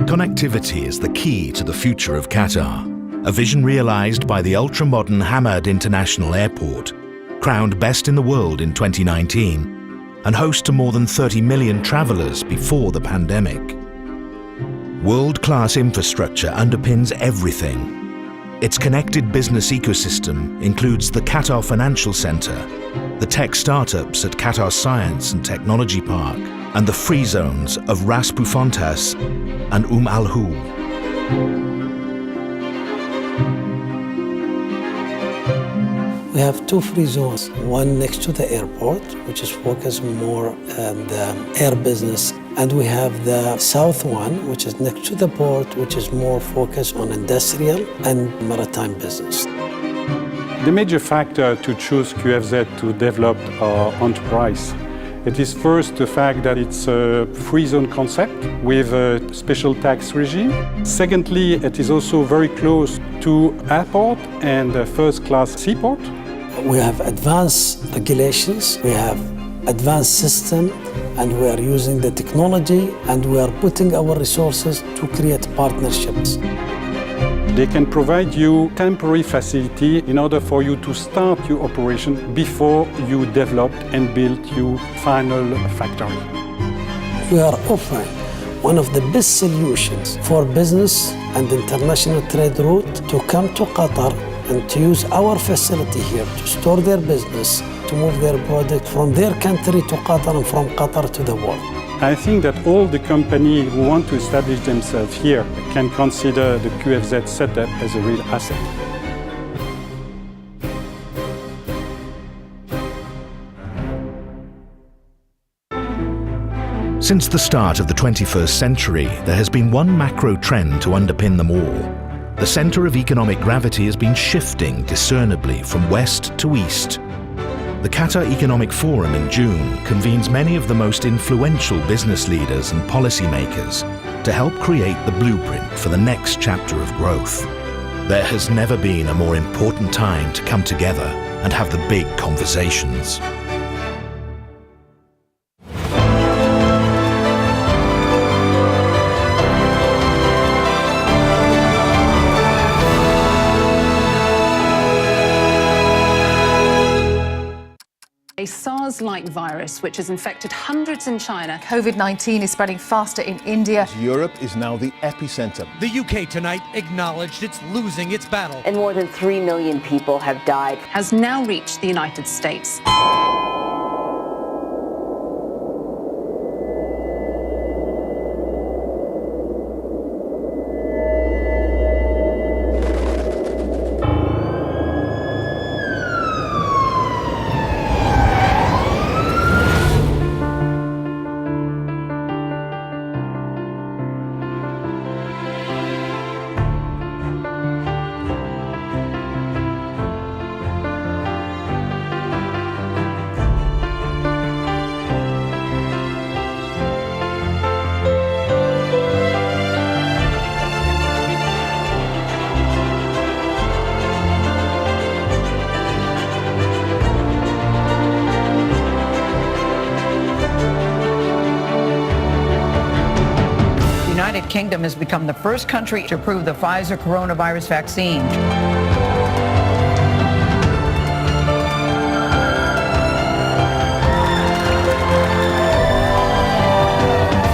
Connectivity is the key to the future of Qatar, a vision realized by the ultra-modern Hamad International Airport, crowned best in the world in 2019, and host to more than 30 million travelers before the pandemic. World-class infrastructure underpins everything. Its connected business ecosystem includes the Qatar Financial Center, the tech startups at Qatar Science and Technology Park, and the free zones of Ras Bufontas and Al Hul. We have two free zones, one next to the airport, which is focused more on the air business, and we have the south one, which is next to the port, which is more focused on industrial and maritime business. The major factor to choose QFZ to develop our enterprise, it is first the fact that it's a free zone concept with a special tax regime. Secondly, it is also very close to airport and a first-class seaport. We have advanced regulations, we have advanced system, and we are using the technology, and we are putting our resources to create partnerships. They can provide you temporary facility in order for you to start your operation before you develop and build your final factory. We are offering one of the best solutions for business and international trade route to come to Qatar and to use our facility here to store their business, to move their product from their country to Qatar and from Qatar to the world. I think that all the companies who want to establish themselves here can consider the QFZ setup as a real asset. Since the start of the 21st century, there has been one macro trend to underpin them all. The center of economic gravity has been shifting discernibly from west to east. The Qatar Economic Forum in June convenes many of the most influential business leaders and policymakers to help create the blueprint for the next chapter of growth. There has never been a more important time to come together and have the big conversations. A SARS-like virus which has infected hundreds in China. COVID-19 is spreading faster in India. Europe is now the epicenter. The UK tonight acknowledged it's losing its battle. And more than 3 million people have died. Has now reached the United States. The United Kingdom has become the first country to approve the Pfizer coronavirus vaccine.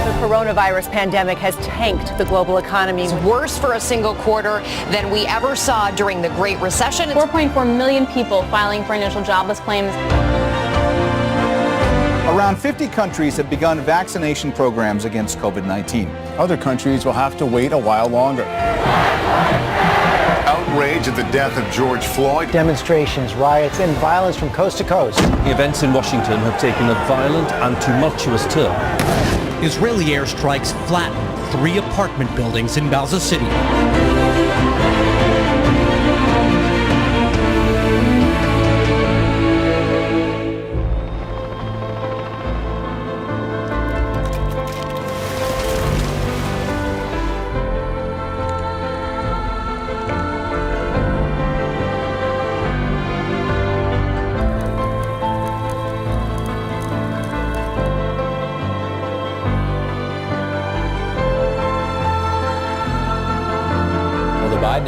The coronavirus pandemic has tanked the global economy. It's worse for a single quarter than we ever saw during the Great Recession. 4.4 million people filing for initial jobless claims. Around 50 countries have begun vaccination programs against COVID-19. Other countries will have to wait a while longer. Outrage at the death of George Floyd. Demonstrations, riots, and violence from coast to coast. The events in Washington have taken a violent and tumultuous turn. Israeli airstrikes flattened 3 apartment buildings in Gaza City.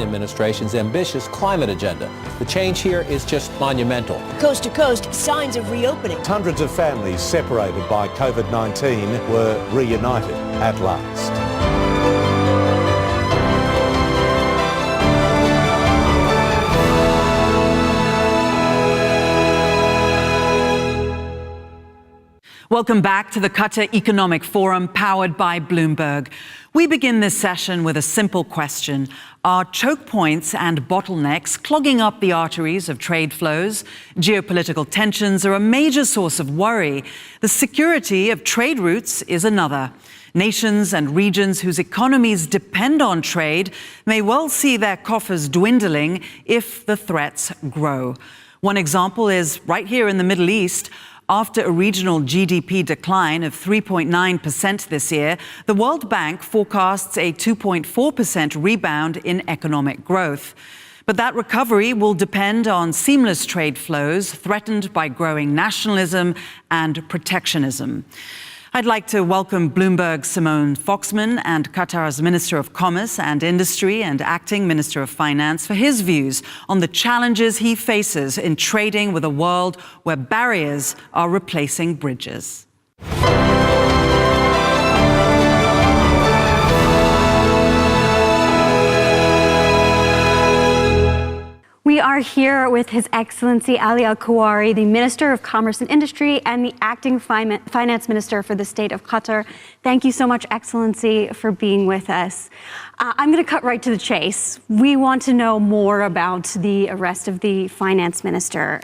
Biden administration's ambitious climate agenda. The change here is just monumental. Coast to coast, signs of reopening. Hundreds of families separated by COVID-19 were reunited at last. Welcome back to the Qatar Economic Forum, powered by Bloomberg. We begin this session with a simple question. Are choke points and bottlenecks clogging up the arteries of trade flows? Geopolitical tensions are a major source of worry. The security of trade routes is another. Nations and regions whose economies depend on trade may well see their coffers dwindling if the threats grow. One example is right here in the Middle East. After a regional GDP decline of 3.9% this year, the World Bank forecasts a 2.4% rebound in economic growth. But that recovery will depend on seamless trade flows threatened by growing nationalism and protectionism. I'd like to welcome Bloomberg's Simone Foxman and Qatar's Minister of Commerce and Industry and Acting Minister of Finance for his views on the challenges he faces in trading with a world where barriers are replacing bridges. We are here with His Excellency Aliko, the Minister of Commerce and Industry and the Acting Finance Minister for the State of Qatar. Thank you so much, Excellency, for being with us. I'm going to cut right to the chase. We want to know more about the arrest of the Finance Minister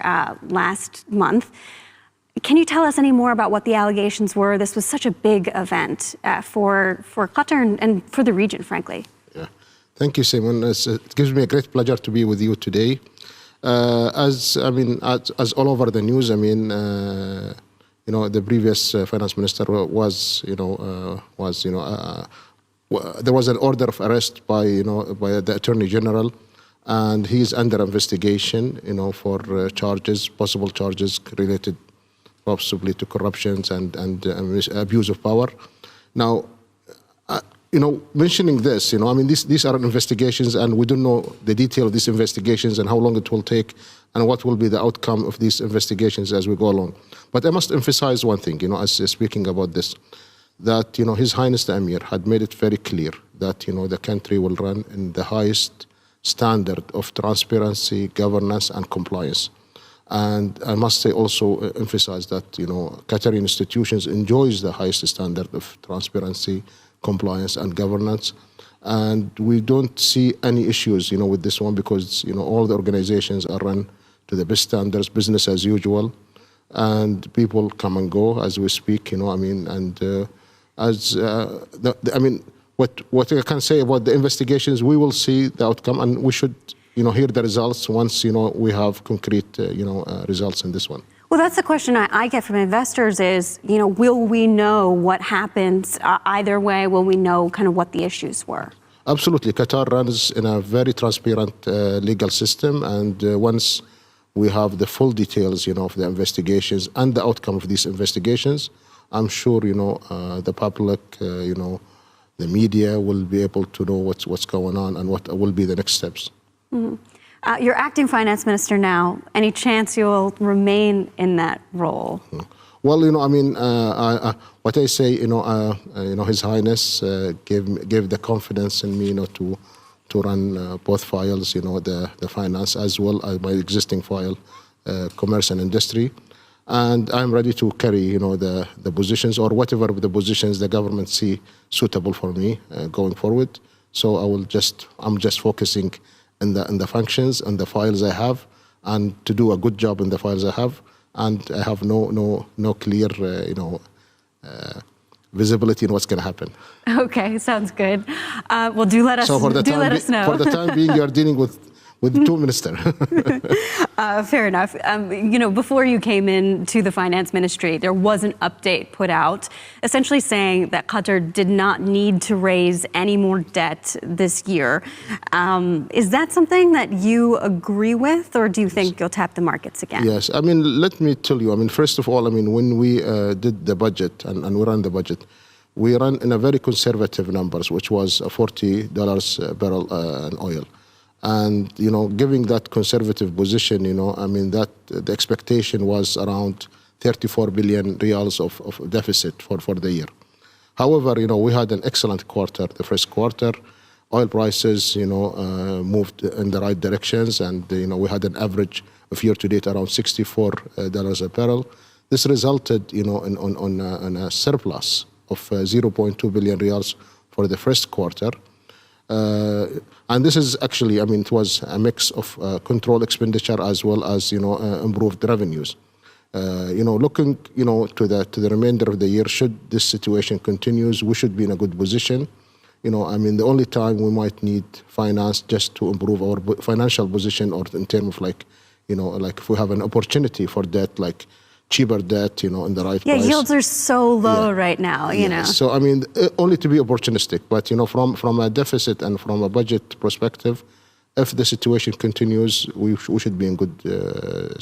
last month. Can you tell us any more about what the allegations were? This was such a big event for Qatar and for the region, frankly. Thank you, Simon. It gives me a great pleasure to be with you today. As all over the news, the previous finance minister there was an order of arrest by the Attorney General, and he is under investigation, for possible charges related possibly to corruptions and abuse of power. Now, mentioning this, these are investigations, and we don't know the detail of these investigations and how long it will take and what will be the outcome of these investigations as we go along. But I must emphasize one thing, as speaking about this, that, His Highness the Emir had made it very clear that, the country will run in the highest standard of transparency, governance, and compliance. And I must say also emphasize that, Qatari institutions enjoys the highest standard of transparency, compliance and governance, and we don't see any issues, with this one, because all the organizations are run to the best standards, business as usual, and people come and go as we speak. What I can say about the investigations, we will see the outcome, and we should, hear the results once we have concrete, results in this one. Well, that's the question I get from investors is, will we know what happens either way? Will we know kind of what the issues were? Absolutely. Qatar runs in a very transparent legal system. And once we have the full details, of the investigations and the outcome of these investigations, I'm sure, the public, the media will be able to know what's going on and what will be the next steps. Mm-hmm. You're acting finance minister now. Any chance you'll remain in that role? Well, what I say, His Highness gave the confidence in me, to run both files, the finance as well as my existing file, commerce and industry, and I'm ready to carry, the positions or whatever the positions the government see suitable for me going forward. So I'm just focusing in the functions and the files I have, and to do a good job in the files I have, and I have no clear visibility in what's going to happen. Okay, sounds good. Well, do let us know. For the time being, you are dealing with the two ministers. Fair enough. Before you came into the finance ministry, there was an update put out essentially saying that Qatar did not need to raise any more debt this year. Is that something that you agree with, or do you think you'll tap the markets again? Yes. Let me tell you, first of all, when we did the budget and we ran the budget, we ran in a very conservative numbers, which was $40 a barrel in oil. And, giving that conservative position, that the expectation was around 34 billion riyals of deficit for the year. However, we had an excellent quarter, the first quarter. Oil prices, moved in the right directions, and, we had an average of year-to-date around $64 a barrel. This resulted, on a surplus of 0.2 billion riyals for the first quarter. And this is actually, it was a mix of control expenditure as well as, improved revenues. Looking, to the remainder of the year, should this situation continues, we should be in a good position. The only time we might need finance just to improve our financial position, or in terms of like if we have an opportunity for debt, like cheaper debt, in the right price. Yeah, yields are so low right now, you know. So, only to be opportunistic. But, from a deficit and from a budget perspective, if the situation continues, we should be in good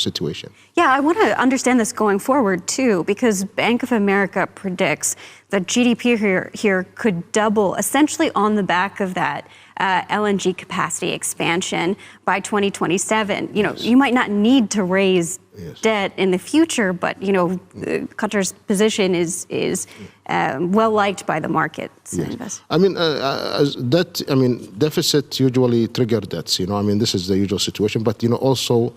situation. Yeah, I want to understand this going forward, too, because Bank of America predicts that GDP here could double, essentially on the back of that LNG capacity expansion by 2027. You might not need to raise debt in the future, but, Qatar's position is well liked by the markets. Yes. Deficit usually trigger debts, this is the usual situation, but, also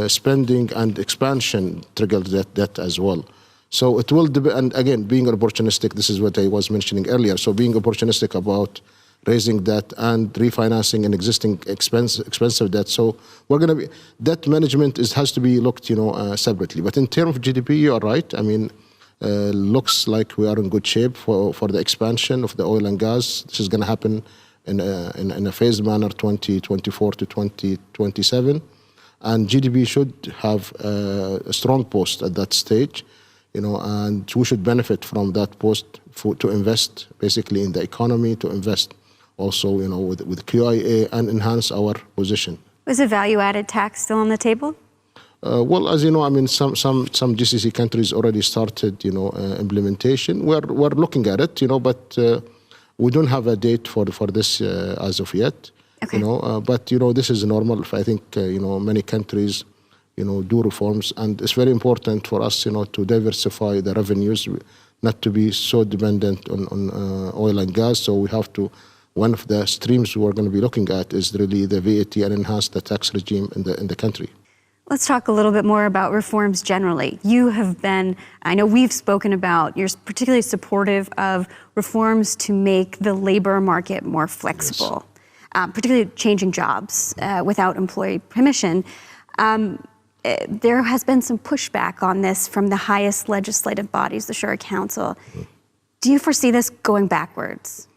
spending and expansion trigger debt as well. So it will depend, and again, being opportunistic, this is what I was mentioning earlier. So being opportunistic about raising debt and refinancing an existing expensive debt. So we're going to be, debt management has to be looked, separately. But in terms of GDP, you are right. Looks like we are in good shape for the expansion of the oil and gas. This is going to happen in a phased manner, 2024 to 2027. And GDP should have a strong post at that stage, and we should benefit from that post to invest basically in the economy, to invest also, with QIA and enhance our position. Is a value-added tax still on the table? Well, as you know, some GCC countries already started, implementation. We're looking at it, but we don't have a date for this as of yet. Okay. But this is normal. I think many countries, do reforms, and it's very important for us, to diversify the revenues, not to be so dependent on oil and gas. So we have to. One of the streams we're going to be looking at is really the VAT and enhance the tax regime in the country. Let's talk a little bit more about reforms generally. You have been, I know we've spoken about, you're particularly supportive of reforms to make the labor market more flexible, yes. Particularly changing jobs without employee permission. There has been some pushback on this from the highest legislative bodies, the Shura Council. Do you foresee this going backwards?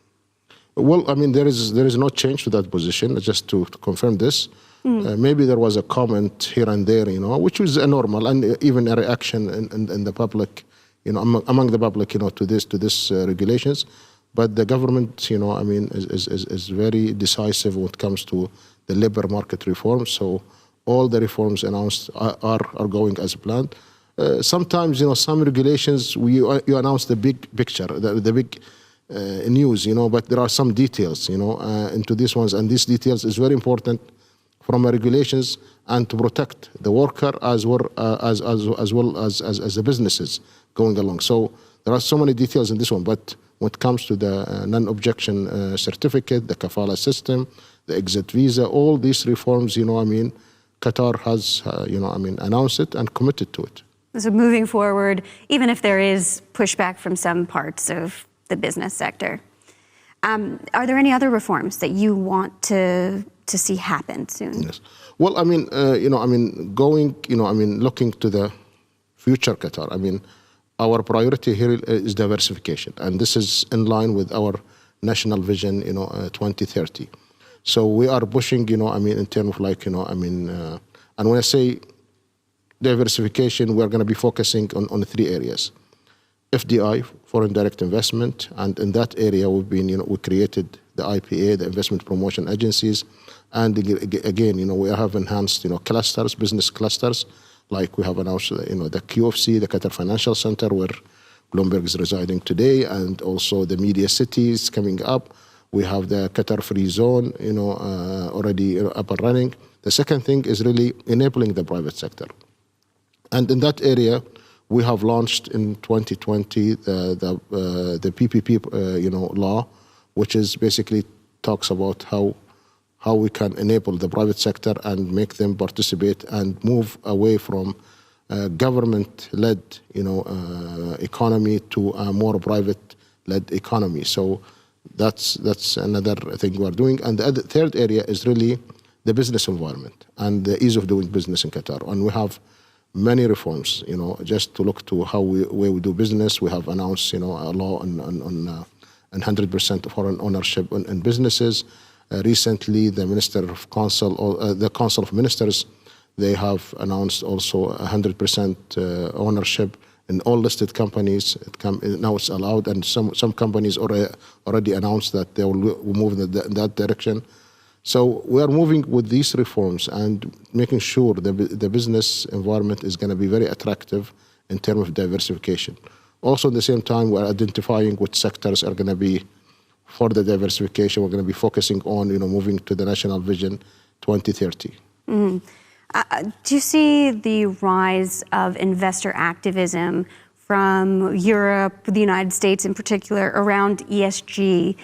Well, there is no change to that position. Just to confirm this, maybe there was a comment here and there, which was a normal and even a reaction in the public, among the public, to this regulations. But the government, is very decisive when it comes to the labor market reform. So all the reforms announced are going as planned. Sometimes, some regulations you announce the big picture, the big news, but there are some details, into these ones, and these details is very important from regulations and to protect the worker as well as the businesses going along. So there are so many details in this one, but when it comes to the non-objection certificate, the kafala system, the exit visa, all these reforms, Qatar has, announced it and committed to it. So moving forward, even if there is pushback from some parts of the business sector, are there any other reforms that you want to see happen soon? Yes. Well, looking to the future Qatar, our priority here is diversification, and this is in line with our national vision, 2030. So we are pushing, in terms of and when I say diversification, we're going to be focusing on 3 areas. FDI, foreign direct investment, and in that area we created the IPA, the investment promotion agencies, and again, we have enhanced, clusters, business clusters, like we have announced, the QFC, the Qatar Financial Center, where Bloomberg is residing today, and also the media cities coming up. We have the Qatar free zone, already up and running. The second thing is really enabling the private sector. And in that area, we have launched in 2020 the PPP, law, which is basically talks about how we can enable the private sector and make them participate and move away from government-led, economy to a more private-led economy. So that's another thing we are doing. And the third area is really the business environment and the ease of doing business in Qatar. And we have many reforms, just to look to where we do business. We have announced, a law on 100% foreign ownership in businesses. Recently, the the Council of Ministers, they have announced also 100% ownership in all listed companies. Now it's allowed, and some companies already announced that they will move in that direction. So we are moving with these reforms and making sure the business environment is going to be very attractive in terms of diversification. Also, at the same time, we're identifying which sectors are going to be for the diversification. We're going to be focusing on, moving to the National Vision 2030. Mm-hmm. Do you see the rise of investor activism from Europe, the United States in particular, around ESG?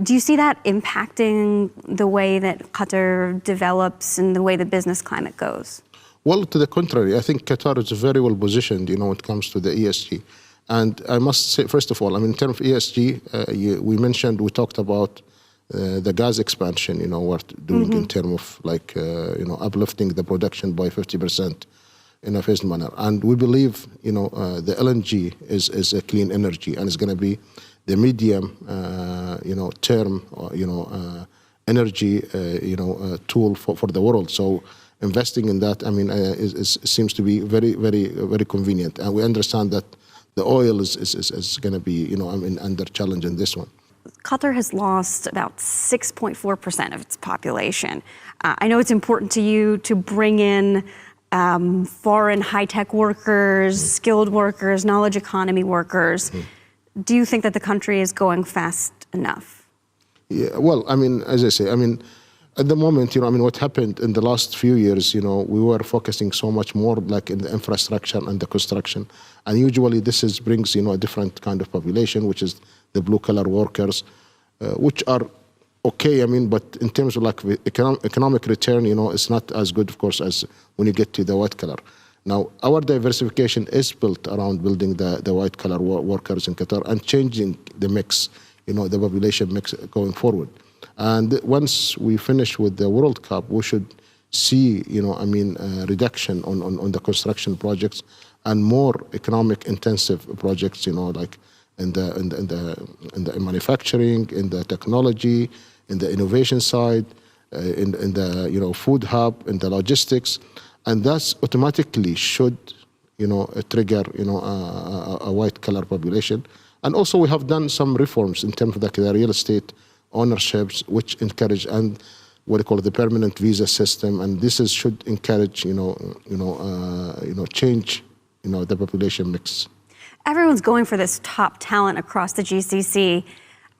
Do you see that impacting the way that Qatar develops and the way the business climate goes? Well, to the contrary, I think Qatar is very well positioned, when it comes to the ESG. And I must say, first of all, in terms of ESG, we talked about the gas expansion, we're doing in terms of uplifting the production by 50% in a phased manner. And we believe, the LNG is a clean energy and it's going to be the medium, term, energy, tool for the world. So investing in that, seems to be very, very, very convenient. And we understand that the oil is going to be, under challenge in this one. Qatar has lost about 6.4% of its population. I know it's important to you to bring in foreign high-tech workers, skilled workers, knowledge economy workers. Do you think that the country is going fast enough? Yeah, well, as I say, at the moment, what happened in the last few years, we were focusing so much more in the infrastructure and the construction. And usually this brings, a different kind of population, which is the blue-collar workers, which are okay, but in terms of economic return, it's not as good, of course, as when you get to the white-collar. Now, our diversification is built around building the white-collar workers in Qatar and changing the mix, the population mix going forward. And once we finish with the World Cup, we should see, a reduction on the construction projects and more economic intensive projects, like in the manufacturing, in the technology, in the innovation side, in the food hub, in the logistics, and that's automatically should trigger a white collar population. And also we have done some reforms in terms of the real estate ownerships, which encourage and what they call the permanent visa system, and this should encourage change the population mix. Everyone's going for this top talent across the GCC.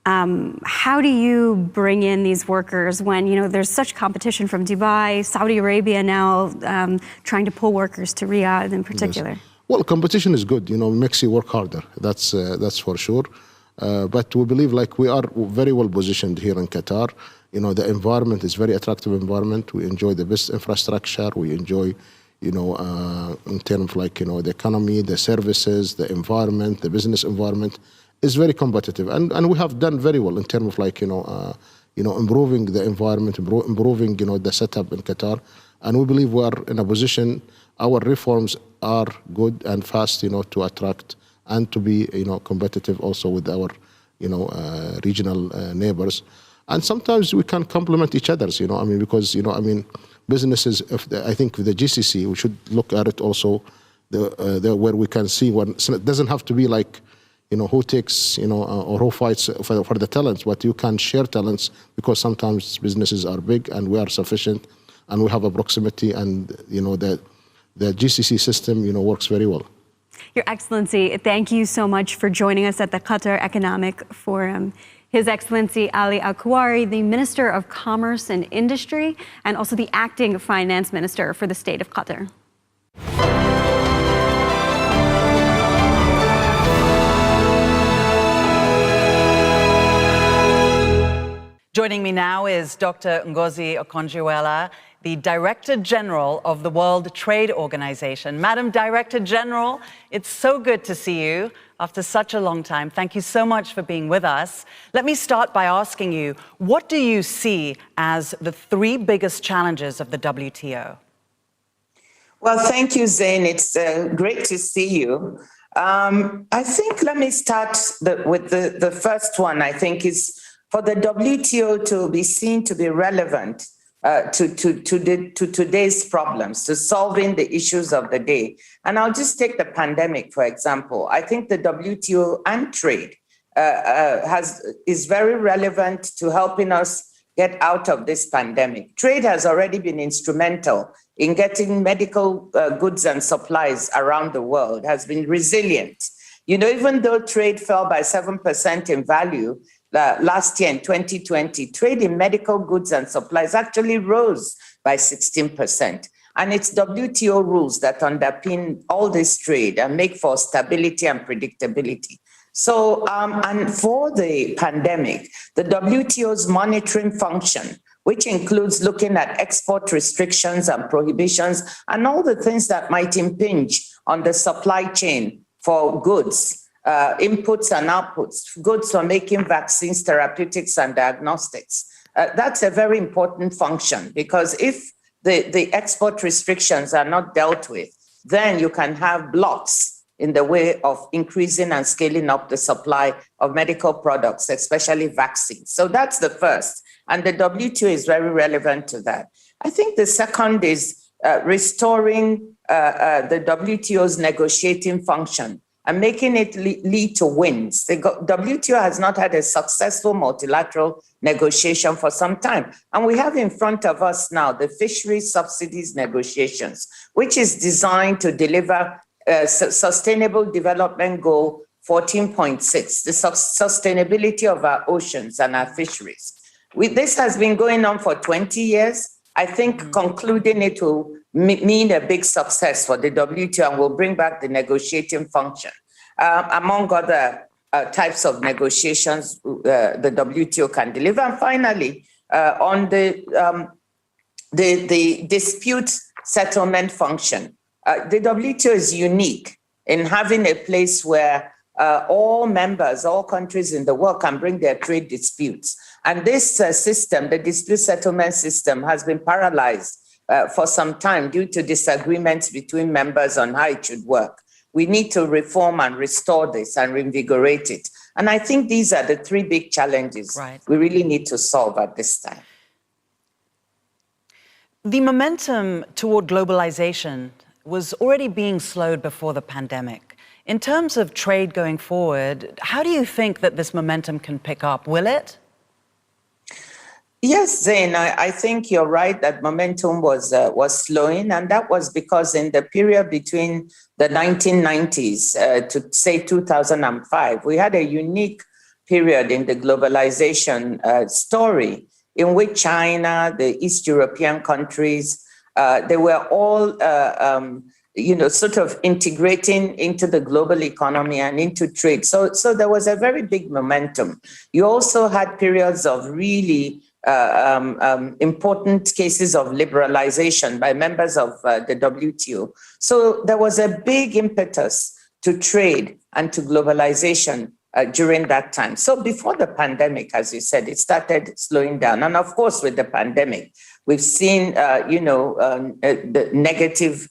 How do you bring in these workers when there's such competition from Dubai, Saudi Arabia now trying to pull workers to Riyadh in particular? Yes. Well, competition is good. Makes you work harder. That's for sure. But we believe we are very well positioned here in Qatar. The environment is very attractive environment. We enjoy the best infrastructure. We enjoy, in terms of the economy, the services, the environment, the business environment is very competitive. And we have done very well in terms of improving the environment, improving, the setup in Qatar. And we believe we are in a position, our reforms are good and fast, to attract and to be, competitive also with our, regional neighbors. And sometimes we can complement each other, because, businesses, I think with the GCC, we should look at it also where we can see so it doesn't have to be who takes, or who fights for the talents, but you can share talents because sometimes businesses are big and we are sufficient and we have a proximity and, the GCC system, works very well. Your Excellency, thank you so much for joining us at the Qatar Economic Forum. His Excellency Ali Al-Kuwari, the Minister of Commerce and Industry, and also the acting finance minister for the state of Qatar. Joining me now is Dr. Ngozi Okonjo-Iweala, the Director General of the World Trade Organization. Madam Director General, it's so good to see you after such a long time. Thank you so much for being with us. Let me start by asking you, what do you see as the three biggest challenges of the WTO? Well, thank you, Zain. It's great to see you. I think let me start with the first one, I think, is for the WTO to be seen to be relevant to today's problems, to solving the issues of the day. And I'll just take the pandemic, for example. I think the WTO and trade is very relevant to helping us get out of this pandemic. Trade has already been instrumental in getting medical goods and supplies around the world, has been resilient. You know, even though trade fell by 7% in value, last year in 2020, trade in medical goods and supplies actually rose by 16%. And it's WTO rules that underpin all this trade and make for stability and predictability. So, and for the pandemic, the WTO's monitoring function, which includes looking at export restrictions and prohibitions and all the things that might impinge on the supply chain for goods, inputs and outputs, goods for making vaccines, therapeutics, and diagnostics. That's a very important function, because if the export restrictions are not dealt with, then you can have blocks in the way of increasing and scaling up the supply of medical products, especially vaccines. So that's the first. And the WTO is very relevant to that. I think the second is restoring the WTO's negotiating function and making it lead to wins. The WTO has not had a successful multilateral negotiation for some time. And we have in front of us now the fisheries subsidies negotiations, which is designed to deliver Sustainable Development Goal 14.6, the sustainability of our oceans and our fisheries. This has been going on for 20 years. I think concluding it will mean a big success for the WTO and will bring back the negotiating function. Among other types of negotiations the WTO can deliver. And finally, on the dispute settlement function, the WTO is unique in having a place where all members, all countries in the world can bring their trade disputes. And this system, the dispute settlement system, has been paralyzed for some time due to disagreements between members on how it should work. We need to reform and restore this and reinvigorate it. And I think these are the three big challenges we really need to solve at this time. The momentum toward globalization was already being slowed before the pandemic. In terms of trade going forward, how do you think that this momentum can pick up? Will it? Yes, Zain, I think you're right that momentum was slowing, and that was because in the period between the 1990s to say 2005, we had a unique period in the globalization story in which China, the East European countries, they were all sort of integrating into the global economy and into trade. So there was a very big momentum. You also had periods of really important cases of liberalization by members of the WTO. So there was a big impetus to trade and to globalization during that time. So before the pandemic, as you said, it started slowing down. And of course, with the pandemic, we've seen, the negative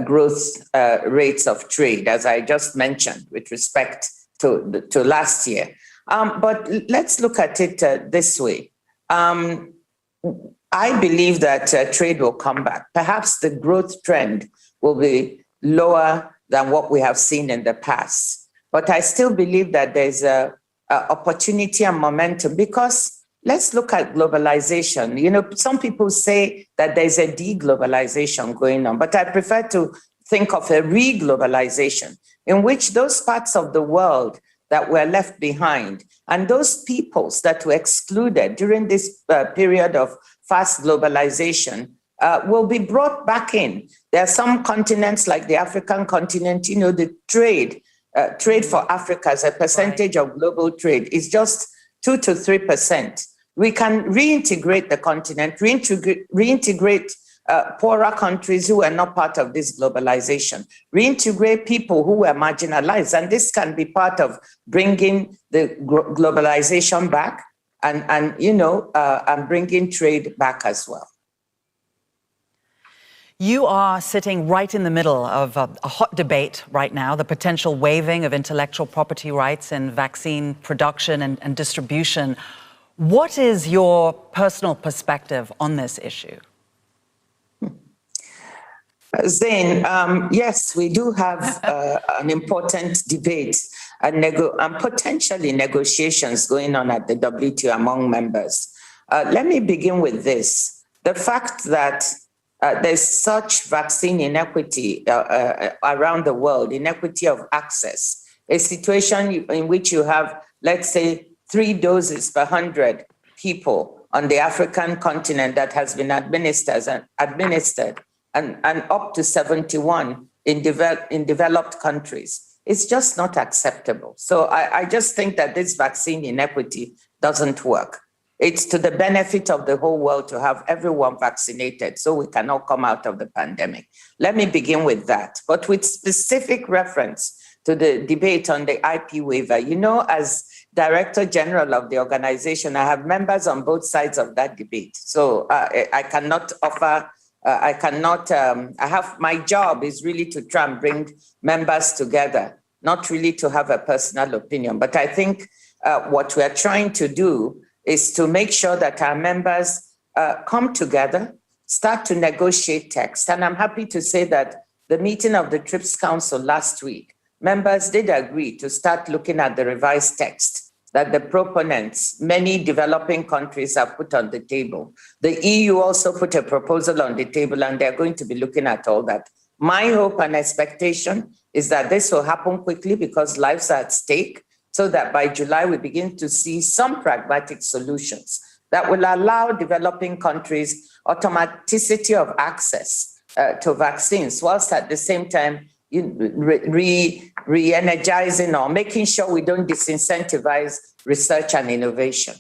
growth rates of trade, as I just mentioned, with respect to last year. But let's look at it this way. I believe that trade will come back. Perhaps the growth trend will be lower than what we have seen in the past. But I still believe that there's a opportunity and momentum, because let's look at globalization. You know, some people say that there's a deglobalization going on, but I prefer to think of a reglobalization in which those parts of the world that were left behind. And those peoples that were excluded during this period of fast globalization will be brought back in. There are some continents like the African continent, you know, the trade for Africa as a percentage of global trade is just 2 to 3%. We can reintegrate the continent, reintegrate poorer countries who are not part of this globalization, reintegrate people who were marginalized. And this can be part of bringing the globalization back and bringing trade back as well. You are sitting right in the middle of a hot debate right now, the potential waiving of intellectual property rights in vaccine production and distribution. What is your personal perspective on this issue? Zain, yes, we do have an important debate and potentially negotiations going on at the WTO among members. Let me begin with this. The fact that there's such vaccine inequity around the world, inequity of access, a situation in which you have, let's say, 3 doses per 100 people on the African continent that has been administered and up to 71 in developed countries. It's just not acceptable. So I just think that this vaccine inequity doesn't work. It's to the benefit of the whole world to have everyone vaccinated so we can all come out of the pandemic. Let me begin with that. But with specific reference to the debate on the IP waiver, you know, as Director General of the organization, I have members on both sides of that debate. So I cannot offer, my job is really to try and bring members together, not really to have a personal opinion. But I think what we're trying to do is to make sure that our members come together, start to negotiate text. And I'm happy to say that the meeting of the TRIPS Council last week, members did agree to start looking at the revised text that the proponents, many developing countries, have put on the table. The EU also put a proposal on the table, and they're going to be looking at all that. My hope and expectation is that this will happen quickly because lives are at stake, so that by July we begin to see some pragmatic solutions that will allow developing countries automaticity of access to vaccines, whilst at the same time re-energizing or making sure we don't disincentivize research and innovation.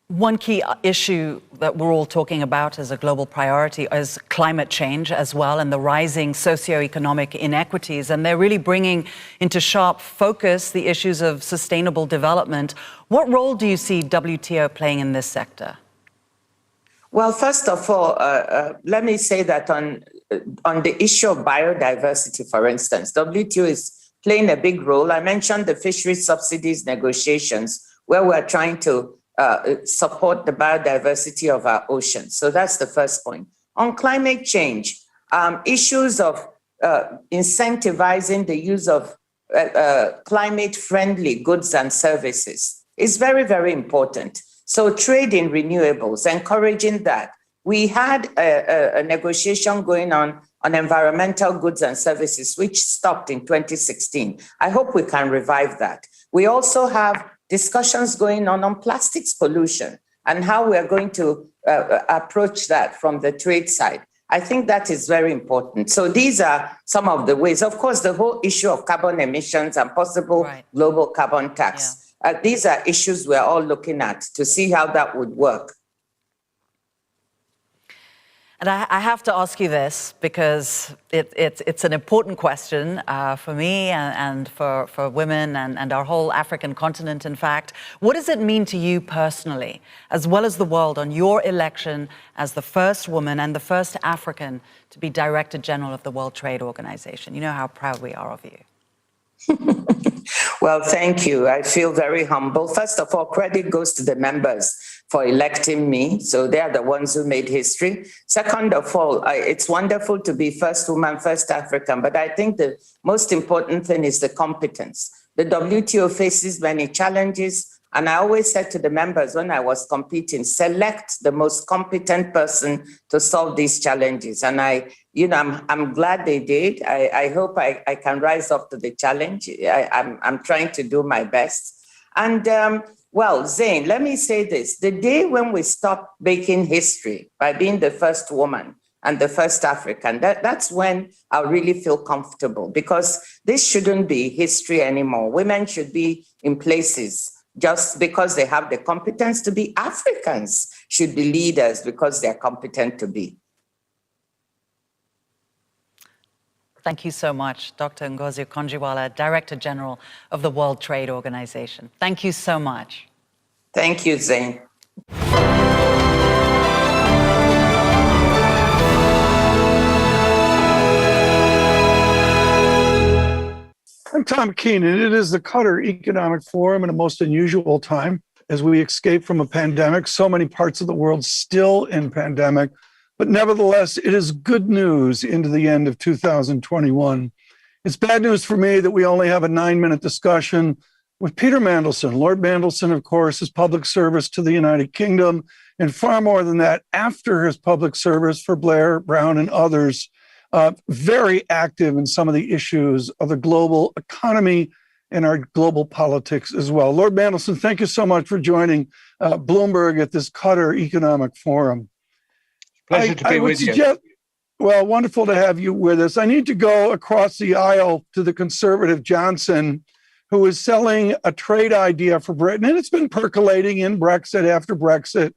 One key issue that we're all talking about as a global priority is climate change as well, and the rising socioeconomic inequities. And they're really bringing into sharp focus the issues of sustainable development. What role do you see WTO playing in this sector? Well, first of all, let me say that on the issue of biodiversity, for instance, WTO is playing a big role. I mentioned the fisheries subsidies negotiations, where we're trying to support the biodiversity of our oceans. So that's the first point. On climate change, issues of incentivizing the use of climate-friendly goods and services is very, very important. So trade in renewables, encouraging that. We had a negotiation going on environmental goods and services, which stopped in 2016. I hope we can revive that. We also have discussions going on plastics pollution and how we are going to approach that from the trade side. I think that is very important. So these are some of the ways. Of course, the whole issue of carbon emissions and possible global carbon tax. These are issues we're all looking at to see how that would work. And I have to ask you this because it's an important question for me and for women and our whole African continent, in fact. What does it mean to you personally, as well as the world, on your election as the first woman and the first African to be Director General of the World Trade Organization? You know how proud we are of you. Well, thank you. I feel very humble. First of all, credit goes to the members for electing me. So they are the ones who made history. Second of all, it's wonderful to be first woman, first African, but I think the most important thing is the competence. The WTO faces many challenges, and I always said to the members when I was competing, select the most competent person to solve these challenges. And I I'm glad they did. I hope I can rise up to the challenge. I'm trying to do my best. And well, Zain, let me say this. The day when we stop making history by being the first woman and the first African, that's when I'll really feel comfortable, because this shouldn't be history anymore. Women should be in places just because they have the competence to be. Africans should be leaders because they're competent to be. Thank you so much, Dr. Ngozi Okonjo-Iweala, Director General of the World Trade Organization. Thank you so much. Thank you, Zain. I'm Tom Keenan. It is the Qatar Economic Forum in a most unusual time as we escape from a pandemic. So many parts of the world still in pandemic. But nevertheless, it is good news into the end of 2021. It's bad news for me that we only have a 9-minute discussion with Peter Mandelson. Lord Mandelson, of course, is public service to the United Kingdom, and far more than that, after his public service for Blair, Brown, and others, very active in some of the issues of the global economy and our global politics as well. Lord Mandelson, thank you so much for joining Bloomberg at this Qatar Economic Forum. Pleasure to be with you. Well, wonderful to have you with us. I need to go across the aisle to the conservative Johnson, who is selling a trade idea for Britain, and it's been percolating in Brexit after Brexit,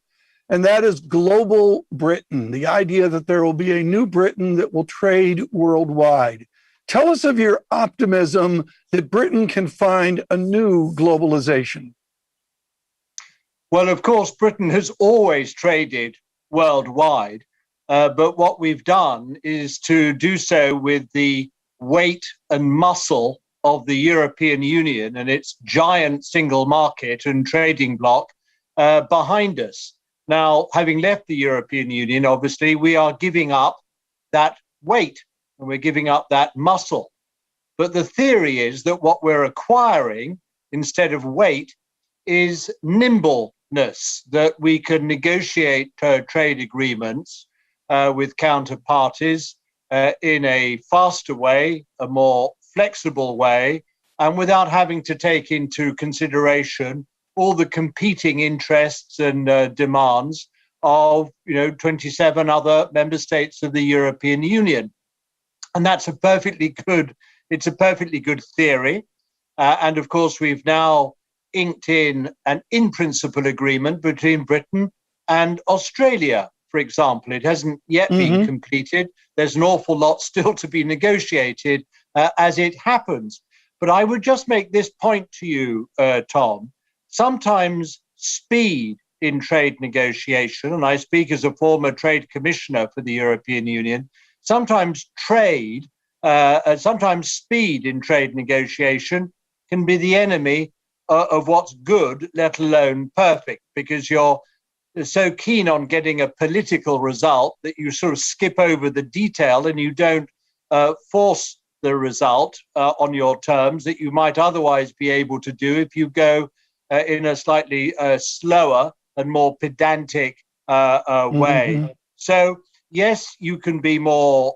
and that is global Britain, the idea that there will be a new Britain that will trade worldwide. Tell us of your optimism that Britain can find a new globalization. Well, of course, Britain has always traded worldwide, but what we've done is to do so with the weight and muscle of the European Union and its giant single market and trading bloc behind us. Now, having left the European Union, obviously, we are giving up that weight and we're giving up that muscle. But the theory is that what we're acquiring instead of weight is nimbleness, that we can negotiate trade agreements with counterparties in a faster way, a more flexible way, and without having to take into consideration all the competing interests and demands of 27 other member states of the European Union. And that's a perfectly good theory. And of course, we've now inked in an in-principle agreement between Britain and Australia, for example. It hasn't yet been completed. There's an awful lot still to be negotiated as it happens. But I would just make this point to you, Tom. Sometimes speed in trade negotiation, and I speak as a former trade commissioner for the European Union, sometimes speed in trade negotiation can be the enemy of what's good, let alone perfect, because you're so keen on getting a political result that you sort of skip over the detail and you don't force the result on your terms that you might otherwise be able to do if you go in a slightly slower and more pedantic way. So, yes, you can be more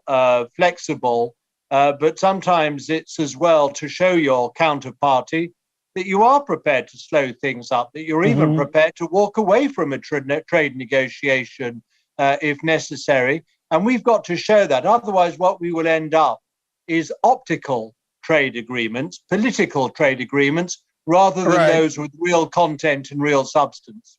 flexible, but sometimes it's as well to show your counterparty that you are prepared to slow things up, that you're even prepared to walk away from a trade negotiation if necessary. And we've got to show that. Otherwise, what we will end up is optical trade agreements, political trade agreements, rather than those with real content and real substance.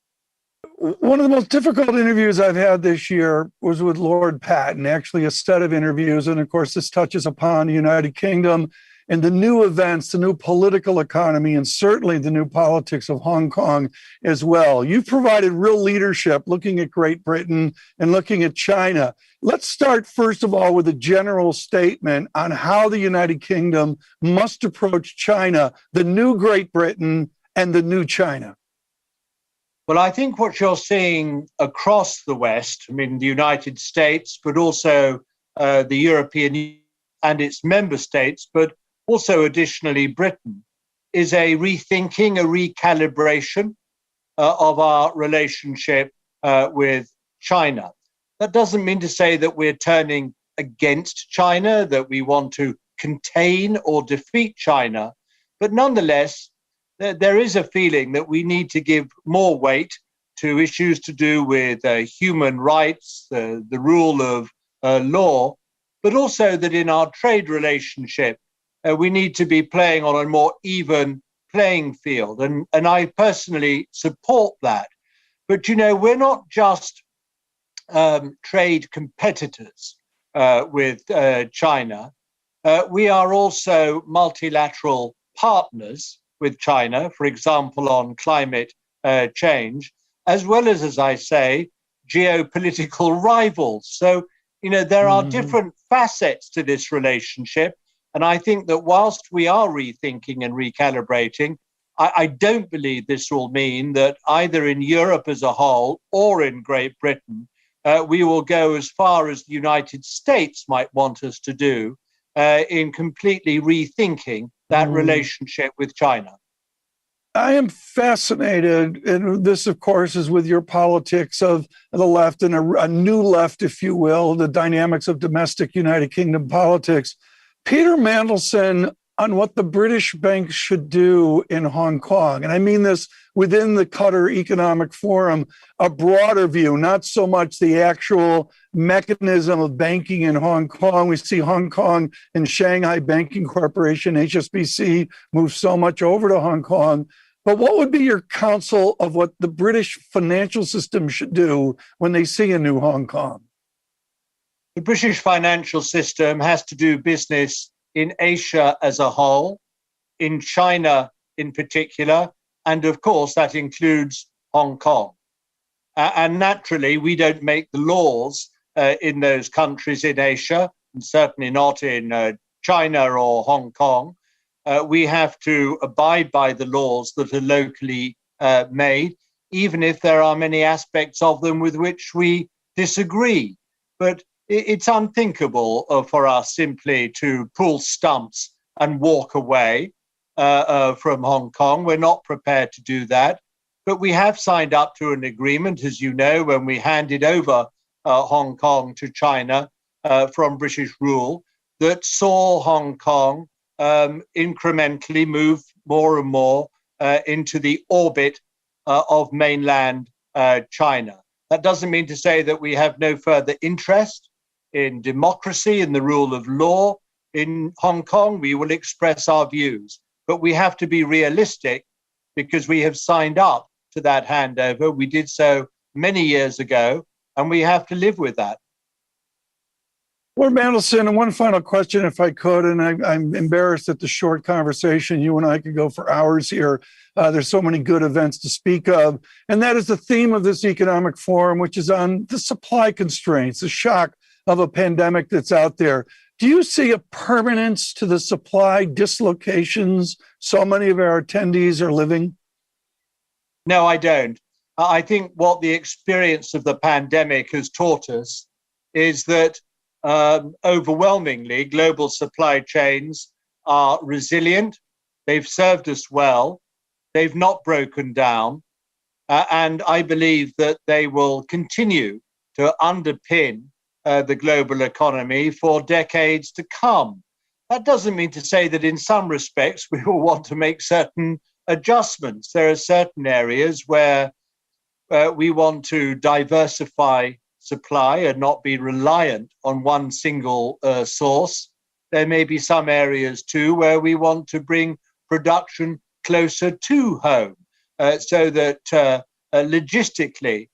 One of the most difficult interviews I've had this year was with Lord Patten, actually a set of interviews. And of course, this touches upon the United Kingdom and the new events, the new political economy, and certainly the new politics of Hong Kong as well. You've provided real leadership looking at Great Britain and looking at China. Let's start, first of all, with a general statement on how the United Kingdom must approach China, the new Great Britain and the new China. Well, I think what you're seeing across the West, I mean, the United States, but also the European Union and its member states, but also additionally Britain, is a rethinking, a recalibration of our relationship with China. That doesn't mean to say that we're turning against China, that we want to contain or defeat China. But nonetheless, there is a feeling that we need to give more weight to issues to do with human rights, the rule of law, but also that in our trade relationship, we need to be playing on a more even playing field. And I personally support that. But, you know, we're not just trade competitors with China. We are also multilateral partners with China, for example, on climate change, as well as I say, geopolitical rivals. So, you know, there are different facets to this relationship. And I think that whilst we are rethinking and recalibrating, I don't believe this will mean that either in Europe as a whole or in Great Britain, we will go as far as the United States might want us to do in completely rethinking that relationship with China. I am fascinated, and this, of course, is with your politics of the left and a new left, if you will, the dynamics of domestic United Kingdom politics. Peter Mandelson on what the British banks should do in Hong Kong. And I mean this within the Qatar Economic Forum, a broader view, not so much the actual mechanism of banking in Hong Kong. We see Hong Kong and Shanghai Banking Corporation, HSBC, move so much over to Hong Kong. But what would be your counsel of what the British financial system should do when they see a new Hong Kong? The British financial system has to do business in Asia as a whole, in China in particular, and of course that includes Hong Kong. And naturally, we don't make the laws in those countries in Asia, and certainly not in China or Hong Kong. We have to abide by the laws that are locally made, even if there are many aspects of them with which we disagree. But it's unthinkable for us simply to pull stumps and walk away from Hong Kong. We're not prepared to do that. But we have signed up to an agreement, as you know, when we handed over Hong Kong to China from British rule, that saw Hong Kong incrementally move more and more into the orbit of mainland China. That doesn't mean to say that we have no further interest in democracy and the rule of law in Hong Kong. We will express our views, but we have to be realistic because we have signed up to that handover. We did so many years ago, and we have to live with that. Lord Mandelson, and one final question, if I could, and I'm embarrassed at the short conversation. You and I could go for hours here. There's so many good events to speak of. And that is the theme of this economic forum, which is on the supply constraints, the shock of a pandemic that's out there. Do you see a permanence to the supply dislocations so many of our attendees are living? No, I don't. I think what the experience of the pandemic has taught us is that overwhelmingly global supply chains are resilient. They've served us well. They've not broken down. And I believe that they will continue to underpin the global economy for decades to come. That doesn't mean to say that in some respects we will want to make certain adjustments. There are certain areas where we want to diversify supply and not be reliant on one single source. There may be some areas too where we want to bring production closer to home so that logistically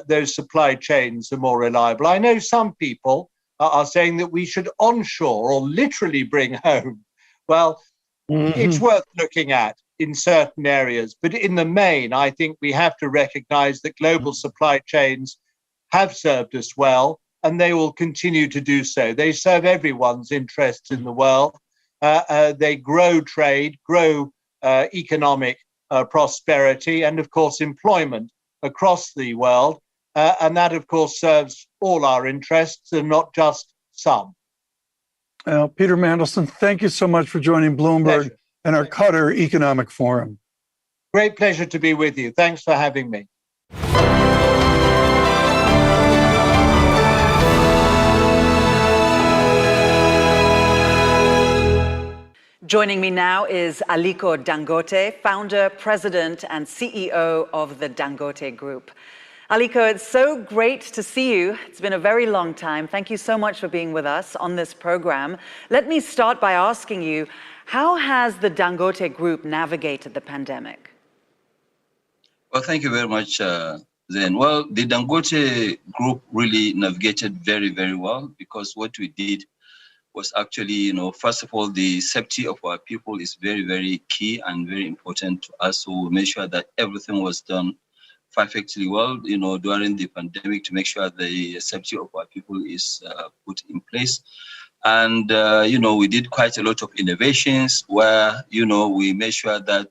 those supply chains are more reliable. I know some people are saying that we should onshore or literally bring home. Well, it's worth looking at in certain areas, but in the main, I think we have to recognize that global supply chains have served us well, and they will continue to do so. They serve everyone's interests in the world. They grow trade, grow economic prosperity, and of course, employment across the world. And that, of course, serves all our interests and not just some. Peter Mandelson, thank you so much for joining Bloomberg and our Qatar Economic Forum. Great pleasure to be with you. Thanks for having me. Joining me now is Aliko Dangote, founder, president, and CEO of the Dangote Group. Aliko, it's so great to see you. It's been a very long time. Thank you so much for being with us on this program. Let me start by asking you, how has the Dangote Group navigated the pandemic? Well, thank you very much, Zen. Well, the Dangote Group really navigated very, very well, because what we did was actually, first of all, the safety of our people is very, very key and very important to us. So we made sure that everything was done perfectly well, during the pandemic, to make sure the safety of our people is put in place. And, we did quite a lot of innovations where, we made sure that,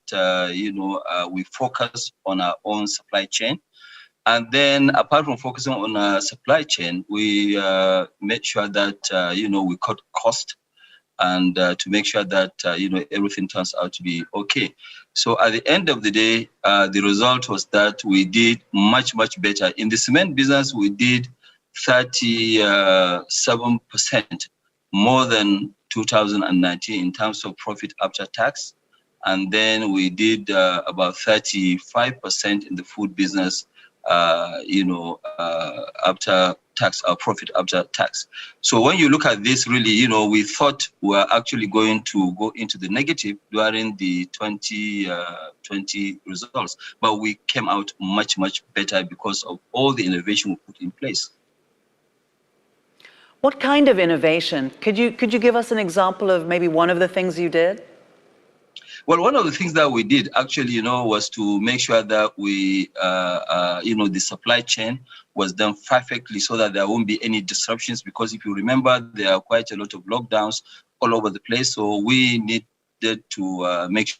we focus on our own supply chain. And then apart from focusing on our supply chain, we made sure that, we cut cost and to make sure that, everything turns out to be okay. So at the end of the day, the result was that we did much, much better. In the cement business, we did 37% more than 2019 in terms of profit after tax. And then we did about 35% in the food business, after tax, our profit after tax. So when you look at this, really, we thought we were actually going to go into the negative during the 2020 results, but we came out much, much better because of all the innovation we put in place. What kind of innovation? Could you give us an example of maybe one of the things you did? Well, one of the things that we did actually, was to make sure that we, the supply chain was done perfectly so that there won't be any disruptions. Because if you remember, there are quite a lot of lockdowns all over the place. So we needed to make sure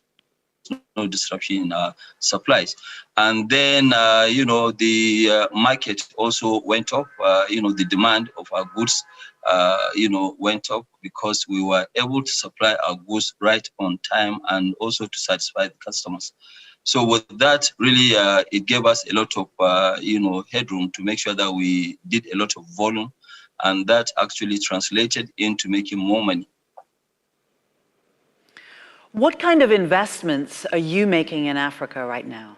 no disruption in our supplies. And then, the market also went up, the demand of our goods, went up because we were able to supply our goods right on time and also to satisfy the customers. So with that, really, it gave us a lot of, headroom to make sure that we did a lot of volume, and that actually translated into making more money. What kind of investments are you making in Africa right now?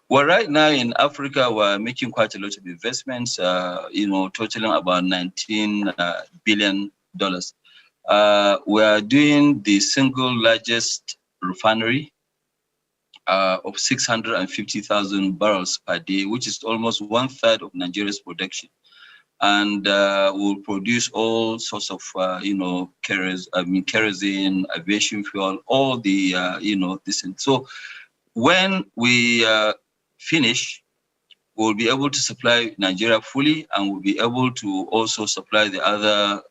Well, right now in Africa, we're making quite a lot of investments, totaling about $19 billion. We are doing the single largest refinery of 650,000 barrels per day, which is almost 1/3 of Nigeria's production. And we'll produce all sorts of, kerosene, aviation fuel, all the, this. And so when we finish, we'll be able to supply Nigeria fully, and we'll be able to also supply the other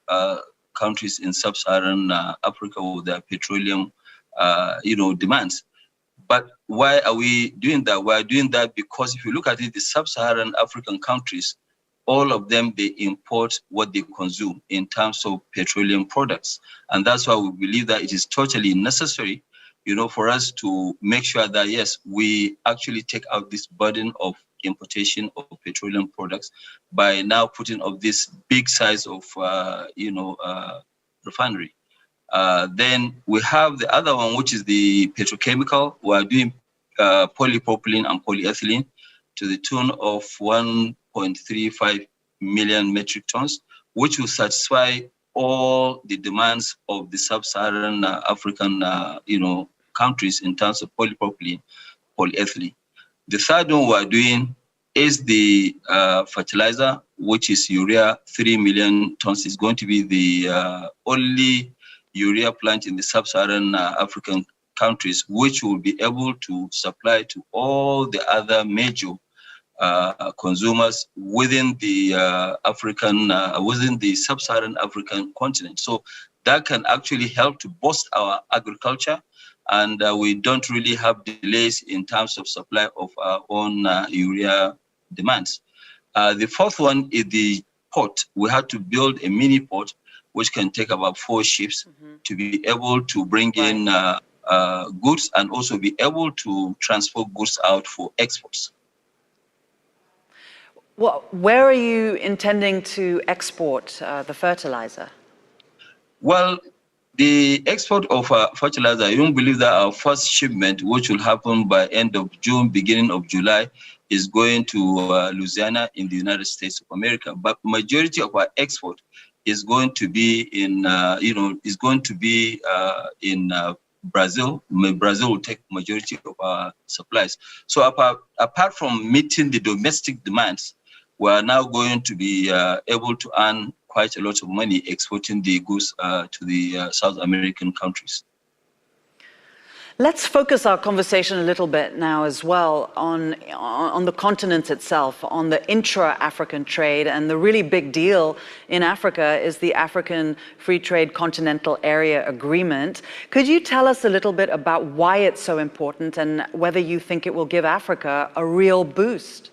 countries in sub-Saharan Africa with their petroleum, demands. But why are we doing that? We're doing that because if you look at it, the sub-Saharan African countries, all of them, they import what they consume in terms of petroleum products. And that's why we believe that it is totally necessary, for us to make sure that, yes, we actually take out this burden of importation of petroleum products by now putting up this big size of, refinery. Then we have the other one, which is the petrochemical. We are doing polypropylene and polyethylene to the tune of 1.35 million metric tons, which will satisfy all the demands of the sub-Saharan African, countries in terms of polypropylene, polyethylene. The third one we are doing is the fertilizer, which is urea, 3 million tons. Is going to be the only urea plant in the sub-Saharan African countries, which will be able to supply to all the other major consumers within the within the sub-Saharan African continent. So that can actually help to boost our agriculture, and we don't really have delays in terms of supply of our own urea demands. The fourth one is the port. We had to build a mini port which can take about 4 ships to be able to bring in goods and also be able to transport goods out for exports. Well, where are you intending to export the fertilizer? Well, The export of fertilizer, you don't believe that our first shipment, which will happen by end of June, beginning of July, is going to Louisiana in the United States of America. But majority of our export is going to be in, Brazil. Brazil will take majority of our supplies. So apart from meeting the domestic demands, we are now going to be able to earn quite a lot of money exporting the goods to the South American countries. Let's focus our conversation a little bit now as well on the continent itself, on the intra-African trade. And the really big deal in Africa is the African Free Trade Continental Area Agreement. Could you tell us a little bit about why it's so important and whether you think it will give Africa a real boost?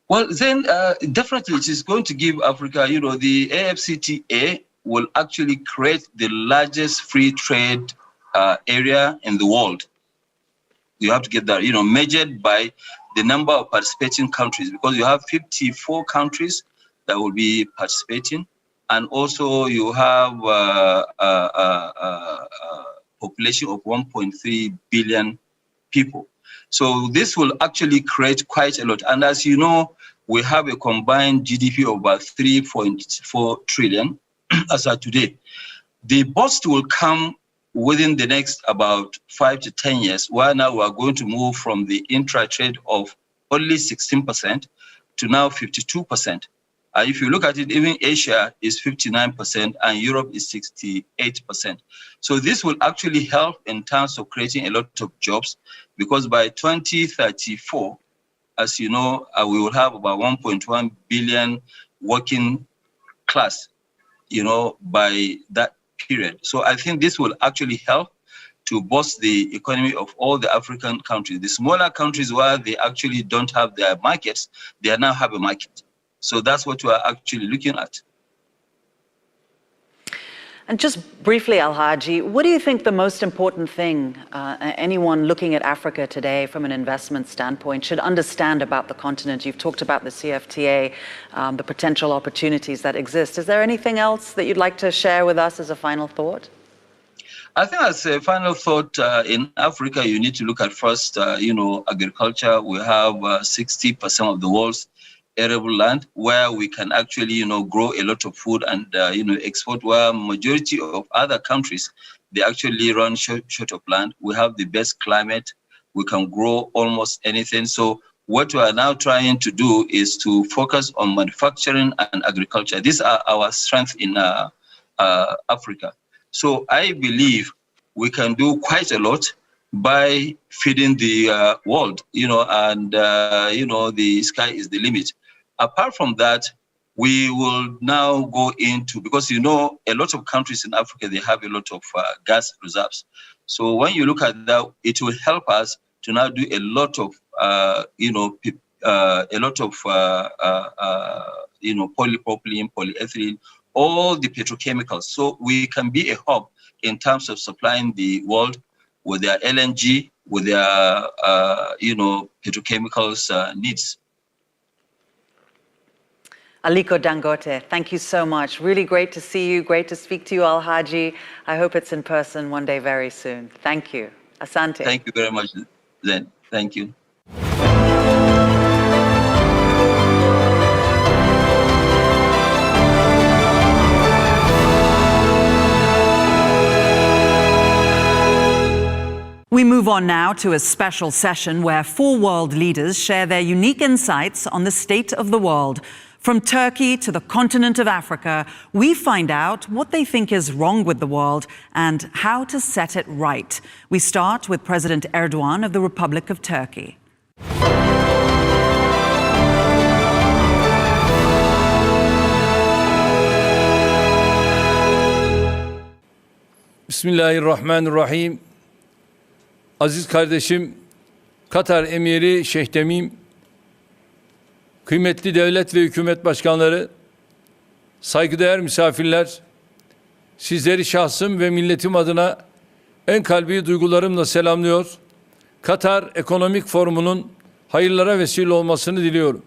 Well, then definitely it is going to give Africa, the AfCFTA will actually create the largest free trade area in the world. You have to get that, measured by the number of participating countries, because you have 54 countries that will be participating, and also you have a population of 1.3 billion people. So this will actually create quite a lot. And as you know, we have a combined GDP of about 3.4 trillion as of today. The boost will come within the next about 5 to 10 years, where now we are going to move from the intra-trade of only 16% to now 52%. If you look at it, even Asia is 59% and Europe is 68%. So this will actually help in terms of creating a lot of jobs, because by 2034, as you know, we will have about 1.1 billion working class, by that period. So I think this will actually help to boost the economy of all the African countries. The smaller countries where they actually don't have their markets, they now have a market. So that's what we are actually looking at. And just briefly, Alhaji, what do you think the most important thing anyone looking at Africa today from an investment standpoint should understand about the continent? You've talked about the CFTA, the potential opportunities that exist. Is there anything else that you'd like to share with us as a final thought? I think as a final thought, in Africa, you need to look at first, agriculture. We have 60% of the world's arable land where we can actually, grow a lot of food and, export, where majority of other countries, they actually run short of land. We have the best climate. We can grow almost anything. So what we are now trying to do is to focus on manufacturing and agriculture. These are our strengths in Africa. So I believe we can do quite a lot by feeding the world, the sky is the limit. Apart from that, we will now go into, because a lot of countries in Africa, they have a lot of gas reserves. So when you look at that, it will help us to now do a lot of, polypropylene, polyethylene, all the petrochemicals. So we can be a hub in terms of supplying the world with their LNG, with their, petrochemicals needs. Aliko Dangote, thank you so much. Really great to see you. Great to speak to you, Alhaji. I hope it's in person one day very soon. Thank you. Asante. Thank you very much, Zen. Thank you. We move on now to a special session where 4 world leaders share their unique insights on the state of the world. From Turkey to the continent of Africa, we find out what they think is wrong with the world and how to set it right. We start with President Erdogan of the Republic of Turkey. Bismillahirrahmanirrahim. Aziz kardeşim, Katar Emiri Şeyh Temim, kıymetli devlet ve hükümet başkanları, saygıdeğer misafirler, sizleri şahsım ve milletim adına en kalbi duygularımla selamlıyor. Katar Ekonomik Forumu'nun hayırlara vesile olmasını diliyorum.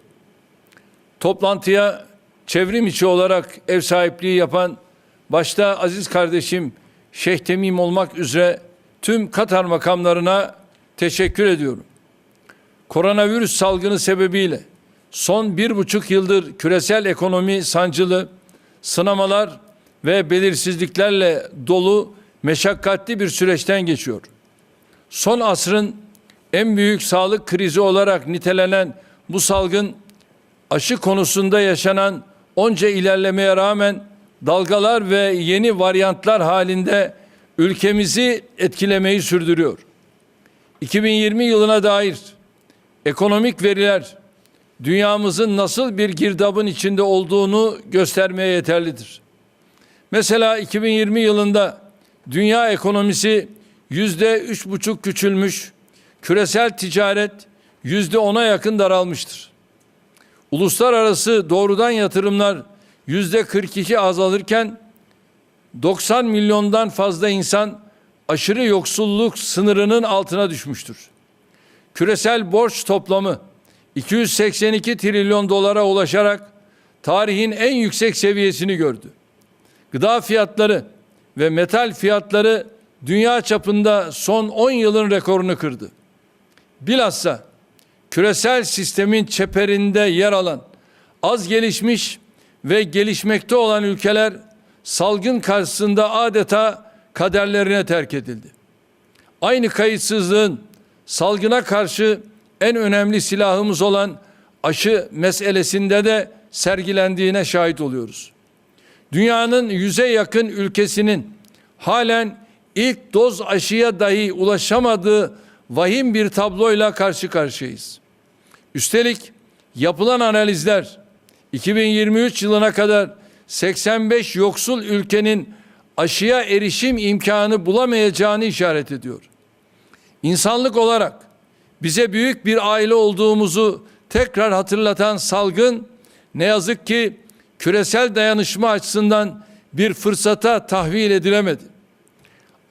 Toplantıya çevrim içi olarak ev sahipliği yapan başta aziz kardeşim Şeyh Temim olmak üzere tüm Katar makamlarına teşekkür ediyorum. Koronavirüs salgını sebebiyle son 1,5 yıldır küresel ekonomi sancılı, sınamalar ve belirsizliklerle dolu meşakkatli bir süreçten geçiyor. Son asrın en büyük sağlık krizi olarak nitelenen bu salgın, aşı konusunda yaşanan onca ilerlemeye rağmen dalgalar ve yeni varyantlar halinde ülkemizi etkilemeyi sürdürüyor. 2020 yılına dair ekonomik veriler dünyamızın nasıl bir girdabın içinde olduğunu göstermeye yeterlidir. Mesela 2020 yılında dünya ekonomisi %3,5 küçülmüş, küresel ticaret %10'a yakın daralmıştır. Uluslararası doğrudan yatırımlar %42 azalırken 90 milyondan fazla insan aşırı yoksulluk sınırının altına düşmüştür. Küresel borç toplamı 282 trilyon dolara ulaşarak tarihin en yüksek seviyesini gördü. Gıda fiyatları ve metal fiyatları dünya çapında son 10 yılın rekorunu kırdı. Bilhassa küresel sistemin çeperinde yer alan az gelişmiş ve gelişmekte olan ülkeler salgın karşısında adeta kaderlerine terk edildi. Aynı kayıtsızlığın salgına karşı en önemli silahımız olan aşı meselesinde de sergilendiğine şahit oluyoruz. Dünyanın 100'e yakın ülkesinin halen ilk doz aşıya dahi ulaşamadığı vahim bir tabloyla karşı karşıyayız. Üstelik yapılan analizler 2023 yılına kadar 85 yoksul ülkenin aşıya erişim imkanı bulamayacağını işaret ediyor. İnsanlık olarak bize büyük bir aile olduğumuzu tekrar hatırlatan salgın ne yazık ki küresel dayanışma açısından bir fırsata tahvil edilemedi.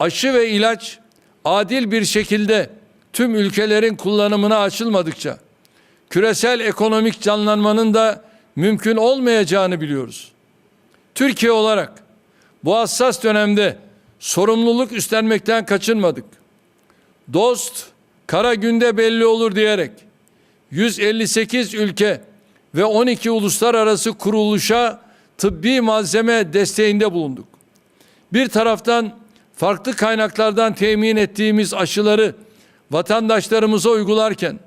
Aşı ve ilaç adil bir şekilde tüm ülkelerin kullanımına açılmadıkça küresel ekonomik canlanmanın da mümkün olmayacağını biliyoruz. Türkiye olarak bu hassas dönemde sorumluluk üstlenmekten kaçınmadık. Dost kara günde belli olur diyerek 158 ülke ve 12 uluslararası kuruluşa tıbbi malzeme desteğinde bulunduk. Bir taraftan farklı kaynaklardan temin ettiğimiz aşıları vatandaşlarımıza uygularken,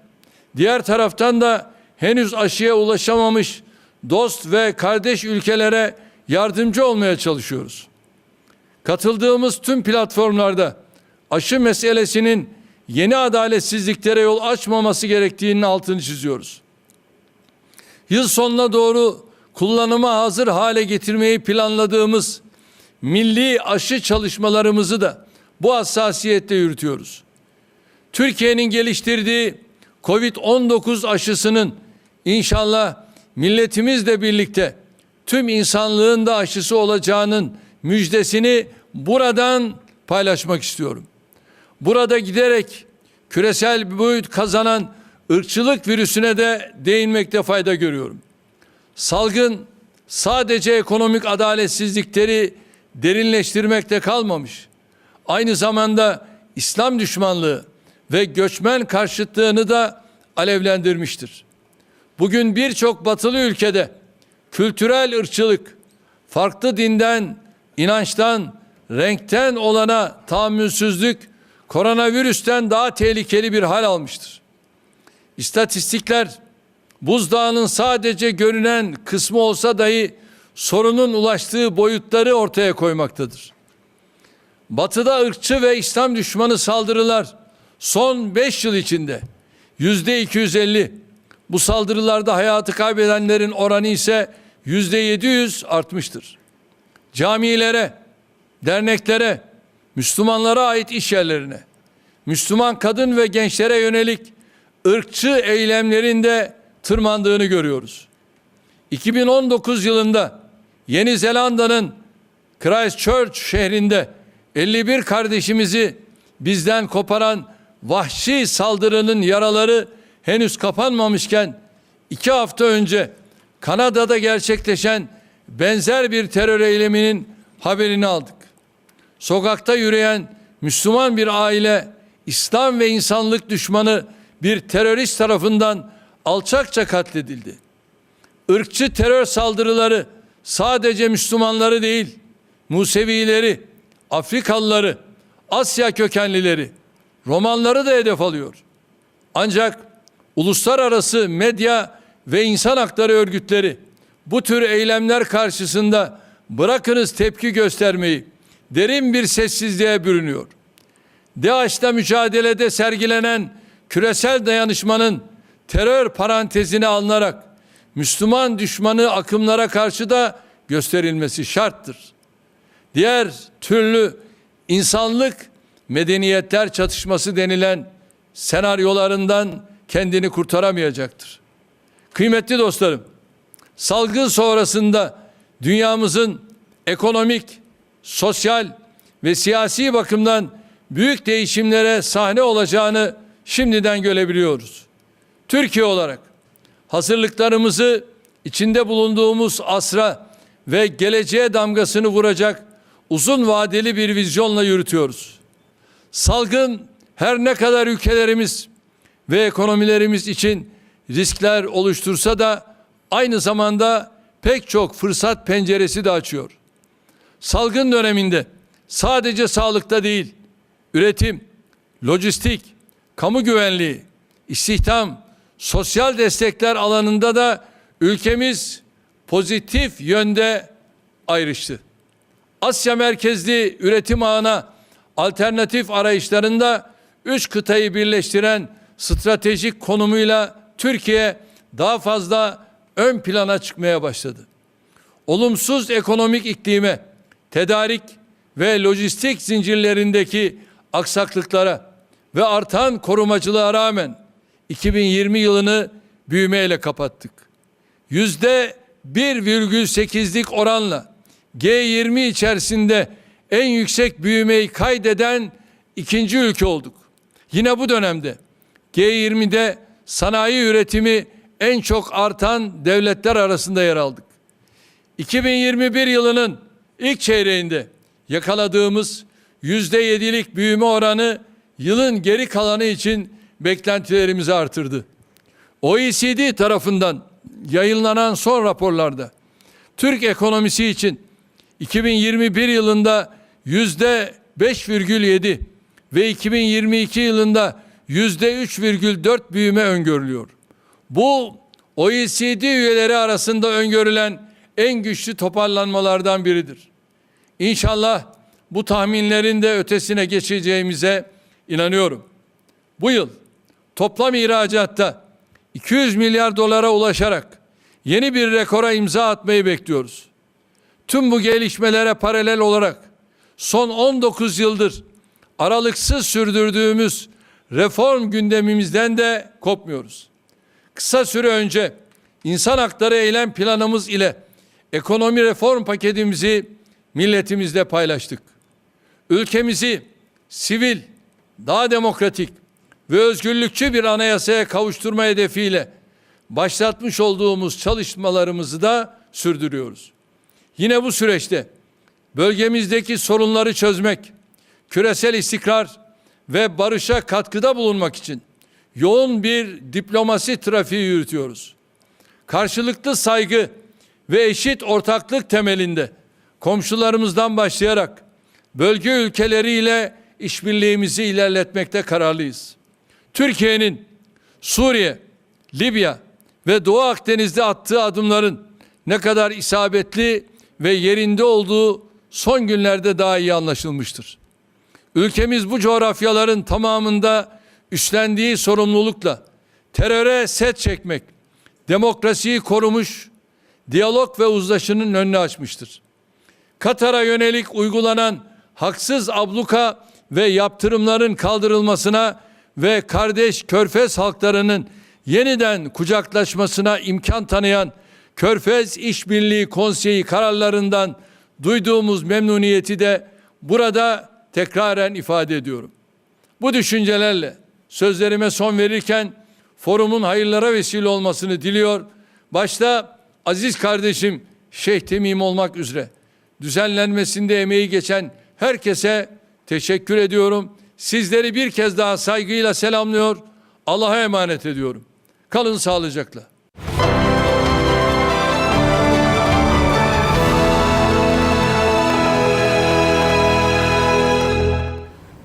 diğer taraftan da henüz aşıya ulaşamamış dost ve kardeş ülkelere yardımcı olmaya çalışıyoruz. Katıldığımız tüm platformlarda aşı meselesinin yeni adaletsizliklere yol açmaması gerektiğinin altını çiziyoruz. Yıl sonuna doğru kullanıma hazır hale getirmeyi planladığımız milli aşı çalışmalarımızı da bu hassasiyette yürütüyoruz. Türkiye'nin geliştirdiği Covid-19 aşısının inşallah milletimizle birlikte tüm insanlığın da aşısı olacağının müjdesini buradan paylaşmak istiyorum. Burada giderek küresel boyut kazanan ırkçılık virüsüne de değinmekte fayda görüyorum. Salgın sadece ekonomik adaletsizlikleri derinleştirmekte kalmamış, aynı zamanda İslam düşmanlığı ve göçmen karşıtlığını da alevlendirmiştir. Bugün birçok batılı ülkede kültürel ırkçılık, farklı dinden, inançtan, renkten olana tahammülsüzlük koronavirüsten daha tehlikeli bir hal almıştır. İstatistikler buzdağının sadece görünen kısmı olsa dahi sorunun ulaştığı boyutları ortaya koymaktadır. Batı'da ırkçı ve İslam düşmanı saldırılar son 5 yıl içinde %250, bu saldırılarda hayatı kaybedenlerin oranı ise %700 artmıştır. Camilere, derneklere, Müslümanlara ait iş yerlerine, Müslüman kadın ve gençlere yönelik ırkçı eylemlerin de tırmandığını görüyoruz. 2019 yılında Yeni Zelanda'nın Christchurch şehrinde 51 kardeşimizi bizden koparan vahşi saldırının yaraları henüz kapanmamışken 2 hafta önce Kanada'da gerçekleşen benzer bir terör eyleminin haberini aldık. Sokakta yürüyen Müslüman bir aile, İslam ve insanlık düşmanı bir terörist tarafından alçakça katledildi. Irkçı terör saldırıları sadece Müslümanları değil, Musevileri, Afrikalıları, Asya kökenlileri, Romanları da hedef alıyor. Ancak uluslararası medya ve insan hakları örgütleri bu tür eylemler karşısında bırakınız tepki göstermeyi, derin bir sessizliğe bürünüyor. DAEŞ'la mücadelede sergilenen küresel dayanışmanın terör parantezine alınarak Müslüman düşmanı akımlara karşı da gösterilmesi şarttır. Diğer türlü insanlık medeniyetler çatışması denilen senaryolarından kendini kurtaramayacaktır. Kıymetli dostlarım, salgın sonrasında dünyamızın ekonomik, sosyal ve siyasi bakımdan büyük değişimlere sahne olacağını şimdiden görebiliyoruz. Türkiye olarak hazırlıklarımızı içinde bulunduğumuz asra ve geleceğe damgasını vuracak uzun vadeli bir vizyonla yürütüyoruz. Salgın her ne kadar ülkelerimiz ve ekonomilerimiz için riskler oluştursa da aynı zamanda pek çok fırsat penceresi de açıyor. Salgın döneminde sadece sağlıkta değil, üretim, lojistik, kamu güvenliği, istihdam, sosyal destekler alanında da ülkemiz pozitif yönde ayrıştı. Asya merkezli üretim ağına alternatif arayışlarında 3 kıtayı birleştiren stratejik konumuyla Türkiye daha fazla ön plana çıkmaya başladı. Olumsuz ekonomik iklime, tedarik ve lojistik zincirlerindeki aksaklıklara ve artan korumacılığa rağmen 2020 yılını büyümeyle kapattık. %1,8'lik oranla G20 içerisinde en yüksek büyümeyi kaydeden ikinci ülke olduk. Yine bu dönemde G20'de sanayi üretimi en çok artan devletler arasında yer aldık. 2021 yılının ilk çeyreğinde yakaladığımız %7'lik büyüme oranı yılın geri kalanı için beklentilerimizi artırdı. OECD tarafından yayınlanan son raporlarda Türk ekonomisi için 2021 yılında %5,7 ve 2022 yılında %3,4 büyüme öngörülüyor. Bu OECD üyeleri arasında öngörülen en güçlü toparlanmalardan biridir. İnşallah bu tahminlerin de ötesine geçeceğimize inanıyorum. Bu yıl toplam ihracatta 200 milyar dolara ulaşarak yeni bir rekora imza atmayı bekliyoruz. Tüm bu gelişmelere paralel olarak son 19 yıldır aralıksız sürdürdüğümüz reform gündemimizden de kopmuyoruz. Kısa süre önce insan hakları eylem planımız ile ekonomi reform paketimizi milletimizle paylaştık. Ülkemizi sivil, daha demokratik ve özgürlükçü bir anayasaya kavuşturma hedefiyle başlatmış olduğumuz çalışmalarımızı da sürdürüyoruz. Yine bu süreçte bölgemizdeki sorunları çözmek, küresel istikrar ve barışa katkıda bulunmak için yoğun bir diplomasi trafiği yürütüyoruz. Karşılıklı saygı ve eşit ortaklık temelinde komşularımızdan başlayarak bölge ülkeleriyle işbirliğimizi ilerletmekte kararlıyız. Türkiye'nin Suriye, Libya ve Doğu Akdeniz'de attığı adımların ne kadar isabetli ve yerinde olduğu son günlerde daha iyi anlaşılmıştır. Ülkemiz bu coğrafyaların tamamında üstlendiği sorumlulukla teröre set çekmek, demokrasiyi korumuş, diyalog ve uzlaşının önünü açmıştır. Katar'a yönelik uygulanan haksız abluka ve yaptırımların kaldırılmasına ve kardeş Körfez halklarının yeniden kucaklaşmasına imkan tanıyan Körfez İşbirliği Konseyi kararlarından duyduğumuz memnuniyeti de burada tekraren ifade ediyorum. Bu düşüncelerle sözlerime son verirken forumun hayırlara vesile olmasını diliyor. Başta aziz kardeşim Şeyh Temim olmak üzere düzenlenmesinde emeği geçen herkese teşekkür ediyorum. Sizleri bir kez daha saygıyla selamlıyor. Allah'a emanet ediyorum. Kalın sağlıcakla.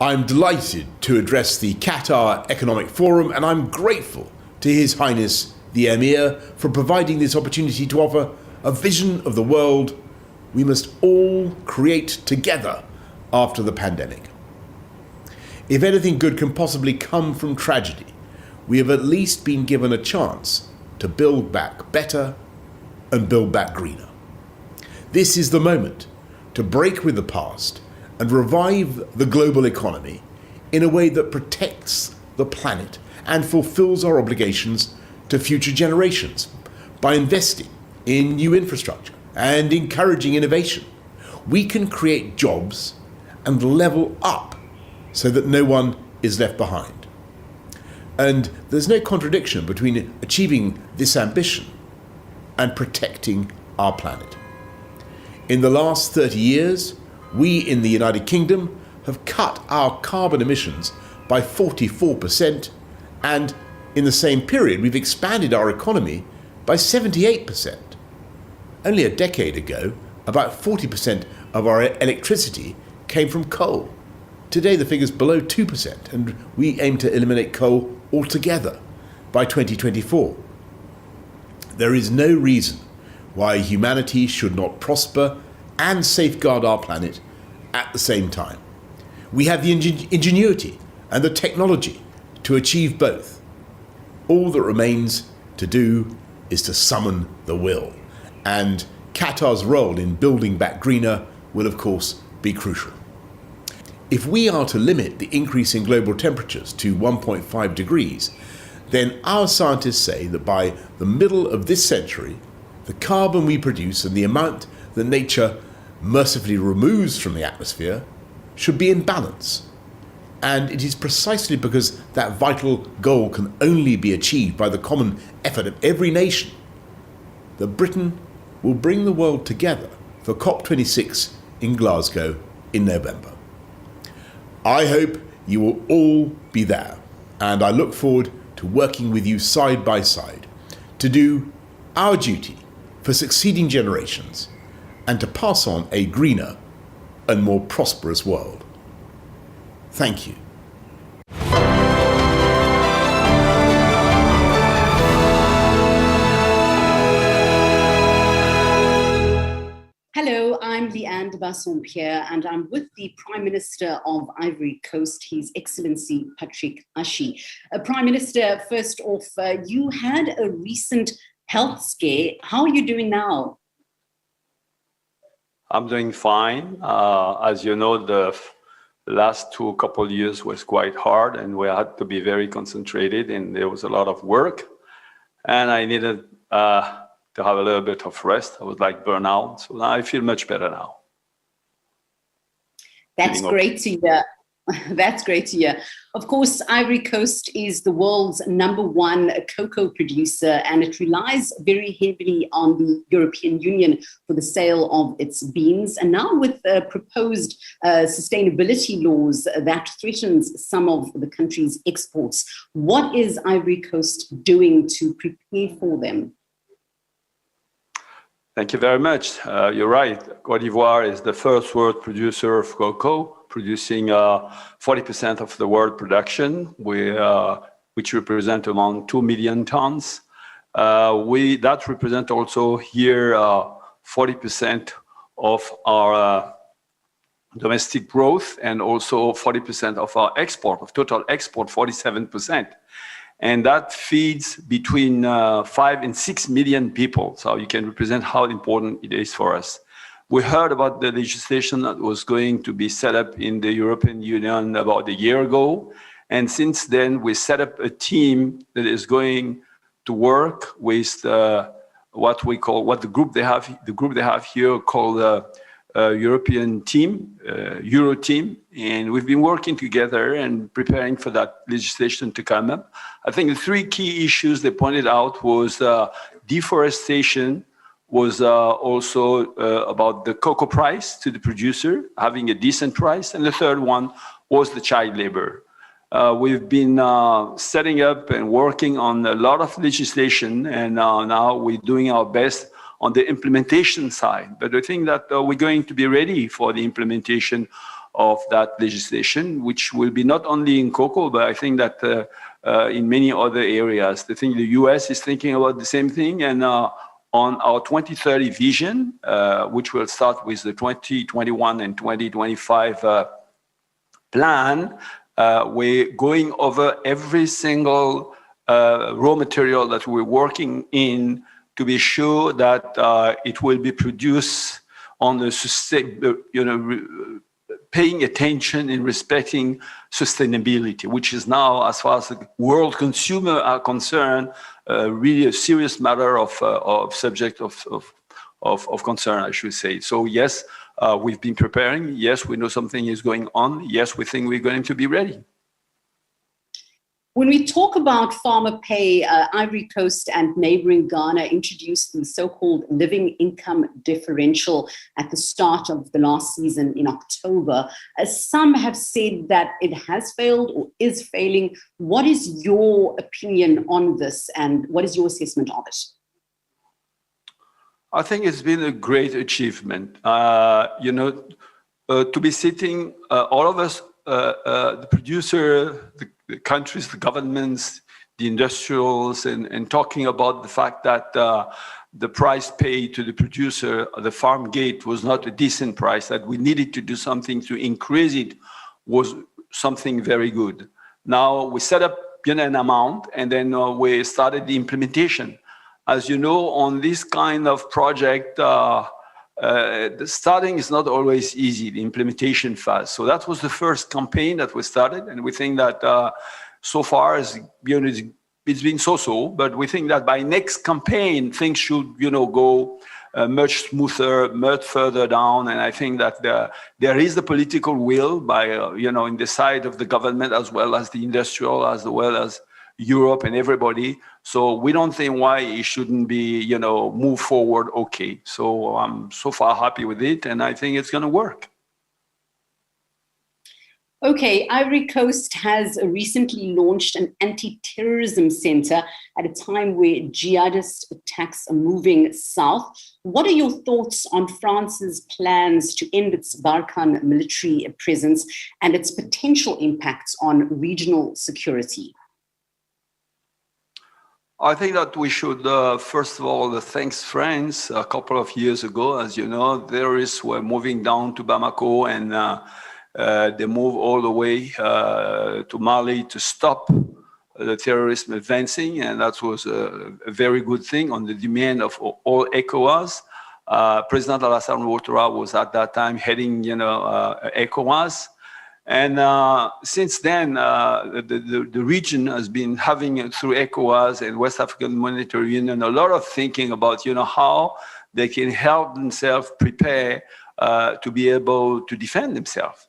I'm delighted to address the Qatar Economic Forum, and I'm grateful to His Highness the Emir for providing this opportunity to offer a vision of the world we must all create together after the pandemic. If anything good can possibly come from tragedy, we have at least been given a chance to build back better and build back greener. This is the moment to break with the past and revive the global economy in a way that protects the planet and fulfills our obligations to future generations by investing in new infrastructure and encouraging innovation. We can create jobs and level up so that no one is left behind. And there's no contradiction between achieving this ambition and protecting our planet. In the last 30 years, we in the United Kingdom have cut our carbon emissions by 44%, and in the same period we've expanded our economy by 78%. Only a decade ago, about 40% of our electricity came from coal. Today the figure's below 2%, and we aim to eliminate coal altogether by 2024. There is no reason why humanity should not prosper and safeguard our planet at the same time. We have the ingenuity and the technology to achieve both. All that remains to do is to summon the will. And Qatar's role in building back greener will, of course, be crucial. If we are to limit the increase in global temperatures to 1.5 degrees, then our scientists say that by the middle of this century, the carbon we produce and the amount that nature mercifully removes from the atmosphere should be in balance. And it is precisely because that vital goal can only be achieved by the common effort of every nation that Britain will bring the world together for COP26 in Glasgow in November. I hope you will all be there, and I look forward to working with you side by side to do our duty for succeeding generations and to pass on a greener and more prosperous world. Thank you. Hello, I'm Leanne de Bassompierre, and I'm with the Prime Minister of Ivory Coast, His Excellency Patrick Ashi. Prime Minister, first off, you had a recent health scare. How are you doing now? I'm doing fine. As you know, the last couple of years was quite hard, and we had to be very concentrated, and there was a lot of work, and I needed to have a little bit of rest. I was like burnout, so now I feel much better now. That's great to hear. That's great to hear. Of course, Ivory Coast is the world's #1 cocoa producer, and it relies very heavily on the European Union for the sale of its beans. And now with proposed sustainability laws that threatens some of the country's exports, what is Ivory Coast doing to prepare for them? Thank you very much. You're right. Côte d'Ivoire is the first world producer of cocoa, producing 40% of the world production, which represent around 2 million tons. That represents also here 40% of our domestic growth, and also 40% of our export, of total export, 47%. And that feeds between 5 and 6 million people. So you can represent how important it is for us. We heard about the legislation that was going to be set up in the European Union about a year ago. And since then, we set up a team that is going to work with the group they have here called the European team, Euro team. And we've been working together and preparing for that legislation to come up. I think the 3 key issues they pointed out was deforestation, was also about the cocoa price to the producer, having a decent price. And the third one was the child labor. We've been setting up and working on a lot of legislation, and now we're doing our best on the implementation side. But I think that we're going to be ready for the implementation of that legislation, which will be not only in cocoa, but I think that in many other areas. I think the US is thinking about the same thing, and on our 2030 vision, which will start with the 2021 and 2025 plan, we're going over every single raw material that we're working in to be sure that it will be produced on the paying attention and respecting sustainability, which is now, as far as the world consumer are concerned, really a serious matter of subject of concern, I should say. So yes, we've been preparing. Yes, we know something is going on. Yes, we think we're going to be ready. When we talk about farmer pay, Ivory Coast and neighboring Ghana introduced the so-called living income differential at the start of the last season in October. Some have said that it has failed or is failing. What is your opinion on this, and what is your assessment of it? I think it's been a great achievement. To be sitting, all of us, the producer, the countries, the governments, the industrials, and talking about the fact that the price paid to the producer, the farm gate, was not a decent price, that we needed to do something to increase it, was something very good. Now we set up an amount, and then we started the implementation. As you know, on this kind of project, the starting is not always easy, the implementation phase. So that was the first campaign that we started, and we think that so far it's been so-so, but we think that by next campaign, things should go much smoother, much further down, and I think that there is the political will by, in the side of the government, as well as the industrial, as well as Europe and everybody. So we don't think why it shouldn't be, move forward. Okay. So I'm so far happy with it, and I think it's going to work. Okay, Ivory Coast has recently launched an anti-terrorism center at a time where jihadist attacks are moving south. What are your thoughts on France's plans to end its Barkhane military presence and its potential impacts on regional security? I think that we should, first of all, thanks France. A couple of years ago, as you know, terrorists were moving down to Bamako, and they moved all the way to Mali to stop the terrorism advancing, and that was a very good thing on the demand of all ECOWAS. President Alassane Ouattara was at that time heading, ECOWAS. And since then, the region has been having, through ECOWAS and West African Monetary Union, a lot of thinking about, how they can help themselves prepare to be able to defend themselves.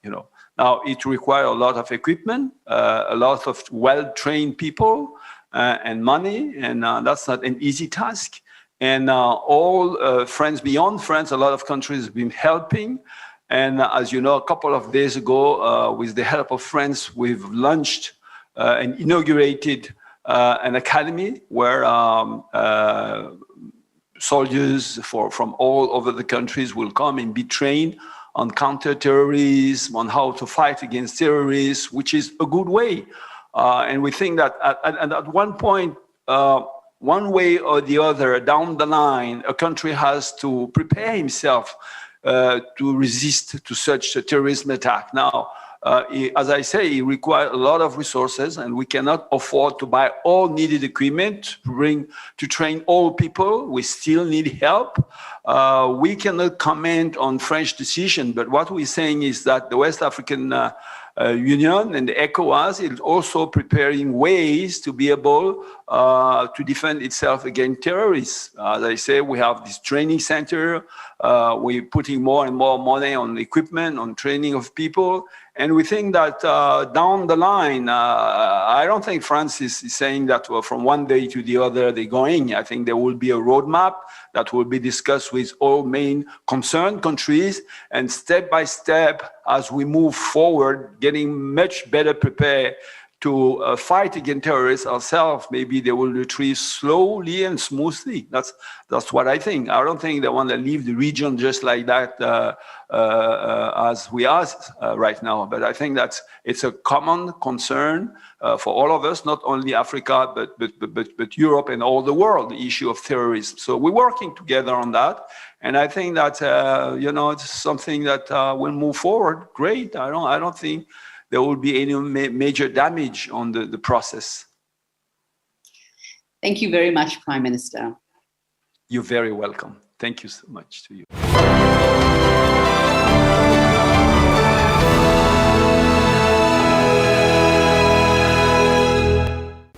Now it requires a lot of equipment, a lot of well-trained people, and money, and that's not an easy task. And all friends beyond France, a lot of countries have been helping. And as you know, a couple of days ago, with the help of France, we've launched and inaugurated an academy where soldiers from all over the countries will come and be trained on counter-terrorism, on how to fight against terrorists, which is a good way. And we think that at one point, one way or the other down the line, a country has to prepare himself to resist to such a terrorism attack. Now, as I say, it requires a lot of resources, and we cannot afford to buy all needed equipment to train all people. We still need help. We cannot comment on French decision, but what we're saying is that the West African Union and the ECOWAS is also preparing ways to be able to defend itself against terrorists. As I say, we have this training center. We're putting more and more money on equipment, on training of people. And we think that down the line, I don't think France is saying that from one day to the other they're going. I think there will be a roadmap that will be discussed with all main concerned countries, and step by step, as we move forward, getting much better prepared to fight against terrorists ourselves. Maybe they will retreat slowly and smoothly. That's what I think. I don't think they want to leave the region just like that as we are right now. But I think that it's a common concern for all of us, not only Africa, but Europe and all the world, the issue of terrorism. So we're working together on that. And I think that, it's something that will move forward. Great. I don't think there will be any major damage on the process. Thank you very much, Prime Minister. You're very welcome. Thank you so much to you.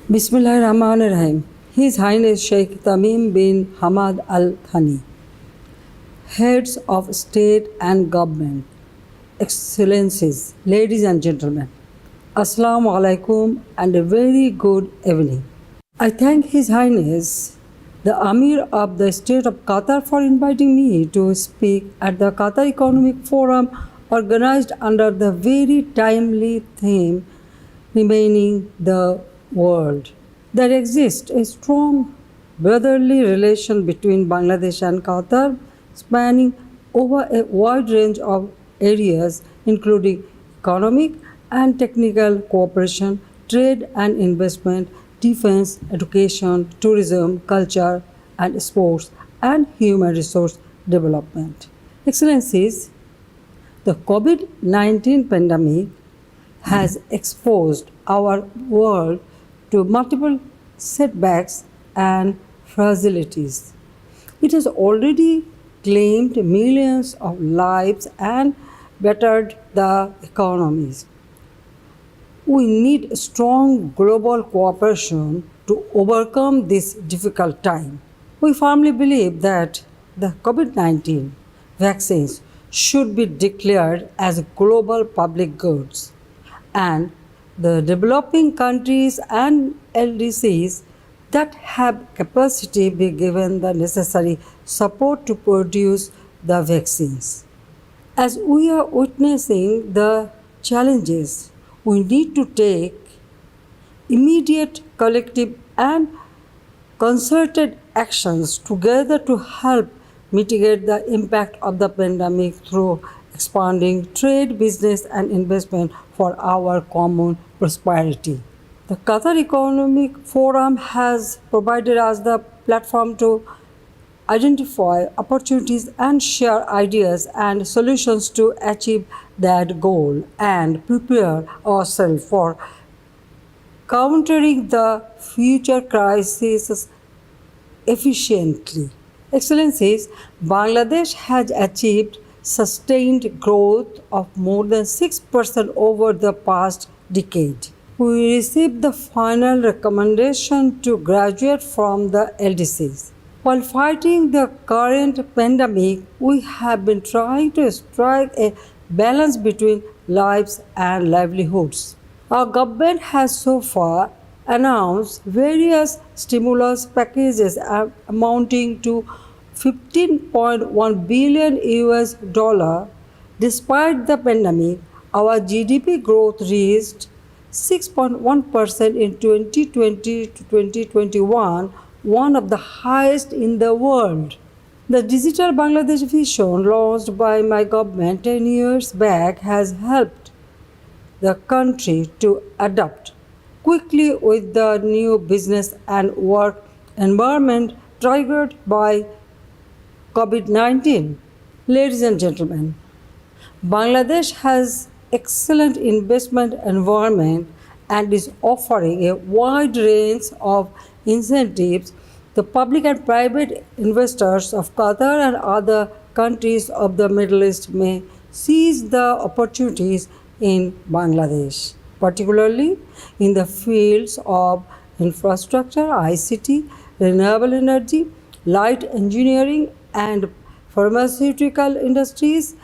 Bismillahirrahmanirrahim. His Highness Sheikh Tamim bin Hamad Al Thani, heads of state and government, Excellencies, ladies and gentlemen, Assalamu alaikum and a very good evening. I thank His Highness, the Amir of the State of Qatar, for inviting me to speak at the Qatar Economic Forum organized under the very timely theme, Remaining the World. There exists a strong brotherly relation between Bangladesh and Qatar, spanning over a wide range of areas including economic and technical cooperation, trade and investment, defense, education, tourism, culture and sports, and human resource development. Excellencies, the COVID-19 pandemic has exposed our world to multiple setbacks and fragilities. It has already claimed millions of lives and bettered the economies. We need strong global cooperation to overcome this difficult time. We firmly believe that the COVID-19 vaccines should be declared as global public goods, and the developing countries and LDCs that have capacity be given the necessary support to produce the vaccines. As we are witnessing the challenges, we need to take immediate, collective and concerted actions together to help mitigate the impact of the pandemic through expanding trade, business and investment for our common prosperity. The Qatar Economic Forum has provided us the platform to identify opportunities and share ideas and solutions to achieve that goal and prepare ourselves for countering the future crises efficiently. Excellencies, Bangladesh has achieved sustained growth of more than 6% over the past decade. We received the final recommendation to graduate from the LDCs. While fighting the current pandemic, we have been trying to strike a balance between lives and livelihoods. Our government has so far announced various stimulus packages amounting to $15.1 billion. Despite the pandemic, our GDP growth reached 6.1% in 2020 to 2021, one of the highest in the world. The Digital Bangladesh Vision, launched by my government 10 years back, has helped the country to adapt quickly with the new business and work environment triggered by COVID-19. Ladies and gentlemen, Bangladesh has excellent investment environment and is offering a wide range of incentives. The public and private investors of Qatar and other countries of the Middle East may seize the opportunities in Bangladesh, particularly in the fields of infrastructure, ICT, renewable energy, light engineering, and pharmaceutical industries.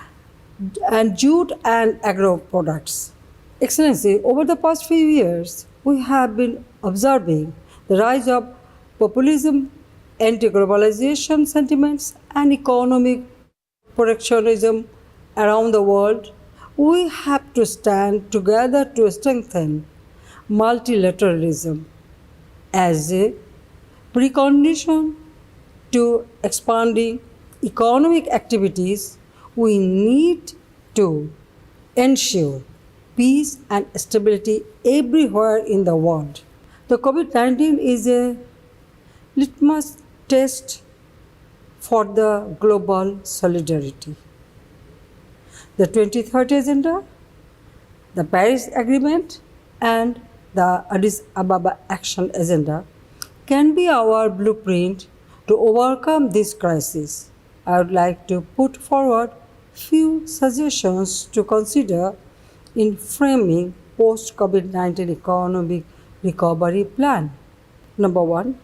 and jute and agro products. Excellency, over the past few years, we have been observing the rise of populism, anti-globalization sentiments, and economic protectionism around the world. We have to stand together to strengthen multilateralism as a precondition to expanding economic activities. We need to ensure peace and stability everywhere in the world. The COVID-19 is a litmus test for the global solidarity. The 2030 Agenda, the Paris Agreement, and the Addis Ababa Action Agenda can be our blueprint to overcome this crisis. I would like to put forward few suggestions to consider in framing post-COVID-19 economic recovery plan. Number one,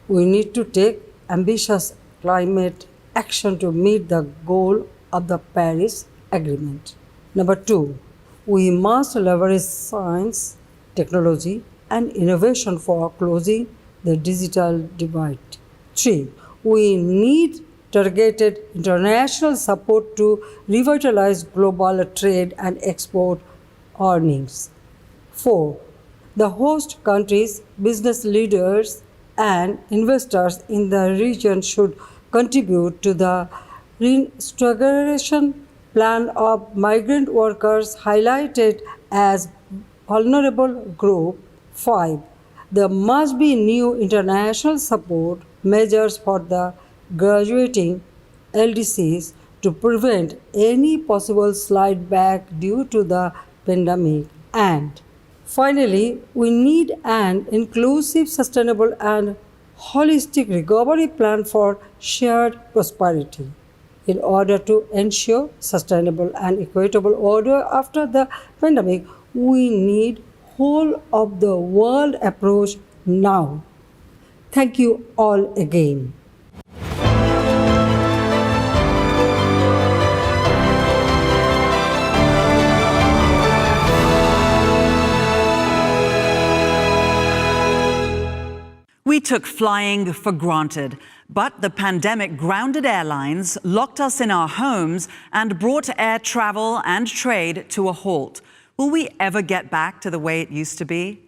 we need to take ambitious climate action to meet the goal of the Paris Agreement. Number two, we must leverage science, technology, and innovation for closing the digital divide. Three, we need targeted international support to revitalize global trade and export earnings. 4. The host countries, business leaders, and investors in the region should contribute to the reintegration plan of migrant workers highlighted as vulnerable group. 5. There must be new international support measures for the graduating LDCs to prevent any possible slide back due to the pandemic. And finally, we need an inclusive, sustainable, and holistic recovery plan for shared prosperity. In order to ensure sustainable and equitable order after the pandemic, we need whole of the world approach now. Thank you all again. We took flying for granted, but the pandemic grounded airlines, locked us in our homes, and brought air travel and trade to a halt. Will we ever get back to the way it used to be?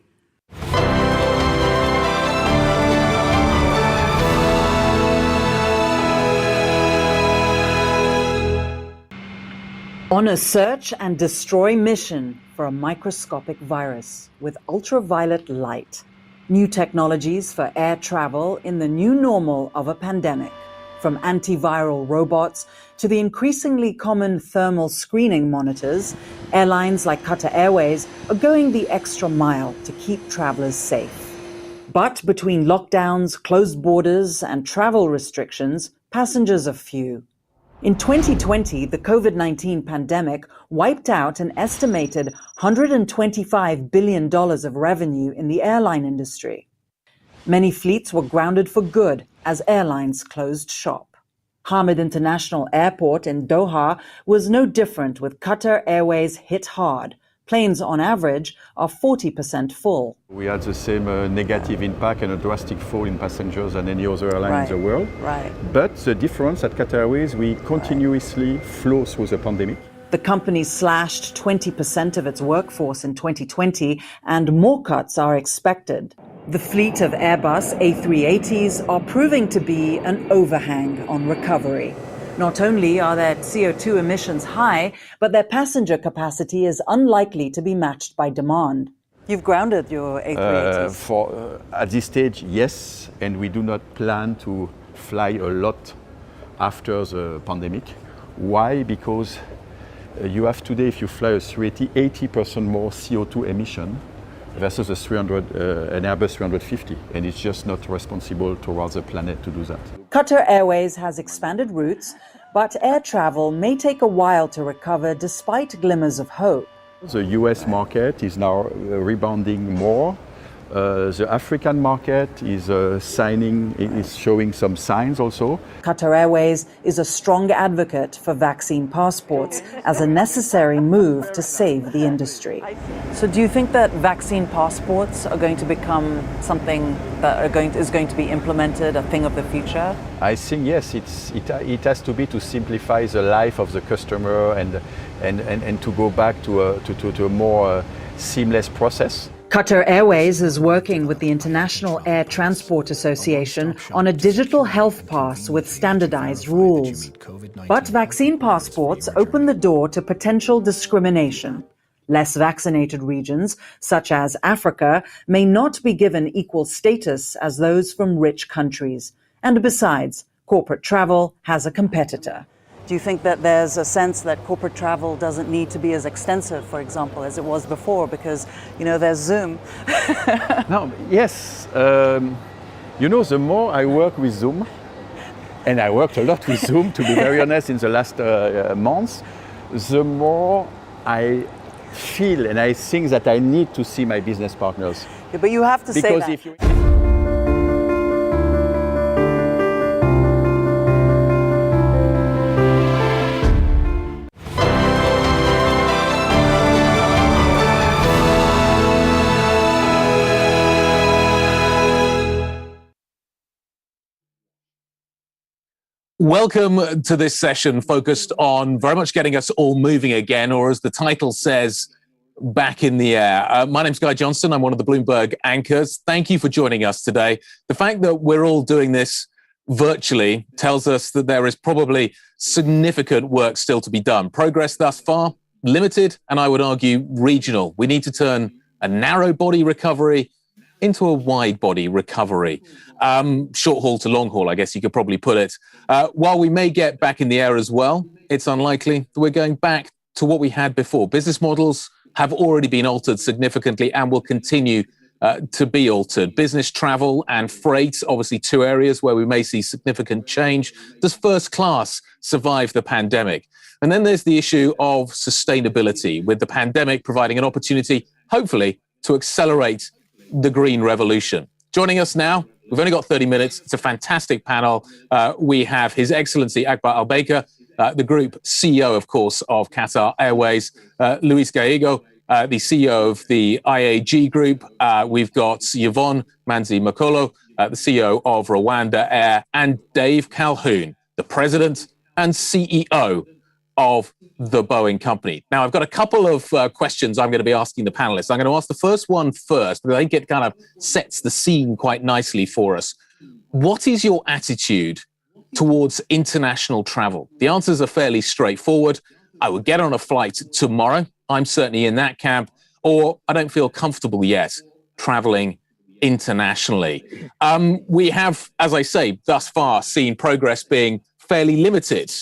On a search and destroy mission for a microscopic virus with ultraviolet light. New technologies for air travel in the new normal of a pandemic, from antiviral robots to the increasingly common thermal screening monitors, airlines like Qatar Airways are going the extra mile to keep travelers safe. But between lockdowns, closed borders, and travel restrictions, passengers are few. In 2020, the COVID-19 pandemic wiped out an estimated $125 billion of revenue in the airline industry. Many fleets were grounded for good as airlines closed shop. Hamid International Airport in Doha was no different, with Qatar Airways hit hard. Planes on average are 40% full. We had the same negative impact and a drastic fall in passengers than any other airline in the world. Right. But the difference at Qatar Airways, we continuously flow through the pandemic. The company slashed 20% of its workforce in 2020, and more cuts are expected. The fleet of Airbus A380s are proving to be an overhang on recovery. Not only are their CO2 emissions high, but their passenger capacity is unlikely to be matched by demand. You've grounded your A380s. At this stage, yes, and we do not plan to fly a lot after the pandemic. Why? Because you have today, if you fly a 380, 80% more CO2 emission versus an Airbus 350, and it's just not responsible towards the planet to do that. Qatar Airways has expanded routes, but air travel may take a while to recover despite glimmers of hope. The US market is now rebounding more The African market is showing some signs also. Qatar Airways is a strong advocate for vaccine passports as a necessary move to save the industry. So do you think that vaccine passports are going to become something that is going to be implemented, a thing of the future? I think yes, it has to be to simplify the life of the customer and to go back to a more seamless process. Qatar Airways is working with the International Air Transport Association on a digital health pass with standardized rules. But vaccine passports open the door to potential discrimination. Less vaccinated regions, such as Africa, may not be given equal status as those from rich countries. And besides, corporate travel has a competitor. Do you think that there's a sense that corporate travel doesn't need to be as extensive, for example, as it was before, because, there's Zoom? No, yes. The more I work with Zoom, and I worked a lot with Zoom, to be very honest, in the last months, the more I feel and I think that I need to see my business partners. Yeah, but you have to say that. If you Welcome to this session focused on very much getting us all moving again, or as the title says, back in the air. My name's Guy Johnson. I'm one of the Bloomberg anchors. Thank you for joining us today. The fact that we're all doing this virtually tells us that there is probably significant work still to be done. Progress thus far, limited, and I would argue regional. We need to turn a narrow body recovery into a wide body recovery. Short haul to long haul, I guess you could probably put it. While we may get back in the air as well, it's unlikely that we're going back to what we had before. Business models have already been altered significantly and will continue to be altered. Business travel and freight, obviously two areas where we may see significant change. Does first class survive the pandemic? And then there's the issue of sustainability, with the pandemic providing an opportunity, hopefully, to accelerate the green revolution. Joining us now, we've only got 30 minutes. It's a fantastic panel. We have His Excellency Akbar Al-Baker, the Group CEO, of course, of Qatar Airways, Luis Gallego, the CEO of the IAG Group. We've got Yvonne Manzi-Makolo, the CEO of Rwanda Air, and Dave Calhoun, the President and CEO of the Boeing Company. Now, I've got a couple of questions I'm going to be asking the panelists. I'm going to ask the first one first, because I think it kind of sets the scene quite nicely for us. What is your attitude towards international travel? The answers are fairly straightforward. I would get on a flight tomorrow. I'm certainly in that camp. Or I don't feel comfortable yet traveling internationally. We have, as I say, thus far seen progress being fairly limited.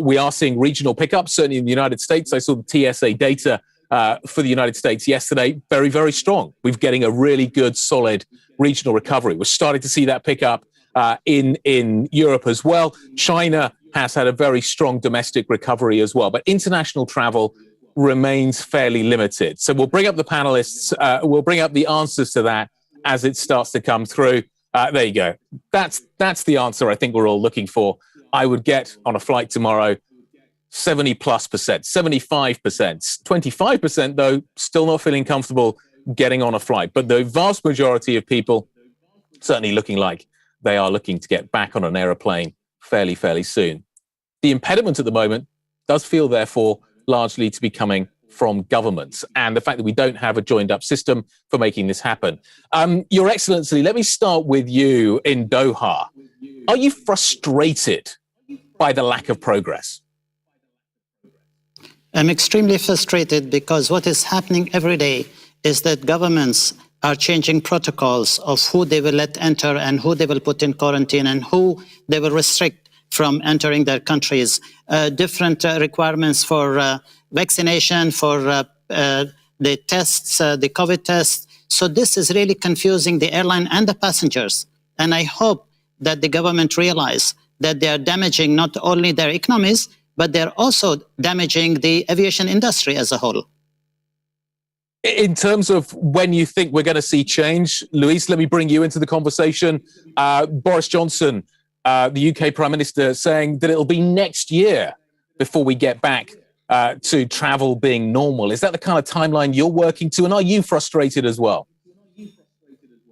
We are seeing regional pickups, certainly in the United States. I saw the TSA data for the United States yesterday, very, very strong. We're getting a really good, solid regional recovery. We're starting to see that pick up in Europe as well. China has had a very strong domestic recovery as well, but international travel remains fairly limited. So we'll bring up the panelists, we'll bring up the answers to that as it starts to come through. There you go. That's the answer I think we're all looking for. I would get on a flight tomorrow 70+%, 75%, 25% though, still not feeling comfortable getting on a flight. But the vast majority of people certainly looking like they are looking to get back on an aeroplane fairly soon. The impediment at the moment does feel, therefore, largely to be coming from governments, and the fact that we don't have a joined up system for making this happen. Your Excellency, let me start with you in Doha. Are you frustrated by the lack of progress? I'm extremely frustrated because what is happening every day is that governments are changing protocols of who they will let enter and who they will put in quarantine and who they will restrict from entering their countries. Different requirements for vaccination, for the tests, the COVID tests. So this is really confusing the airline and the passengers. And I hope that the government realize that they are damaging not only their economies, but they're also damaging the aviation industry as a whole. In terms of when you think we're going to see change, Luis, let me bring you into the conversation. Boris Johnson, the UK Prime Minister, saying that it'll be next year before we get back to travel being normal. Is that the kind of timeline you're working to? And are you frustrated as well?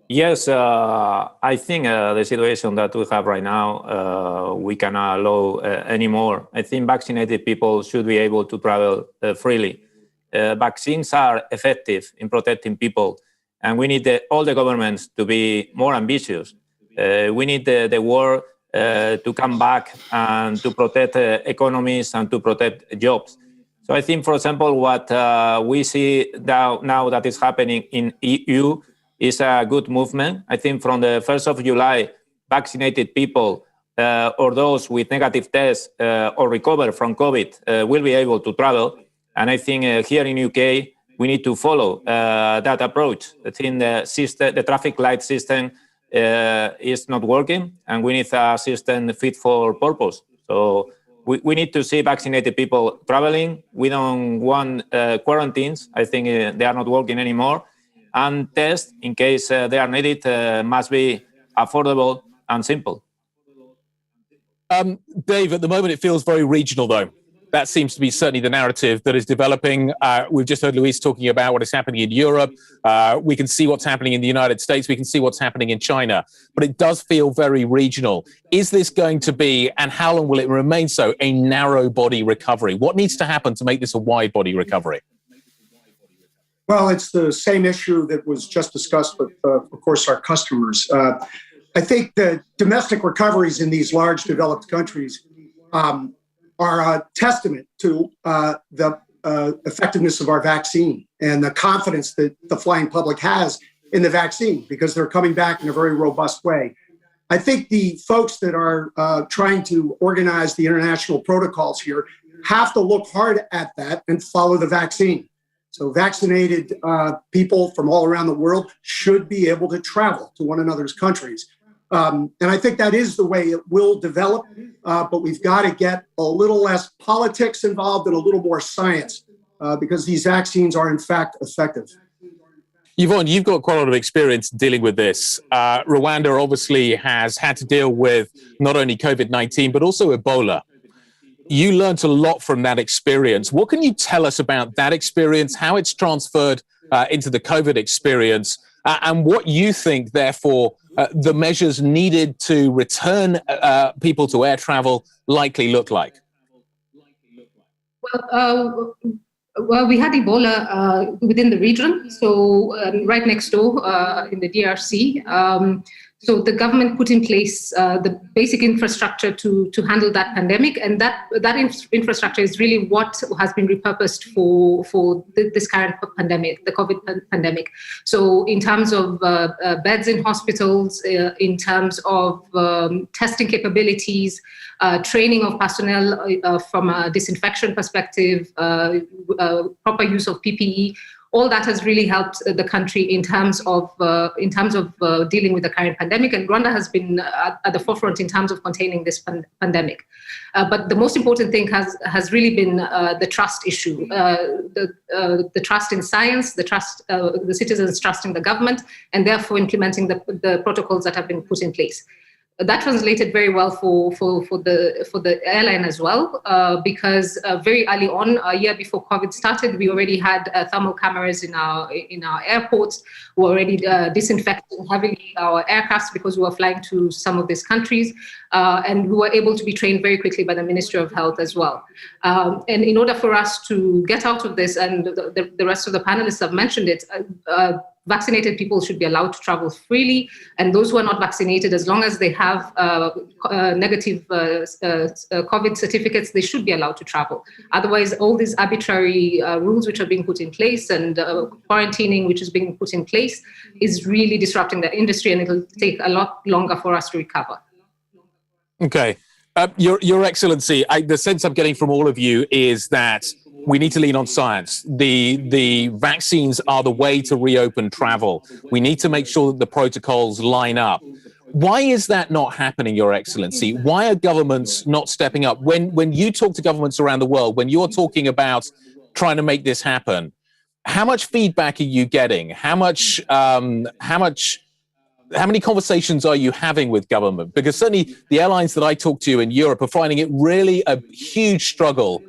Yes, I think the situation that we have right now, we cannot allow anymore. I think vaccinated people should be able to travel freely. Vaccines are effective in protecting people, and we need all the governments to be more ambitious. We need the world to come back and to protect economies and to protect jobs. So I think, for example, what we see now that is happening in EU is a good movement. I think from the 1st of July, vaccinated people or those with negative tests or recover from COVID will be able to travel. And I think here in UK, we need to follow that approach. I think the traffic light system is not working, and we need a system fit for purpose. So we need to see vaccinated people traveling. We don't want quarantines. I think they are not working anymore. And tests, in case they are needed, must be affordable and simple. Dave, at the moment it feels very regional, though. That seems to be certainly the narrative that is developing. We've just heard Luis talking about what is happening in Europe. We can see what's happening in the United States. We can see what's happening in China. But it does feel very regional. Is this going to be, and how long will it remain so, a narrow body recovery? What needs to happen to make this a wide body recovery? Well, it's the same issue that was just discussed with, of course, our customers. I think the domestic recoveries in these large developed countries are a testament to the effectiveness of our vaccine and the confidence that the flying public has in the vaccine, because they're coming back in a very robust way. I think the folks that are trying to organize the international protocols here have to look hard at that and follow the vaccine. So vaccinated people from all around the world should be able to travel to one another's countries. And I think that is the way it will develop, but we've got to get a little less politics involved and a little more science, because these vaccines are in fact effective. Yvonne, you've got quite a lot of experience dealing with this. Rwanda obviously has had to deal with not only COVID-19, but also Ebola. You learned a lot from that experience. What can you tell us about that experience, how it's transferred into the COVID experience, and what you think, therefore, the measures needed to return people to air travel likely look like? Well, we had Ebola within the region, so right next door in the DRC. So the government put in place the basic infrastructure to handle that pandemic, and that infrastructure is really what has been repurposed for this current pandemic, the COVID pandemic. So in terms of beds in hospitals, in terms of testing capabilities, training of personnel from a disinfection perspective, proper use of PPE. All that has really helped the country in terms of dealing with the current pandemic, and Rwanda has been at the forefront in terms of containing this pandemic. But the most important thing has really been the trust issue, the trust in science, the citizens trusting the government, and therefore implementing the protocols that have been put in place. That translated very well for the airline as well, because very early on, a year before COVID started, we already had thermal cameras in our airports. We were already disinfecting heavily our aircrafts because we were flying to some of these countries, and we were able to be trained very quickly by the Ministry of Health as well. And in order for us to get out of this, and the rest of the panelists have mentioned it, vaccinated people should be allowed to travel freely, and those who are not vaccinated, as long as they have negative COVID certificates, they should be allowed to travel. Otherwise, all these arbitrary rules which are being put in place and quarantining which is being put in place is really disrupting the industry, and it'll take a lot longer for us to recover. Okay. Your Excellency, the sense I'm getting from all of you is that we need to lean on science. The vaccines are the way to reopen travel. We need to make sure that the protocols line up. Why is that not happening, Your Excellency? Why are governments not stepping up? When you talk to governments around the world, when you're talking about trying to make this happen, How much feedback are you getting? How many conversations are you having with government? Because certainly the airlines that I talk to in Europe are finding it really a huge struggle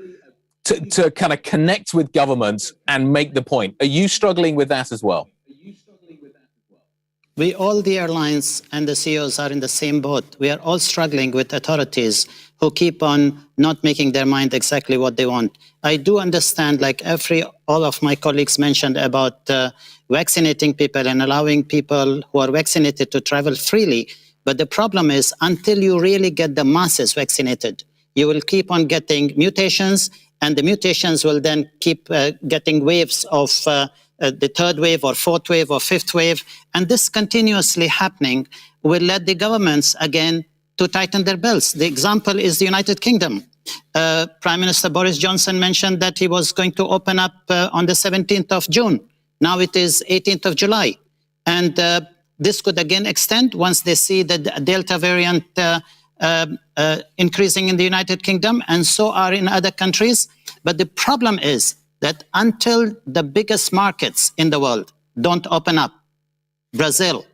to kind of connect with governments and make the point. Are you struggling with that as well? All the airlines and the CEOs are in the same boat. We are all struggling with authorities who keep on not making their mind exactly what they want. I do understand, like all of my colleagues mentioned about vaccinating people and allowing people who are vaccinated to travel freely. But the problem is, until you really get the masses vaccinated, you will keep on getting mutations, and the mutations will then keep getting waves of the third wave or fourth wave or fifth wave. And this continuously happening will let the governments, again, to tighten their belts. The example is the United Kingdom. Prime Minister Boris Johnson mentioned that he was going to open up on the 17th of June. Now it is 18th of July. And this could again extend once they see the Delta variant increasing in the United Kingdom, and so are in other countries. But the problem is that until the biggest markets in the world don't open up, Brazil,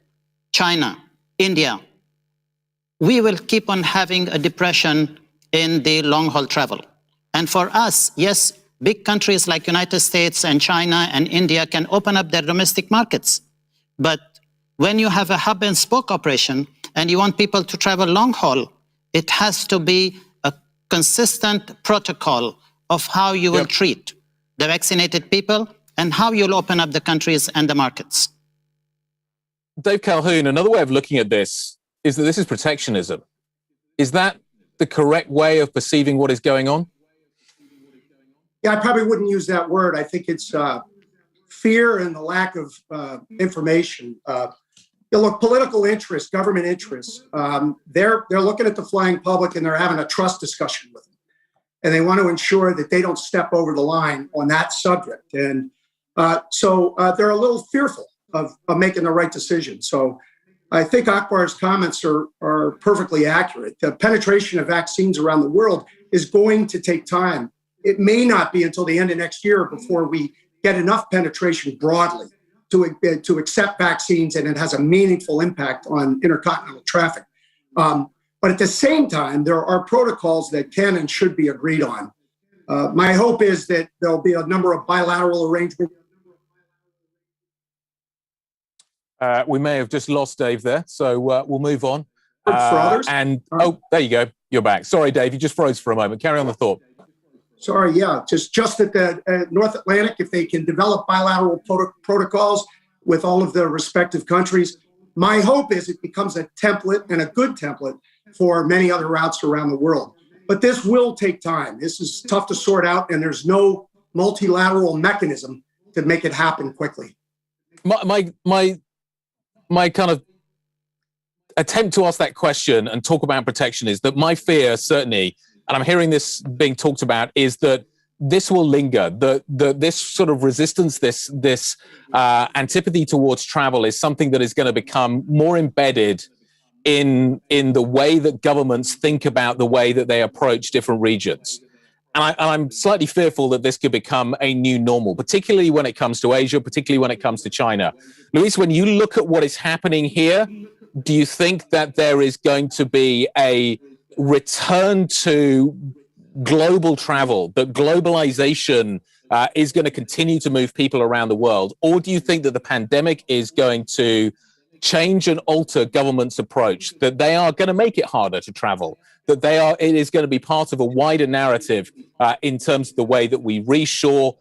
China, India, we will keep on having a depression in the long-haul travel. And for us, yes, big countries like United States and China and India can open up their domestic markets. But when you have a hub and spoke operation and you want people to travel long-haul, it has to be a consistent protocol of how you will treat the vaccinated people and how you'll open up the countries and the markets. Dave Calhoun, another way of looking at this is that this is protectionism. Is that the correct way of perceiving what is going on? Yeah, I probably wouldn't use that word. I think it's fear and the lack of information. Look, political interests, government interests, they're looking at the flying public and they're having a trust discussion with them. And they want to ensure that they don't step over the line on that subject. And so they're a little fearful of making the right decision. So I think Akbar's comments are perfectly accurate. The penetration of vaccines around the world is going to take time. It may not be until the end of next year before we get enough penetration broadly to accept vaccines and it has a meaningful impact on intercontinental traffic. But at the same time, there are protocols that can and should be agreed on. My hope is that there'll be a number of bilateral arrangements. We may have just lost Dave there, so we'll move on. For others? Oh, there you go. You're back. Sorry, Dave, you just froze for a moment. Carry on the thought. Sorry, yeah, just at the North Atlantic, if they can develop bilateral protocols with all of the respective countries, my hope is it becomes a template and a good template for many other routes around the world. But this will take time. This is tough to sort out, and there's no multilateral mechanism to make it happen quickly. My kind of attempt to ask that question and talk about protection is that my fear, certainly, and I'm hearing this being talked about, is that this will linger. This sort of resistance, this antipathy towards travel is something that is going to become more embedded in the way that governments think about the way that they approach different regions. And I'm slightly fearful that this could become a new normal, particularly when it comes to Asia, particularly when it comes to China. Luis, when you look at what is happening here, do you think that there is going to be a return to global travel, that globalization is going to continue to move people around the world? Or do you think that the pandemic is going to change and alter government's approach, that they are going to make it harder to travel, that it is going to be part of a wider narrative in terms of the way that we reshore,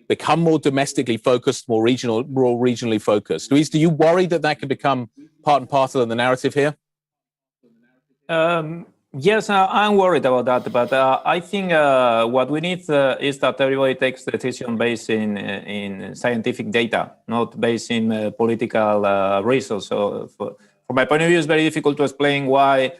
become more domestically focused, more regionally focused? Luis, do you worry that could become part and parcel of the narrative here? Yes, I'm worried about that, but I think what we need is that everybody takes the decision based in scientific data, not based in political reasons. So from my point of view, it's very difficult to explain why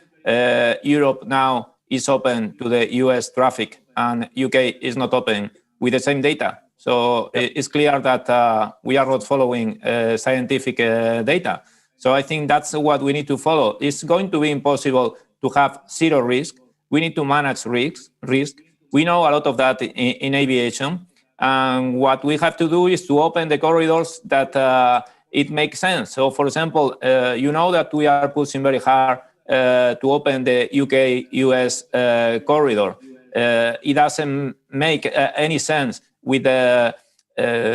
Europe now is open to the US traffic and UK is not open with the same data. So it's clear that we are not following scientific data. So I think that's what we need to follow. It's going to be impossible to have zero risk. We need to manage risk. We know a lot of that in aviation. And what we have to do is to open the corridors that it makes sense. So, for example, you know that we are pushing very hard to open the UK-US corridor. It doesn't make any sense with the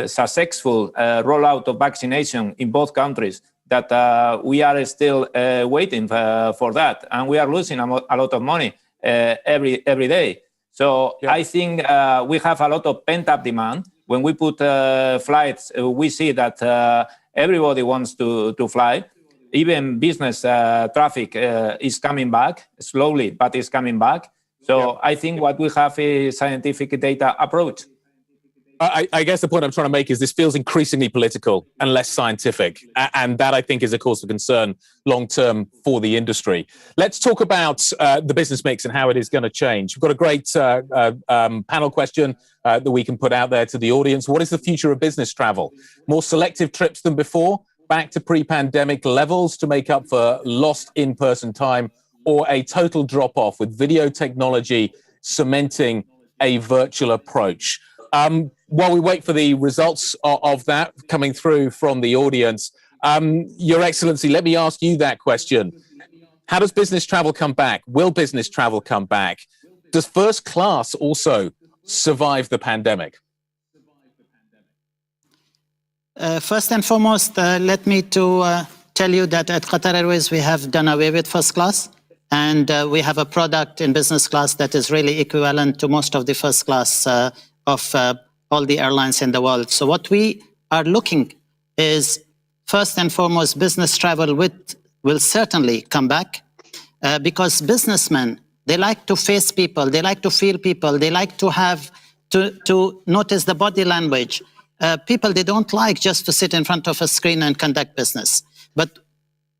successful rollout of vaccination in both countries that we are still waiting for that. And we are losing a lot of money every day. So I think we have a lot of pent-up demand. When we put flights, we see that everybody wants to fly. Even business traffic is coming back, slowly, but it's coming back. So I think what we have is scientific data approach. I guess the point I'm trying to make is this feels increasingly political and less scientific. And that, I think, is a cause of concern long-term for the industry. Let's talk about the business mix and how it is going to change. We've got a great panel question that we can put out there to the audience. What is the future of business travel? More selective trips than before, back to pre-pandemic levels to make up for lost in-person time, or a total drop-off with video technology cementing a virtual approach? While we wait for the results of that coming through from the audience, Your Excellency, let me ask you that question. How does business travel come back? Will business travel come back? Does first class also survive the pandemic? First and foremost, let me tell you that at Qatar Airways, we have done away with first class. And we have a product in business class that is really equivalent to most of the first class of all the airlines in the world. So what we are looking is, first and foremost, business travel will certainly come back because businessmen, they like to face people, they like to feel people, they like to have to notice the body language. People, they don't like just to sit in front of a screen and conduct business. But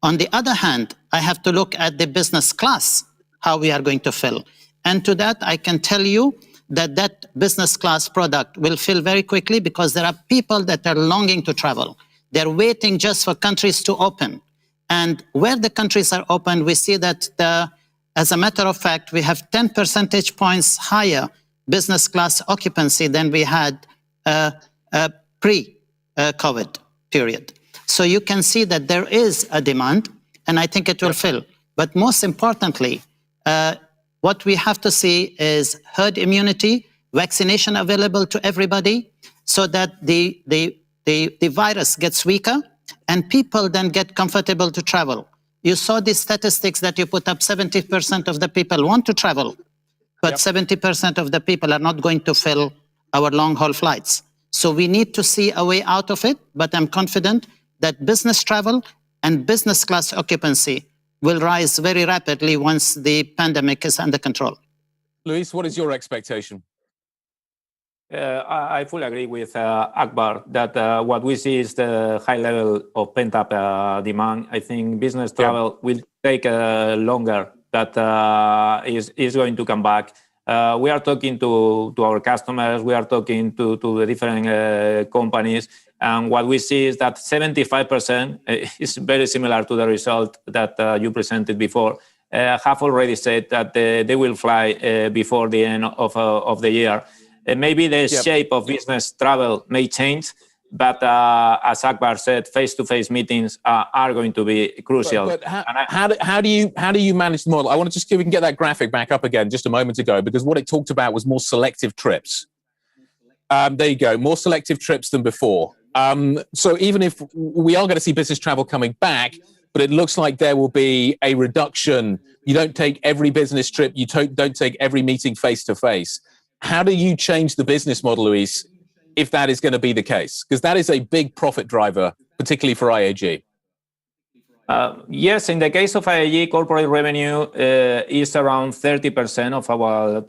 on the other hand, I have to look at the business class, how we are going to fill. And to that, I can tell you that business class product will fill very quickly because there are people that are longing to travel. They're waiting just for countries to open. And where the countries are open, we see that, as a matter of fact, we have 10 percentage points higher business class occupancy than we had pre-COVID period. So you can see that there is a demand, and I think it will fill. But most importantly, what we have to see is herd immunity, vaccination available to everybody, so that the virus gets weaker and people then get comfortable to travel. You saw the statistics that you put up, 70% of the people want to travel, but 70% of the people are not going to fill our long-haul flights. So we need to see a way out of it, but I'm confident that business travel and business class occupancy will rise very rapidly once the pandemic is under control. Luis, what is your expectation? I fully agree with Akbar that what we see is the high level of pent-up demand. I think business travel will take longer, that is going to come back. We are talking to our customers, we are talking to the different companies, and what we see is that 75% is very similar to the result that you presented before. Have already said that they will fly before the end of the year. Maybe the shape of business travel may change, but as Akbar said, face-to-face meetings are going to be crucial. But how do you manage the model? I want to just we can get that graphic back up again just a moment ago, because what it talked about was more selective trips. There you go, more selective trips than before. So even if we are going to see business travel coming back, but it looks like there will be a reduction. You don't take every business trip, you don't take every meeting face-to-face. How do you change the business model, Luis, if that is going to be the case? Because that is a big profit driver, particularly for IAG. Yes, in the case of IAG, corporate revenue is around 30%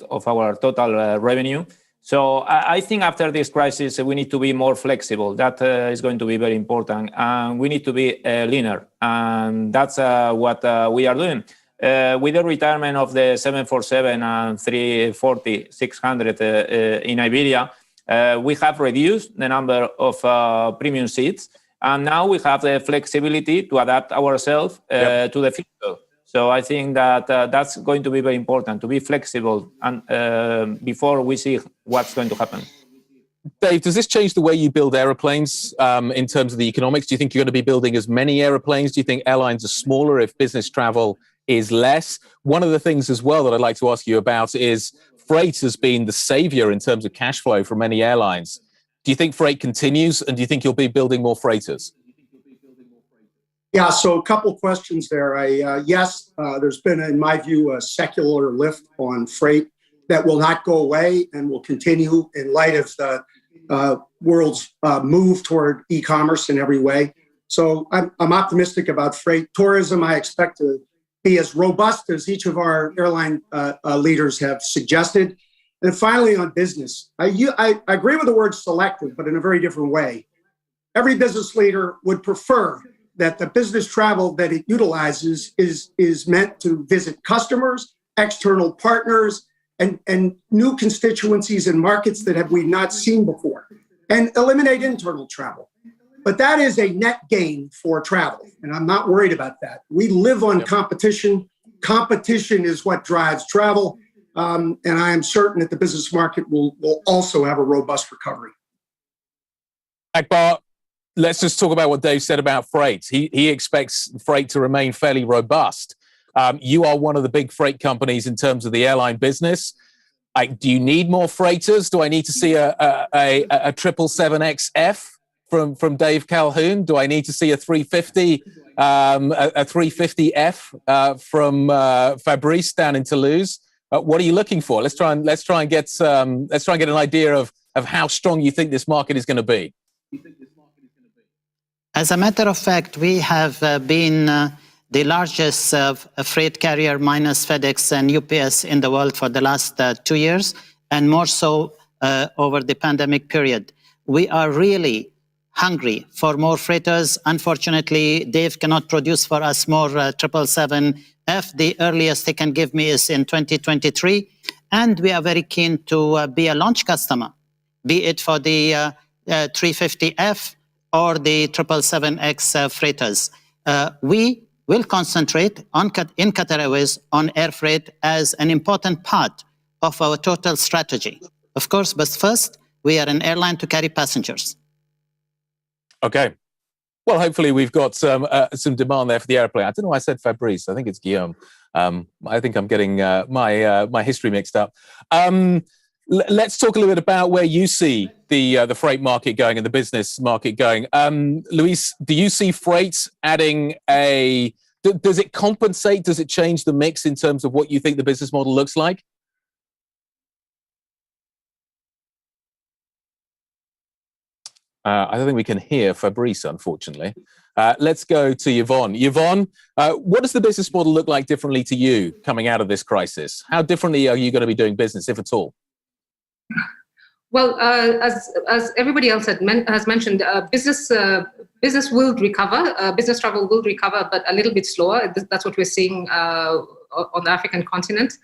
of our total revenue. So I think after this crisis, we need to be more flexible. That is going to be very important. And we need to be leaner. And that's what we are doing. With the retirement of the 747 and 340-600 in Iberia, we have reduced the number of premium seats. And now we have the flexibility to adapt ourselves to the future. So I think that that's going to be very important, to be flexible and before we see what's going to happen. Dave, does this change the way you build aeroplanes in terms of the economics? Do you think you're going to be building as many airplanes? Do you think airlines are smaller if business travel is less? One of the things as well that I'd like to ask you about is freight has been the savior in terms of cash flow for many airlines. Do you think freight continues, and do you think you'll be building more freighters? Yeah, so a couple questions there. Yes, there's been, in my view, a secular lift on freight that will not go away and will continue in light of the world's move toward e-commerce in every way. So I'm optimistic about freight. Tourism, I expect to be as robust as each of our airline leaders have suggested. And finally, on business, I agree with the word selective, but in a very different way. Every business leader would prefer that the business travel that it utilizes is meant to visit customers, external partners, and new constituencies and markets that we've not seen before, and eliminate internal travel. But that is a net gain for travel, and I'm not worried about that. We live on competition. Competition is what drives travel, and I am certain that the business market will also have a robust recovery. Akbar, let's just talk about what Dave said about freight. He expects freight to remain fairly robust. You are one of the big freight companies in terms of the airline business. Do you need more freighters? Do I need to see a 777XF from Dave Calhoun? Do I need to see a 350 350F from Fabrice down in Toulouse? What are you looking for? Let's try and get an idea of how strong you think this market is going to be. As a matter of fact, we have been the largest freight carrier minus FedEx and UPS in the world for the last 2 years, and more so over the pandemic period. We are really hungry for more freighters. Unfortunately, Dave cannot produce for us more 777F. The earliest he can give me is in 2023. And we are very keen to be a launch customer, be it for the 350F or the 777X freighters. We will concentrate in Qatar Airways on air freight as an important part of our total strategy. Of course, but first, we are an airline to carry passengers. Okay. Well, hopefully we've got some demand there for the airplane. I don't know why I said Fabrice. I think it's Guillaume. I think I'm getting my history mixed up. Let's talk a little bit about where you see the freight market going and the business market going. Luis, do you see freight adding does it compensate? Does it change the mix in terms of what you think the business model looks like? I don't think we can hear Fabrice, unfortunately. Let's go to Yvonne. Yvonne, what does the business model look like differently to you coming out of this crisis? How differently are you going to be doing business, if at all? Well, as everybody else has mentioned, business will recover. Business travel will recover, but a little bit slower. That's what we're seeing on the African continent.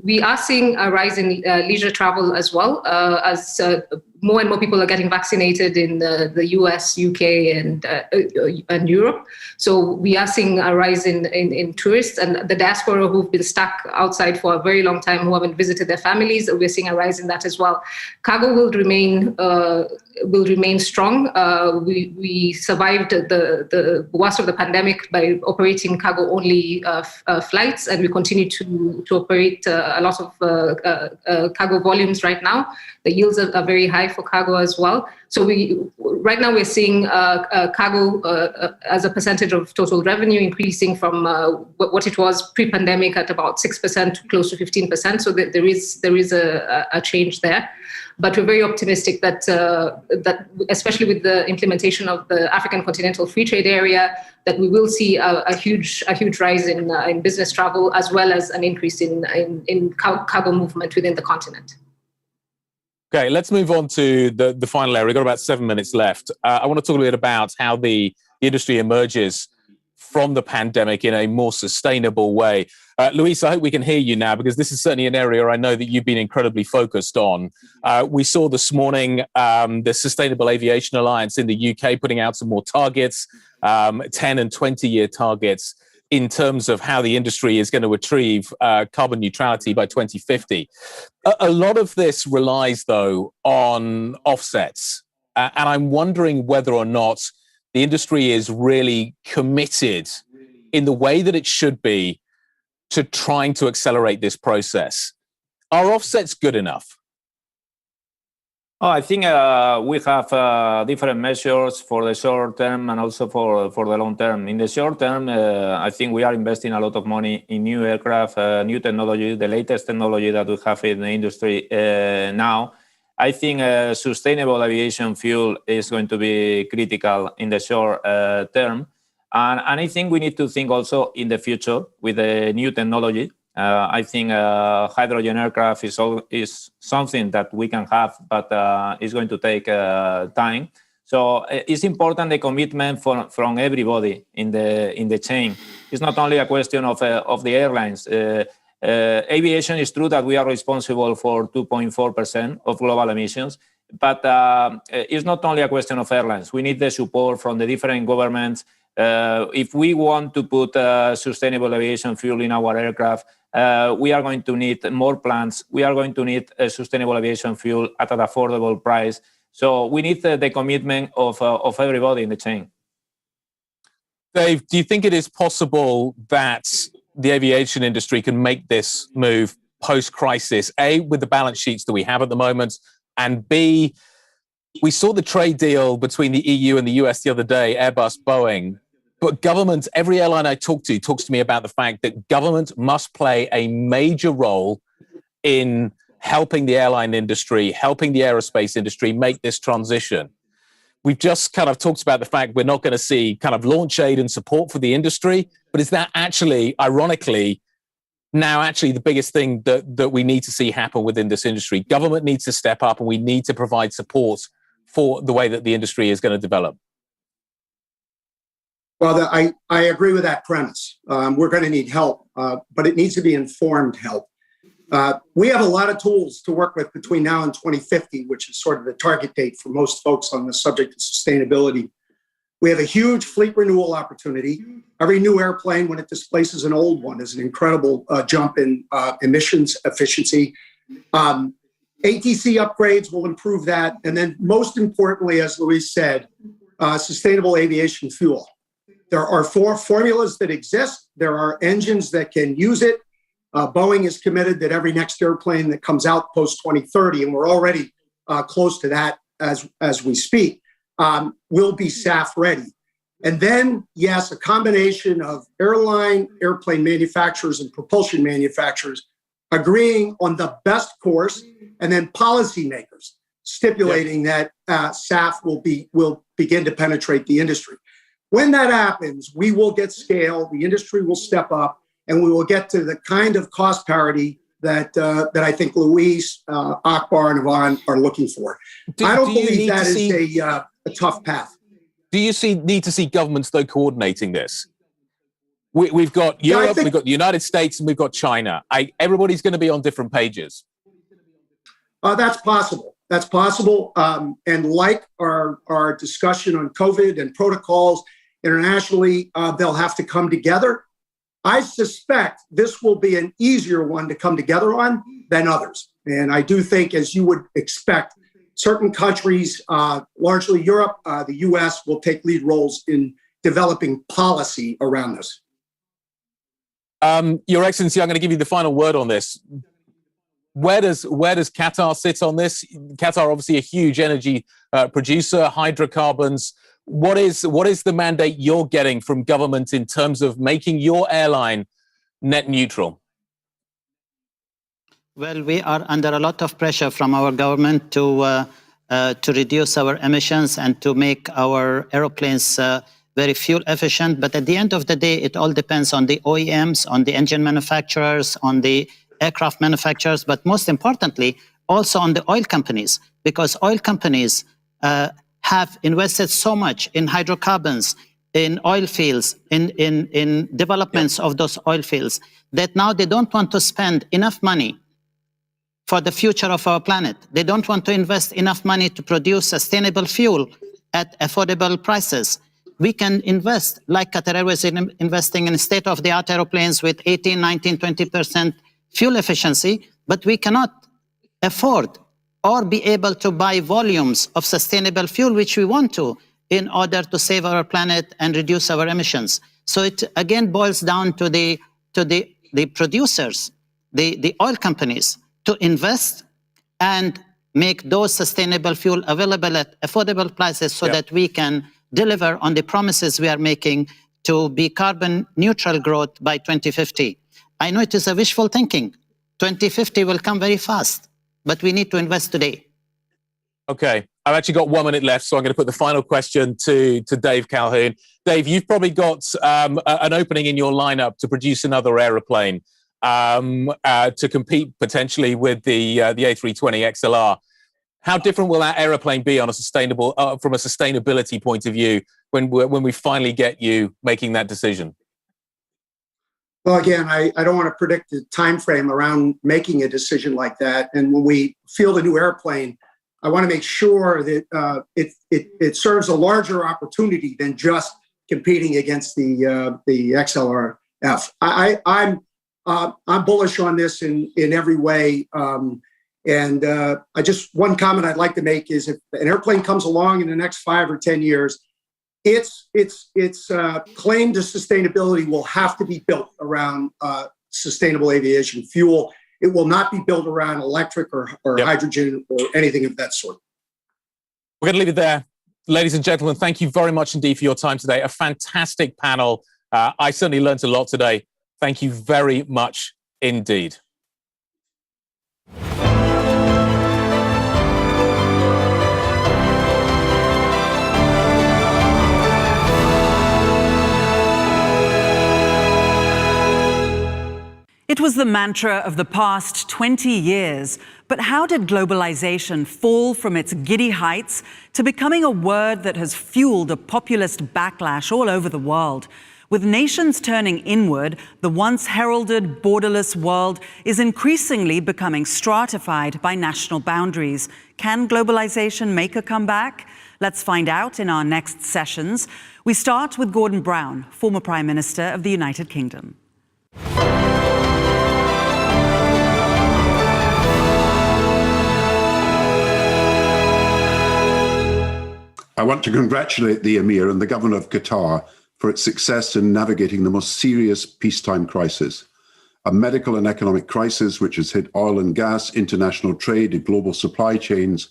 We are seeing a rise in leisure travel as well, as more and more people are getting vaccinated in the US, UK, and Europe. So we are seeing a rise in tourists and the diaspora who've been stuck outside for a very long time, who haven't visited their families. We're seeing a rise in that as well. Cargo will remain strong. We survived the worst of the pandemic by operating cargo-only flights, and we continue to operate a lot of cargo volumes right now. The yields are very high for cargo as well. So right now we're seeing cargo as a percentage of total revenue increasing from what it was pre-pandemic at about 6% to close to 15%. So there is a change there. But we're very optimistic that especially with the implementation of the African Continental Free Trade Area, that we will see a huge rise in business travel, as well as an increase in cargo movement within the continent. Okay, let's move on to the final area. We've got about 7 minutes left. I want to talk a bit about how the industry emerges from the pandemic in a more sustainable way. Luis, I hope we can hear you now, because this is certainly an area I know that you've been incredibly focused on. We saw this morning the Sustainable Aviation Alliance in the UK putting out some more targets, 10 and 20-year targets. in terms of how the industry is going to achieve carbon neutrality by 2050. A lot of this relies, though, on offsets. And I'm wondering whether or not the industry is really committed in the way that it should be to trying to accelerate this process. Are offsets good enough? Oh, I think we have different measures for the short term and also for the long term. In the short term, I think we are investing a lot of money in new aircraft, new technology, the latest technology that we have in the industry now. I think sustainable aviation fuel is going to be critical in the short term. And I think we need to think also in the future with the new technology. I think hydrogen aircraft is something that we can have, but it's going to take time. So it's important the commitment from everybody in the chain. It's not only a question of the airlines. Aviation is true that we are responsible for 2.4% of global emissions, but it's not only a question of airlines. We need the support from the different governments. If we want to put sustainable aviation fuel in our aircraft, we are going to need more plants. We are going to need sustainable aviation fuel at an affordable price. So we need the commitment of everybody in the chain. Dave, do you think it is possible that the aviation industry can make this move post-crisis, A, with the balance sheets that we have at the moment, and B, we saw the trade deal between the EU and the US the other day, Airbus, Boeing, but government, every airline I talk to talks to me about the fact that government must play a major role in helping the airline industry, helping the aerospace industry make this transition. We've just kind of talked about the fact we're not going to see kind of launch aid and support for the industry, but is that actually, ironically, now actually the biggest thing that we need to see happen within this industry? Government needs to step up and we need to provide support for the way that the industry is going to develop. Well, I agree with that premise. We're going to need help, but it needs to be informed help. We have a lot of tools to work with between now and 2050, which is sort of the target date for most folks on the subject of sustainability. We have a huge fleet renewal opportunity. Every new airplane, when it displaces an old one, is an incredible jump in emissions efficiency. ATC upgrades will improve that. And then most importantly, as Luis said, sustainable aviation fuel. There are 4 formulas that exist. There are engines that can use it. Boeing is committed that every next airplane that comes out post-2030, and we're already close to that as we speak, will be SAF ready. And then, yes, a combination of airplane manufacturers and propulsion manufacturers agreeing on the best course, and then policymakers stipulating that SAF will begin to penetrate the industry. When that happens, we will get scale, the industry will step up, and we will get to the kind of cost parity that I think Luis, Akbar, and Ivan are looking for. I don't believe that is a tough path. Do you need to see governments, though, coordinating this? We've got Europe, we've got the United States, and we've got China. Everybody's going to be on different pages. That's possible. That's possible. And like our discussion on COVID and protocols internationally, they'll have to come together. I suspect this will be an easier one to come together on than others. And I do think, as you would expect, certain countries, largely Europe, the US, will take lead roles in developing policy around this. Your Excellency, I'm going to give you the final word on this. Where does Qatar sit on this? Qatar, obviously a huge energy producer, hydrocarbons. What is the mandate you're getting from government in terms of making your airline net neutral? Well, we are under a lot of pressure from our government to reduce our emissions and to make our aeroplanes very fuel efficient. But at the end of the day, it all depends on the OEMs, on the engine manufacturers, on the aircraft manufacturers, but most importantly, also on the oil companies, because oil companies have invested so much in hydrocarbons, in oil fields, in developments of those oil fields, that now they don't want to spend enough money for the future of our planet. They don't want to invest enough money to produce sustainable fuel at affordable prices. we can invest, like Qatar Airways is investing in state-of-the-art aeroplanes with 18, 19, 20% fuel efficiency, but we cannot afford or be able to buy volumes of sustainable fuel, which we want to, in order to save our planet and reduce our emissions. So it again boils down to the producers, the oil companies, to invest and make those sustainable fuel available at affordable prices so that we can deliver on the promises we are making to be carbon neutral growth by 2050. I know it is a wishful thinking. 2050 will come very fast, but we need to invest today. Okay, I've actually got 1 minute left, so I'm going to put the final question to Dave Calhoun. Dave, you've probably got an opening in your lineup to produce another aeroplane to compete potentially with the A320 XLR. How different will that aeroplane be on a sustainable, from a sustainability point of view when we finally get you making that decision? Well, again, I don't want to predict the time frame around making a decision like that. And when we field a new airplane, I want to make sure that it serves a larger opportunity than just competing against the XLR-F. I'm bullish on this in every way. And I just, one comment I'd like to make is if an airplane comes along in the next 5 or 10 years, its claim to sustainability will have to be built around sustainable aviation fuel. It will not be built around electric or hydrogen or anything of that sort. We're going to leave it there. Ladies and gentlemen, thank you very much indeed for your time today. A fantastic panel. I certainly learned a lot today. Thank you very much indeed. It was the mantra of the past 20 years, but how did globalization fall from its giddy heights to becoming a word that has fueled a populist backlash all over the world? With nations turning inward, the once heralded borderless world is increasingly becoming stratified by national boundaries. Can globalization make a comeback? Let's find out in our next sessions. We start with Gordon Brown, former Prime Minister of the United Kingdom. I want to congratulate the Emir and the government of Qatar for its success in navigating the most serious peacetime crisis, a medical and economic crisis which has hit oil and gas, international trade and global supply chains.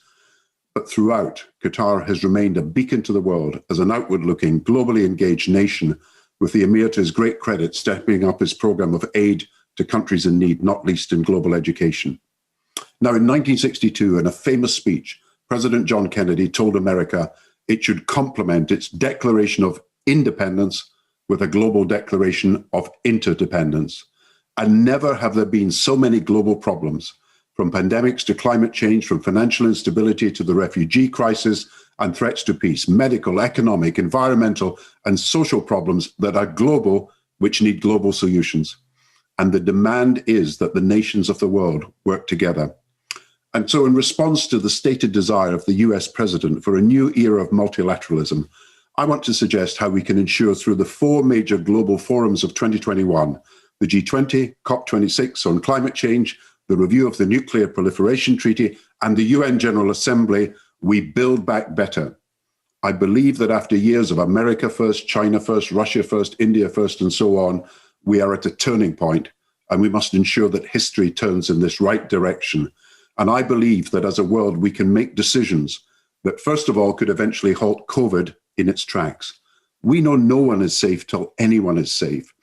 But throughout, Qatar has remained a beacon to the world as an outward-looking, globally engaged nation, with the Emir, to his great credit, stepping up his program of aid to countries in need, not least in global education. Now, in 1962, in a famous speech, President John Kennedy told America it should complement its declaration of independence with a global declaration of interdependence. And never have there been so many global problems, from pandemics to climate change, from financial instability to the refugee crisis and threats to peace, medical, economic, environmental, and social problems that are global, which need global solutions. And the demand is that the nations of the world work together. And so in response to the stated desire of the US president for a new era of multilateralism, I want to suggest how we can ensure through the 4 major global forums of 2021, the G20, COP26 on climate change, the review of the Nuclear Proliferation Treaty, and the UN General Assembly, we build back better. I believe that after years of America first, China first, Russia first, India first, and so on, we are at a turning point, and we must ensure that history turns in this right direction. And I believe that as a world, we can make decisions that, first of all, could eventually halt COVID in its tracks. We know no one is safe till anyone is safe.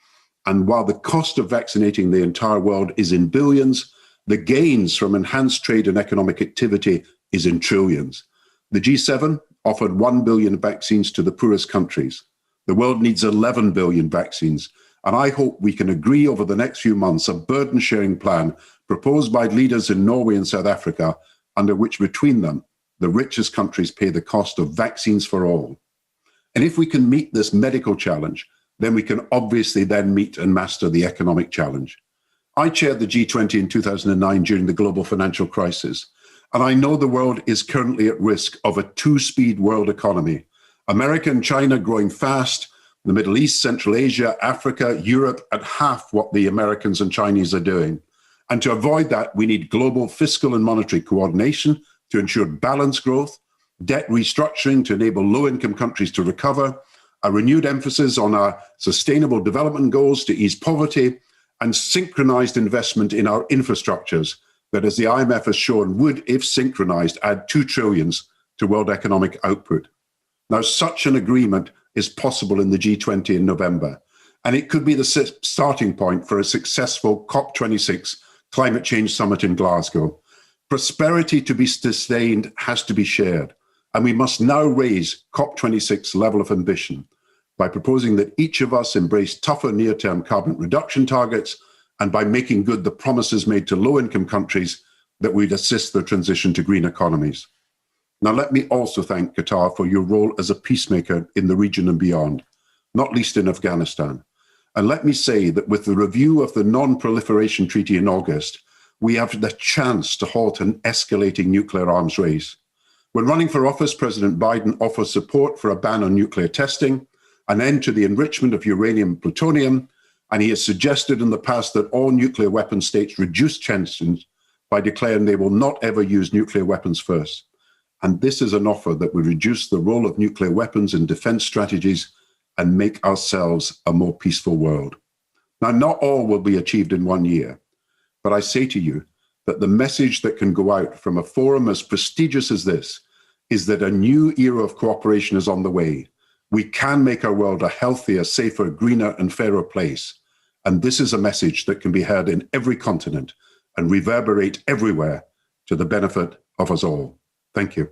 And while the cost of vaccinating the entire world is in billions, the gains from enhanced trade and economic activity is in trillions. The G7 offered 1 billion vaccines to the poorest countries. The world needs 11 billion vaccines. And I hope we can agree over the next few months a burden-sharing plan proposed by leaders in Norway and South Africa, under which between them, the richest countries pay the cost of vaccines for all. And if we can meet this medical challenge, then we can obviously then meet and master the economic challenge. I chaired the G20 in 2009 during the global financial crisis, and I know the world is currently at risk of a 2-speed world economy, America and China growing fast, the Middle East, Central Asia, Africa, Europe at half what the Americans and Chinese are doing. And to avoid that, we need global fiscal and monetary coordination to ensure balanced growth, debt restructuring to enable low-income countries to recover, a renewed emphasis on our sustainable development goals to ease poverty, and synchronized investment in our infrastructures that, as the IMF has shown, would, if synchronized, add 2 trillion to world economic output. Now, such an agreement is possible in the G20 in November, and it could be the starting point for a successful COP26 climate change summit in Glasgow. Prosperity to be sustained has to be shared, and we must now raise COP26 level of ambition by proposing that each of us embrace tougher near-term carbon reduction targets and by making good the promises made to low-income countries that we'd assist their transition to green economies. Now, let me also thank Qatar for your role as a peacemaker in the region and beyond, not least in Afghanistan. And let me say that with the review of the Non-Proliferation Treaty in August, we have the chance to halt an escalating nuclear arms race. When running for office, President Biden offers support for a ban on nuclear testing, an end to the enrichment of uranium and plutonium, and he has suggested in the past that all nuclear weapon states reduce tensions by declaring they will not ever use nuclear weapons first. And this is an offer that will reduce the role of nuclear weapons in defense strategies and make ourselves a more peaceful world. Now, not all will be achieved in 1 year, but I say to you that the message that can go out from a forum as prestigious as this is that a new era of cooperation is on the way. We can make our world a healthier, safer, greener, and fairer place. And this is a message that can be heard in every continent and reverberate everywhere to the benefit of us all. Thank you.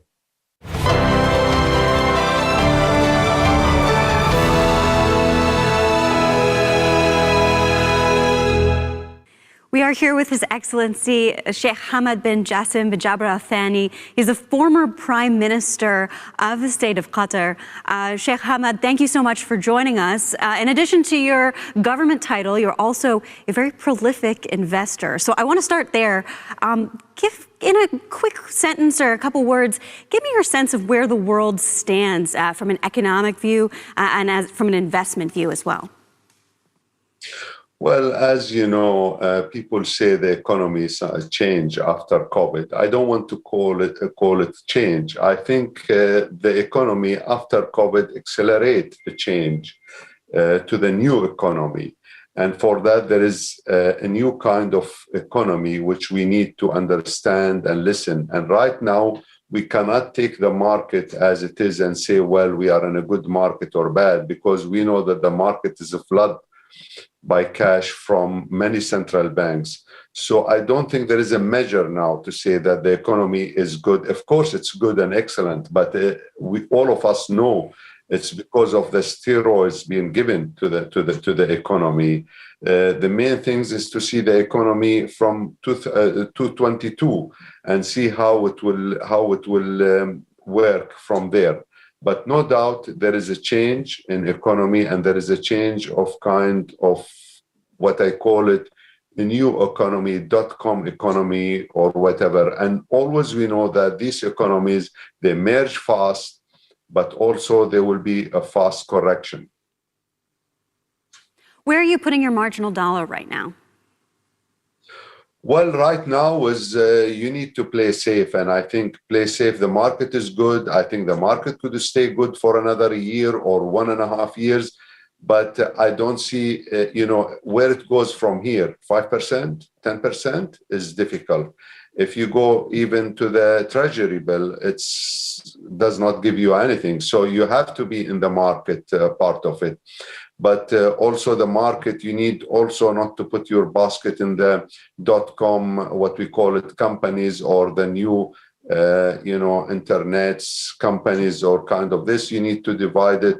We are here with His Excellency Sheikh Hamad bin Jassim bin Jabr Al Thani. He's a former Prime Minister of the State of Qatar. Sheikh Hamad, thank you so much for joining us. In addition to your government title, you're also a very prolific investor. So I want to start there. Give, in a quick sentence or a couple words, give me your sense of where the world stands from an economic view and from an investment view as well. Well, as you know, people say the economy is change after COVID. I don't want to call it change. I think the economy after COVID accelerate the change to the new economy. And for that, there is a new kind of economy which we need to understand and listen. And right now, we cannot take the market as it is and say, well, we are in a good market or bad, because we know that the market is a flood by cash from many central banks. So I don't think there is a measure now to say that the economy is good. Of course, it's good and excellent, but all of us know it's because of the steroids being given to the economy. The main things is to see the economy from 2022 and see how it will work from there. But no doubt there is a change in economy, and there is a change of kind of what I call it the new economy, .com economy or whatever. And always we know that these economies, they merge fast, but also there will be a fast correction. Where are you putting your marginal dollar right now? Well, right now is you need to play safe, and I think play safe. The market is good. I think the market could stay good for another year or 1.5 years, but I don't see, where it goes from here. 5%, 10% is difficult. If you go even to the treasury bill, it does not give you anything. So you have to be in the market part of it. But also the market, you need also not to put your basket in the .com, what we call it, companies, or the new, internets companies, or kind of this. You need to divide it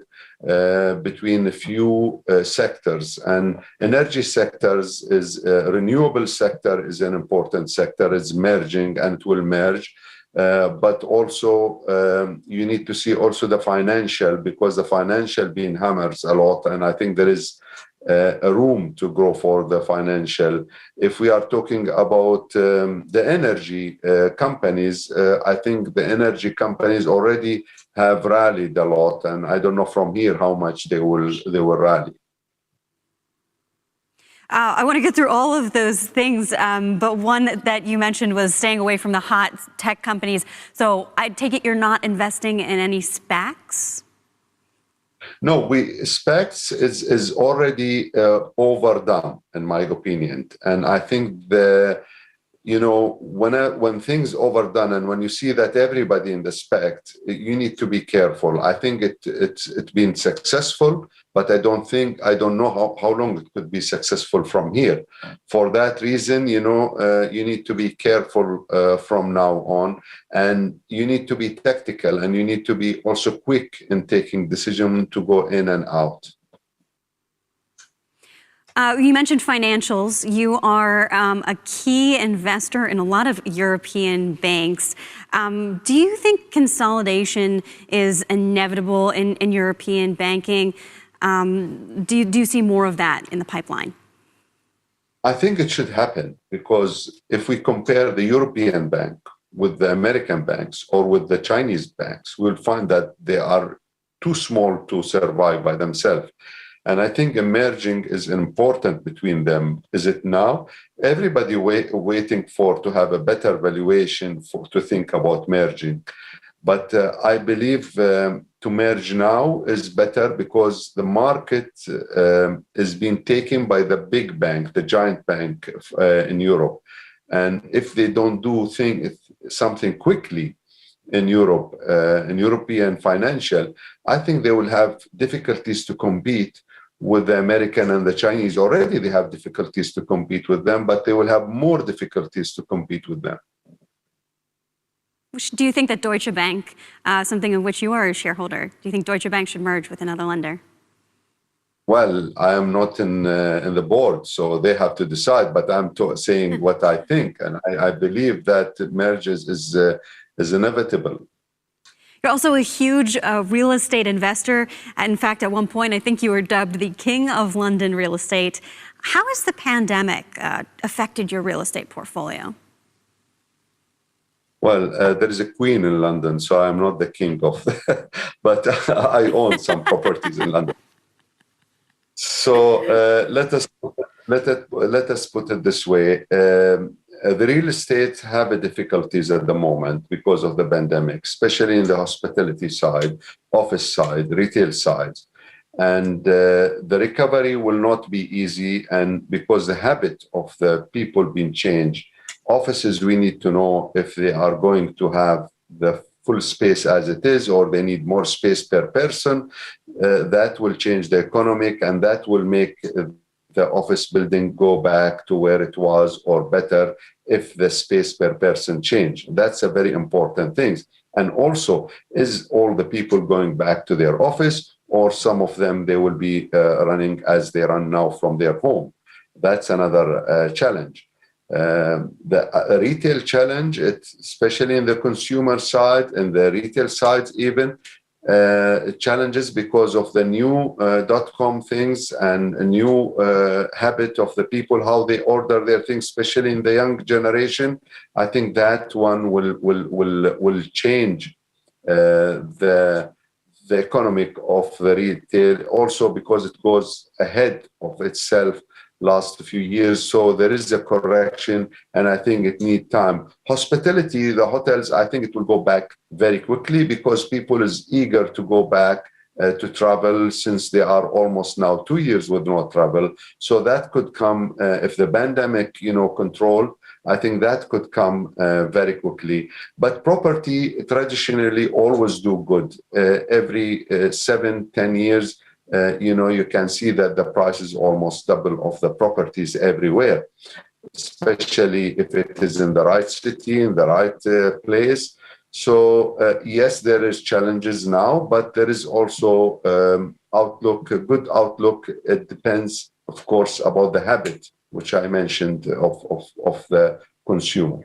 between a few sectors. And energy sectors is, renewable sector is an important sector. It's merging and it will merge. But also you need to see also the financial, because the financial being hammers a lot, and I think there is a room to grow for the financial. If we are talking about the energy companies, I think the energy companies already have rallied a lot, and I don't know from here how much they will rally. I want to get through all of those things, but one that you mentioned was staying away from the hot tech companies. So I take it you're not investing in any SPACs? No, SPACs is already overdone, in my opinion. And I think when things overdone and when you see that everybody in the SPAC, you need to be careful. I think it's been successful, but I don't know how long it could be successful from here. For that reason, you need to be careful from now on, and you need to be tactical, and you need to be also quick in taking decision to go in and out. You mentioned financials. You are a key investor in a lot of European banks. Do you think consolidation is inevitable in European banking? Do you see more of that in the pipeline? I think it should happen, because if we compare the European bank with the American banks or with the Chinese banks, we'll find that they are too small to survive by themselves. And I think merging is important between them. Is it now? Everybody waiting to have a better valuation to think about merging. But I believe to merge now is better, because the market is being taken by the big bank, the giant bank in Europe. And if they don't do something quickly in Europe, in European financial, I think they will have difficulties to compete with the American and the Chinese. Already they have difficulties to compete with them, but they will have more difficulties to compete with them. Do you think that Deutsche Bank, something in which you are a shareholder, do you think Deutsche Bank should merge with another lender? Well, I am not in the board, so they have to decide, but I'm saying what I think. And I believe that mergers is inevitable. You're also a huge real estate investor. In fact, at one point, I think you were dubbed the king of London real estate. How has the pandemic affected your real estate portfolio? Well, there is a queen in London, so I'm not the king of that, but I own some properties in London. So let us put it this way. The real estate have difficulties at the moment because of the pandemic, especially in the hospitality side, office side, retail side. And the recovery will not be easy, and because the habit of the people being changed. Offices, we need to know if they are going to have the full space as it is, or they need more space per person. That will change the economic, and that will make the office building go back to where it was or better if the space per person change. That's a very important thing. And also, is all the people going back to their office, or some of them, they will be running as they run now from their home? That's another challenge. The retail challenge, especially in the consumer side and the retail side even, challenges because of the new .com things and a new habit of the people, how they order their things, especially in the young generation. I think that one will change the economic of the retail, also because it goes ahead of itself last few years. So there is a correction, and I think it needs time. Hospitality, the hotels, I think it will go back very quickly because people is eager to go back to travel, since they are almost now 2 years with no travel. So that could come if the pandemic, control. I think that could come very quickly. But property traditionally always do good. Every 7-10 years, you can see that the price is almost double of the properties everywhere, especially if it is in the right city, in the right place. So yes, there is challenges now, but there is also outlook, a good outlook. It depends, of course, about the habit, which I mentioned of the consumer.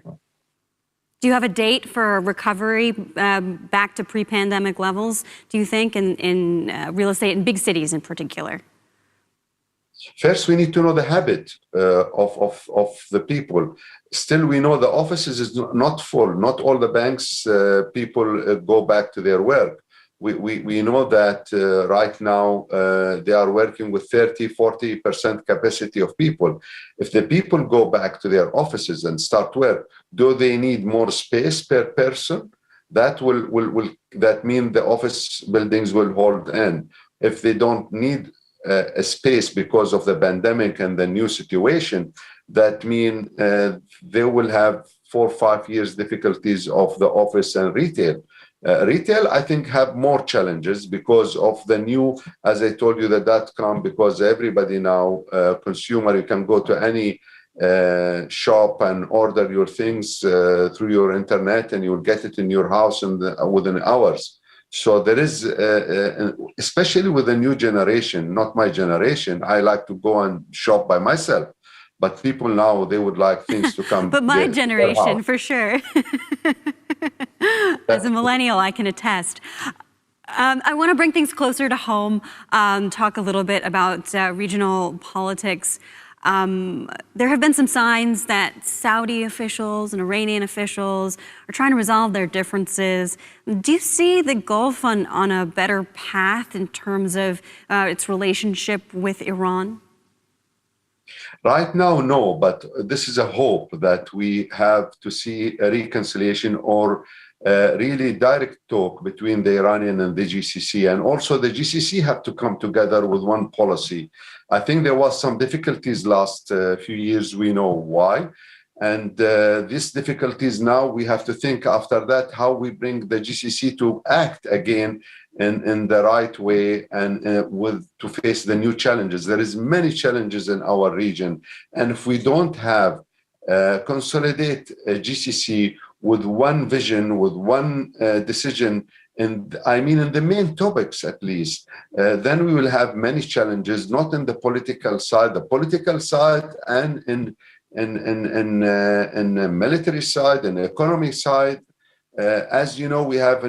Do you have a date for recovery back to pre-pandemic levels, do you think, in real estate in big cities in particular? First, we need to know the habit of the people. Still, we know the offices is not full. Not all the banks people go back to their work. we know that right now they are working with 30-40% capacity of people. If the people go back to their offices and start work, do they need more space per person? That will that mean the office buildings will hold in. If they don't need a space because of the pandemic and the new situation, that mean they will have 4 or 5 years difficulties of the office and retail. Retail, I think, have more challenges because of the new, as I told you, the .com, because everybody now, consumer, you can go to any shop and order your things through your internet and you'll get it in your house within hours. So there is, especially with the new generation, not my generation, I like to go and shop by myself. But people now, they would like things to come. But my generation, for sure. As a millennial, I can attest. I want to bring things closer to home, talk a little bit about regional politics. There have been some signs that Saudi officials and Iranian officials are trying to resolve their differences. Do you see the Gulf on a better path in terms of its relationship with Iran? Right now, no, but this is a hope that we have to see a reconciliation or really direct talk between the Iranian and the GCC. And also the GCC have to come together with one policy. I think there was some difficulties last few years. We know why. And these difficulties now, we have to think after that how we bring the GCC to act again in the right way and to face the new challenges. There is many challenges in our region. And if we don't have consolidate GCC with one vision, with one decision, and I mean in the main topics at least, then we will have many challenges, not in the political side, and in the military side and the economy side. As you know, we have a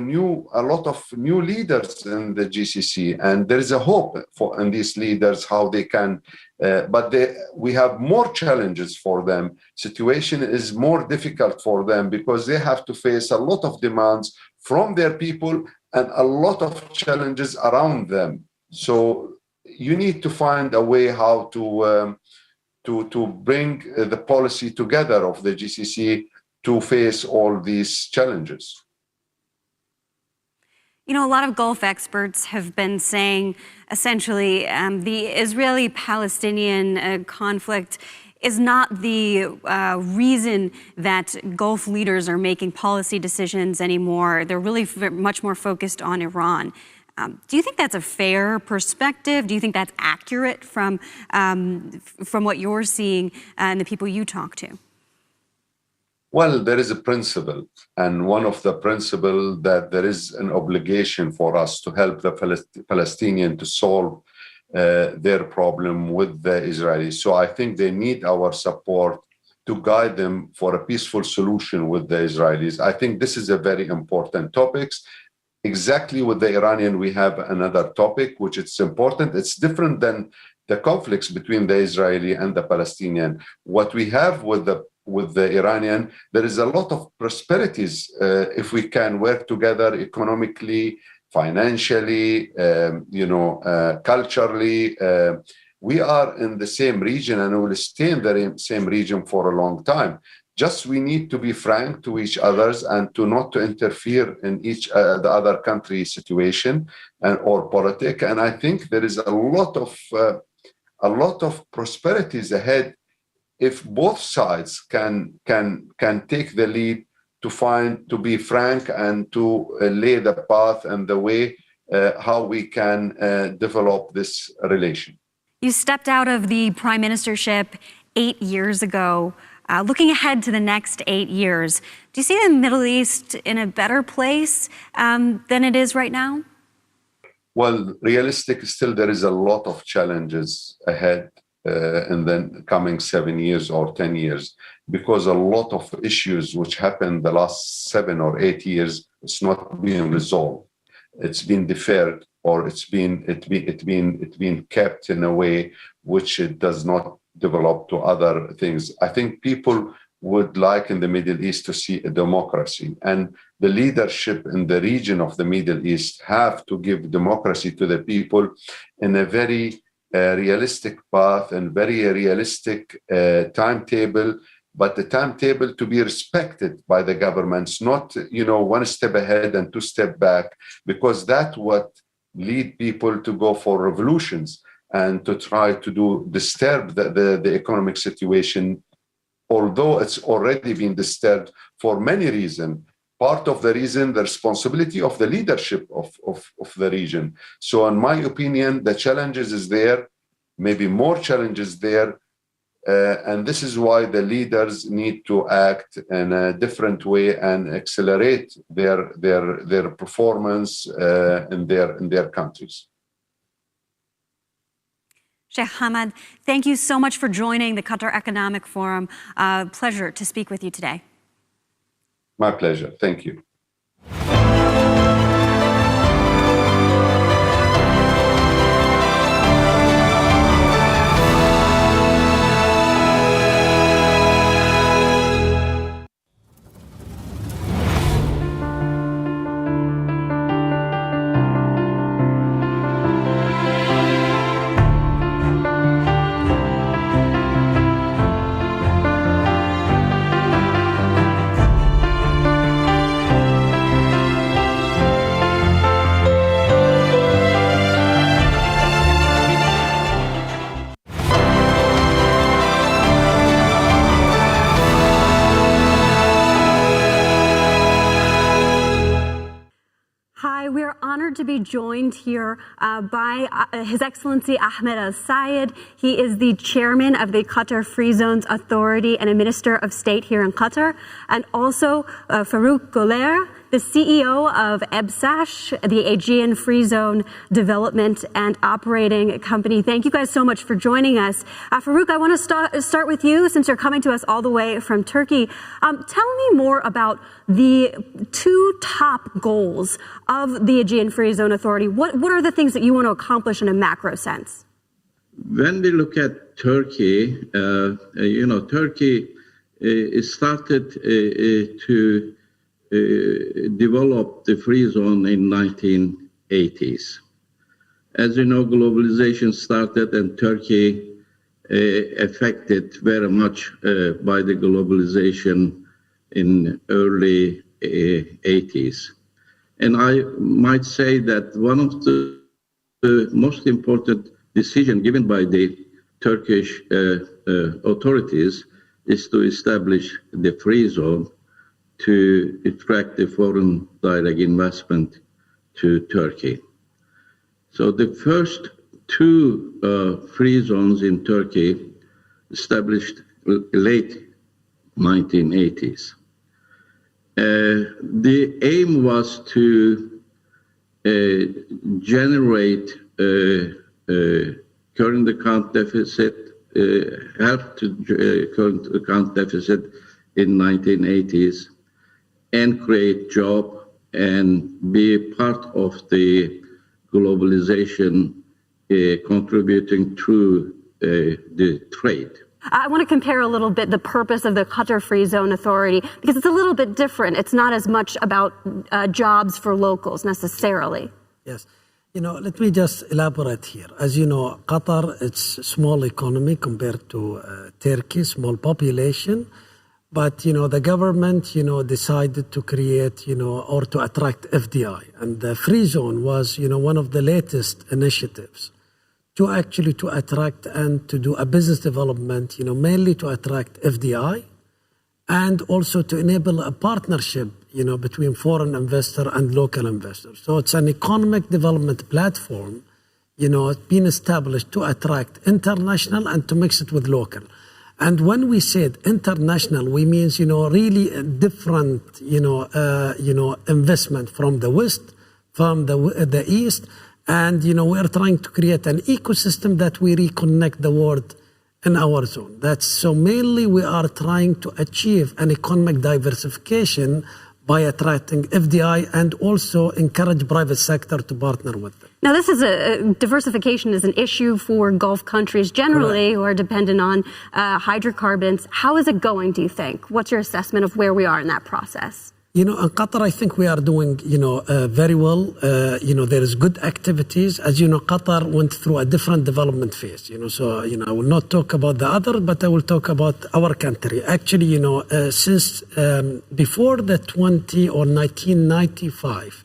lot of new leaders in the GCC, and there is a hope in these leaders how they can. But we have more challenges for them. Situation is more difficult for them because they have to face a lot of demands from their people and a lot of challenges around them. So you need to find a way how to bring the policy together of the GCC to face all these challenges. You know, a lot of Gulf experts have been saying essentially the Israeli-Palestinian conflict is not the reason that Gulf leaders are making policy decisions anymore. They're really much more focused on Iran. Do you think that's a fair perspective? Do you think that's accurate from what you're seeing and the people you talk to? Well, there is a principle, and one of the principles that there is an obligation for us to help the Palestinians to solve their problem with the Israelis. So I think they need our support to guide them for a peaceful solution with the Israelis. I think this is a very important topic. Exactly with the Iranian, we have another topic, which is important. It's different than the conflicts between the Israeli and the Palestinian. What we have with the Iranian, there is a lot of prosperities if we can work together economically, financially, culturally. We are in the same region and we will stay in the same region for a long time. Just we need to be frank to each other and not to interfere in the other country's situation or politics. And I think there is a lot of prosperities ahead if both sides can take the lead to be frank and to lay the path and the way how we can develop this relation. You stepped out of the prime ministership 8 years ago. Looking ahead to the next 8 years, do you see the Middle East in a better place than it is right now? Well, realistic, still there is a lot of challenges ahead in the coming 7 years or 10 years, because a lot of issues which happened the last 7 or 8 years, it's not being resolved. It's been deferred, or it's been kept in a way which it does not develop to other things. I think people would like in the Middle East to see a democracy. And the leadership in the region of the Middle East have to give democracy to the people in a very realistic path and very realistic timetable, but the timetable to be respected by the governments, not, one step ahead and two step back, because that's what lead people to go for revolutions and to try to disturb the economic situation, although it's already been disturbed for many reasons. Part of the reason, the responsibility of the leadership of the region. So in my opinion, the challenges is there, maybe more challenges there. And this is why the leaders need to act in a different way and accelerate their performance in their countries. Sheikh Hamad, thank you so much for joining the Qatar Economic Forum. Pleasure to speak with you today. My pleasure. Thank you. To be joined here by His Excellency Ahmed Al-Sayed. He is the chairman of the Qatar Free Zones Authority and a Minister of State here in Qatar, and also Farouk Goulair, the CEO of EBSASH, the Aegean Free Zone Development and Operating Company. Thank you guys so much for joining us. Farouk, I want to start with you since you're coming to us all the way from Turkey. Tell me more about the two top goals of the Aegean Free Zone Authority. What are the things that you want to accomplish in a macro sense? When we look at Turkey, Turkey started to develop the free zone in 1980s. As you know, globalization started and Turkey affected very much by the globalization in early 80s. And I might say that one of the most important decisions given by the Turkish authorities is to establish the free zone to attract the foreign direct investment to Turkey. So the first two free zones in Turkey established late 1980s. The aim was to generate current account deficit, help to current account deficit in 1980s, and create job and be part of the globalization, contributing through the trade. I want to compare a little bit the purpose of the Qatar Free Zone Authority, because it's a little bit different. It's not as much about jobs for locals necessarily. Yes. Let me just elaborate here. As you know, Qatar, it's a small economy compared to Turkey, small population. But, the government, decided to create, or to attract FDI. And the free zone was, one of the latest initiatives to attract and to do a business development, mainly to attract FDI and also to enable a partnership, between foreign investor and local investors. So it's an economic development platform, being established to attract international and to mix it with local. And when we said international, we means, really a different, investment from the West, from the East. And, we are trying to create an ecosystem that we reconnect the world in our zone. So mainly we are trying to achieve an economic diversification by attracting FDI and also encourage private sector to partner with them. Now, this is diversification is an issue for Gulf countries generally who are dependent on hydrocarbons. How is it going, do you think? What's your assessment of where we are in that process? In Qatar, I think we are doing, very well. There is good activities. As you know, Qatar went through a different development phase. So I will not talk about the other, but I will talk about our country. Actually, since before the 1995,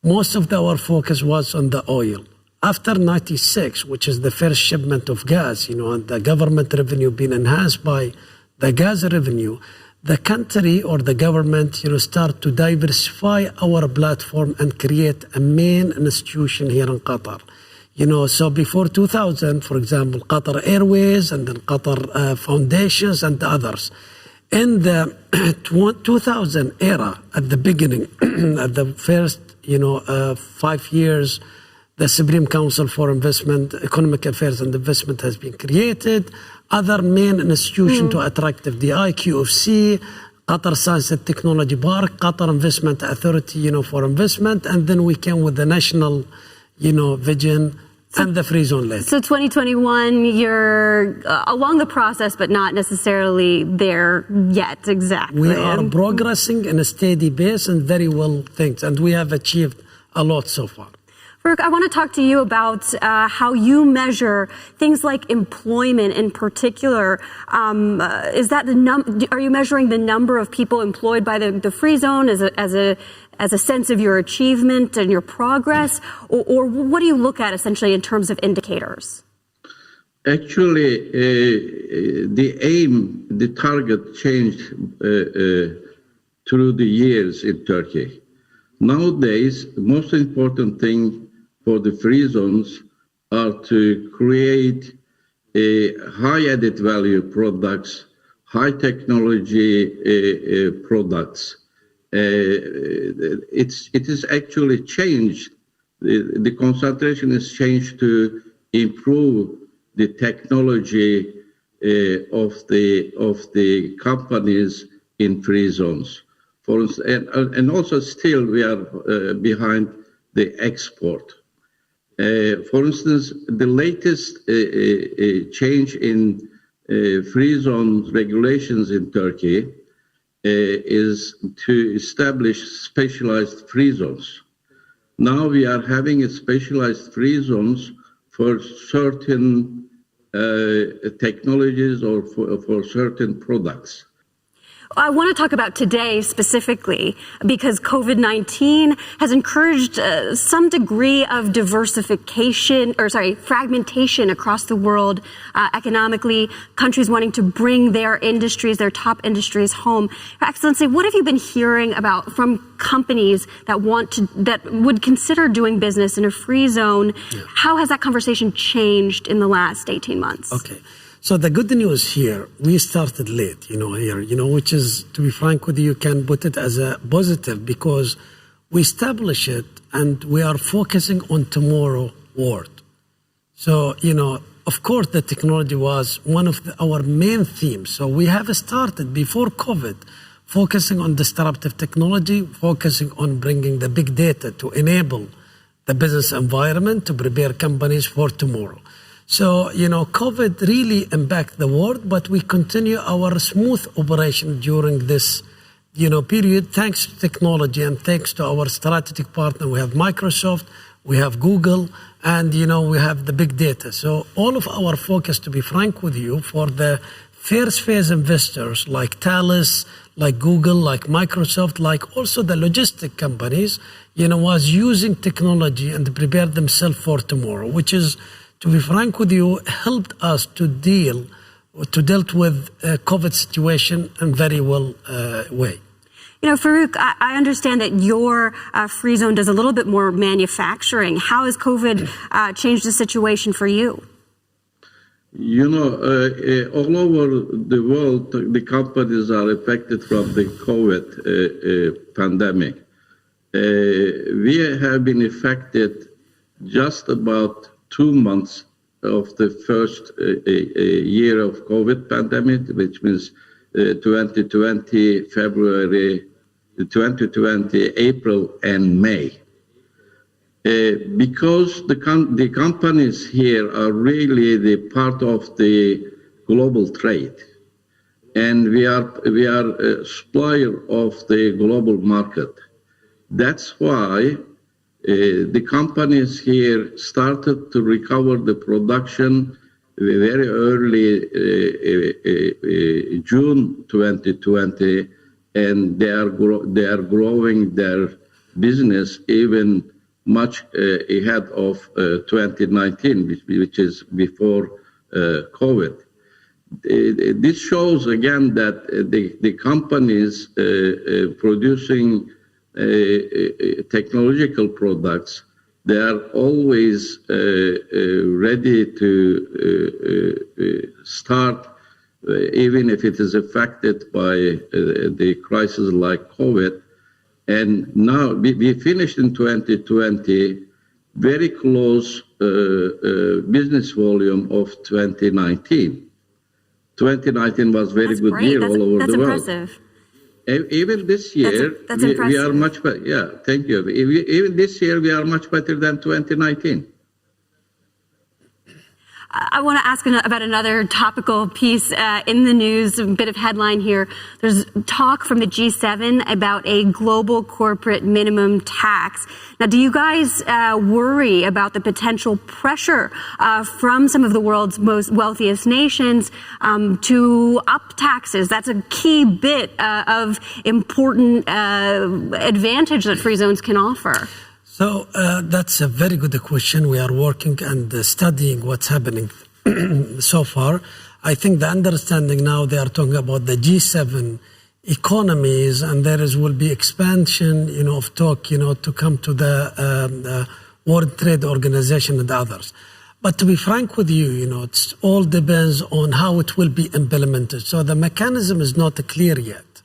most of our focus was on the oil. After 96, which is the first shipment of gas, and the government revenue being enhanced by the gas revenue, the country or the government, start to diversify our platform and create a main institution here in Qatar. So before 2000, for example, Qatar Airways and then Qatar Foundations and others. In the 2000 era, at the beginning, at the first, 5 years, the Supreme Council for Investment, Economic Affairs and Investment has been created. Other main institutions to attract FDI, QFC, Qatar Science and Technology Park, Qatar Investment Authority, for investment, and then we came with the national, vision and the free zone later. So 2021, you're along the process, but not necessarily there yet, exactly. We are progressing in a steady pace and very well things, and we have achieved a lot so far. Farouk, I want to talk to you about how you measure things like employment in particular. Is that are you measuring the number of people employed by the free zone as a sense of your achievement and your progress, or what do you look at essentially in terms of indicators? Actually, the target changed through the years in Turkey. Nowadays, the most important thing for the free zones are to create high added value products, high technology products. It is actually changed. The concentration is changed to improve the technology of the companies in free zones. For instance, and also still we are behind the export. For instance, the latest change in free zone regulations in Turkey is to establish specialized free zones. Now we are having specialized free zones for certain technologies or for certain products. I want to talk about today specifically because COVID-19 has encouraged some degree of fragmentation across the world economically, countries wanting to bring their industries, their top industries home. Your Excellency, what have you been hearing about from companies that would consider doing business in a free zone? Yeah. How has that conversation changed in the last 18 months? Okay. So the good news here, we started late, which is, to be frank with you, can put it as a positive because we established it and we are focusing on tomorrow world. So, of course, the technology was one of our main themes. So we have started before COVID, focusing on disruptive technology, focusing on bringing the big data to enable the business environment to prepare companies for tomorrow. So, COVID really impacted the world, but we continue our smooth operation during this, period, thanks to technology and thanks to our strategic partner. We have Microsoft, we have Google, and, we have the big data. So all of our focus, to be frank with you, for the first phase investors like Thales, like Google, like Microsoft, like also the logistic companies, was using technology and prepare themselves for tomorrow, which is, to be frank with you, helped us to deal with COVID situation in very well way. Farouk, I understand that your free zone does a little bit more manufacturing. How has COVID changed the situation for you? All over the world, the companies are affected from the COVID pandemic. We have been affected just about 2 months of the first year of COVID pandemic, which means 2020, February 2020, April and May. Because the companies here are really the part of the global trade, and we are a supplier of the global market. That's why the companies here started to recover the production very early June 2020, and they are growing their business even much ahead of 2019, which is before COVID. This shows again that the companies producing technological products, they are always ready to start, even if it is affected by the crisis like COVID. And now we finished in 2020 very close business volume of 2019. 2019 was very good year all over the world. That's impressive. Even this year, we are much better. Yeah, thank you. Even this year, we are much better than 2019. I want to ask about another topical piece in the news, a bit of headline here. There's talk from the G7 about a global corporate minimum tax. Now, do you guys worry about the potential pressure from some of the world's most wealthiest nations to up taxes? That's a key bit of important advantage that free zones can offer. So that's a very good question. We are working and studying what's happening so far. I think the understanding now, they are talking about the G7 economies, and will be expansion, of talk, to come to the World Trade Organization and others. But to be frank with you, it all depends on how it will be implemented. So the mechanism is not clear yet.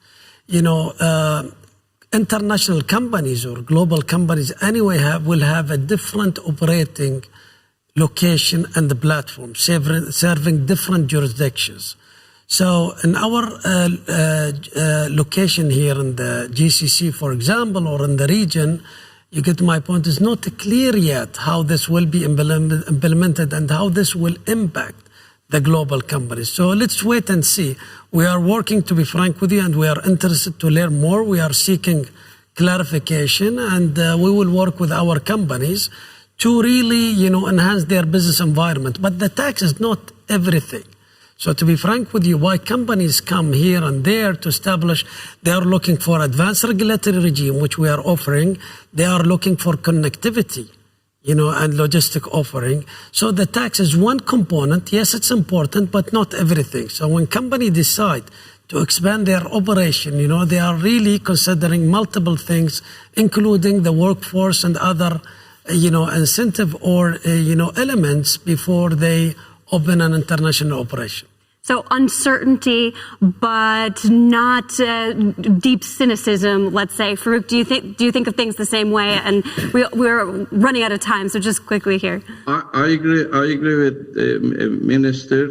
International companies or global companies anyway will have a different operating location and the platform, serving different jurisdictions. So in our location here in the GCC, for example, or in the region, you get my point, it's not clear yet how this will be implemented and how this will impact the global companies. So let's wait and see. We are working, to be frank with you, and we are interested to learn more. We are seeking clarification, and we will work with our companies to really, enhance their business environment. But the tax is not everything. So to be frank with you, why companies come here and there to establish, they are looking for advanced regulatory regime, which we are offering. They are looking for connectivity, and logistic offering. So the tax is one component. Yes, it's important, but not everything. So when companies decide to expand their operation, they are really considering multiple things, including the workforce and other, incentive or, elements before they open an international operation. So uncertainty, but not deep cynicism, let's say. Farouk, do you think of things the same way? And we're running out of time, so just quickly here. I agree with Minister.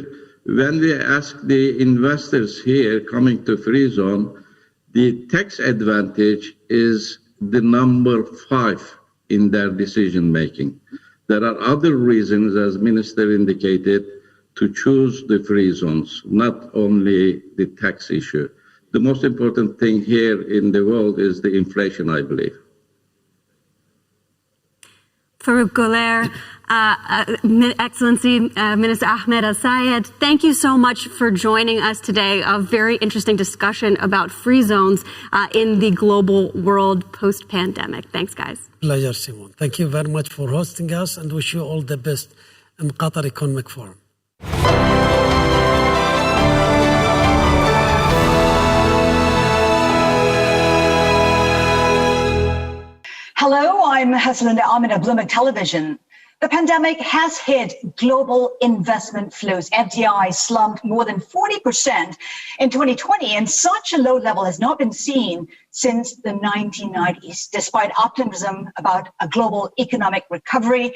When we ask the investors here coming to free zone, the tax advantage is the number 5 in their decision making. There are other reasons, as Minister indicated, to choose the free zones, not only the tax issue. The most important thing here in the world is the inflation, I believe. Farouk Goulair, Excellency Minister Ahmed Al-Sayed, thank you so much for joining us today. A very interesting discussion about free zones in the global world post-pandemic. Thanks, guys. Pleasure, Simon. Thank you very much for hosting us, and wish you all the best in Qatar Economic Forum. Hello, I'm Hasina Ahmed of Bloomberg Television. The pandemic has hit global investment flows. FDI slumped more than 40% in 2020, and such a low level has not been seen since the 1990s. Despite optimism about a global economic recovery,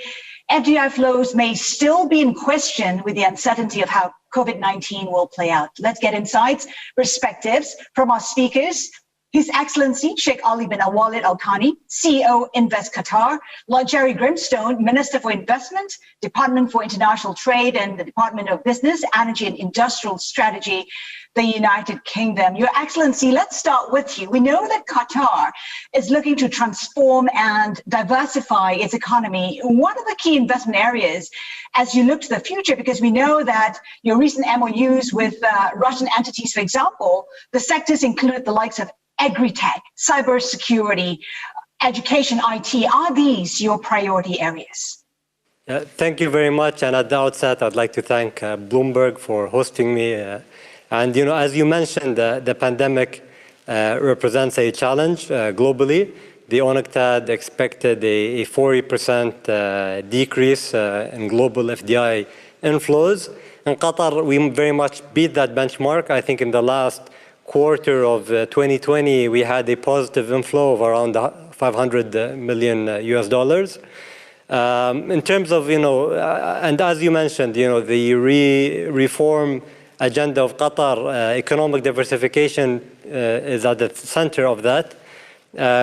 FDI flows may still be in question with the uncertainty of how COVID-19 will play out. Let's get insights, perspectives from our speakers. His Excellency Sheikh Ali bin Awalid Al Thani, CEO, Invest Qatar, Lord Jerry Grimstone, Minister for Investment, Department for International Trade and the Department of Business, Energy and Industrial Strategy, the United Kingdom. Your Excellency, let's start with you. We know that Qatar is looking to transform and diversify its economy. What are the key investment areas as you look to the future? Because we know that your recent MOUs with Russian entities, for example, the sectors include the likes of agri-tech, cybersecurity, education, IT. Are these your priority areas? Thank you very much. And at the outset, I'd like to thank Bloomberg for hosting me. And, as you mentioned, the pandemic represents a challenge globally. The UNCTAD expected a 40% decrease in global FDI inflows. In Qatar, we very much beat that benchmark. I think in the last quarter of 2020, we had a positive inflow of around $500 million US. In terms of, and as you mentioned, the reform agenda of Qatar, economic diversification is at the center of that.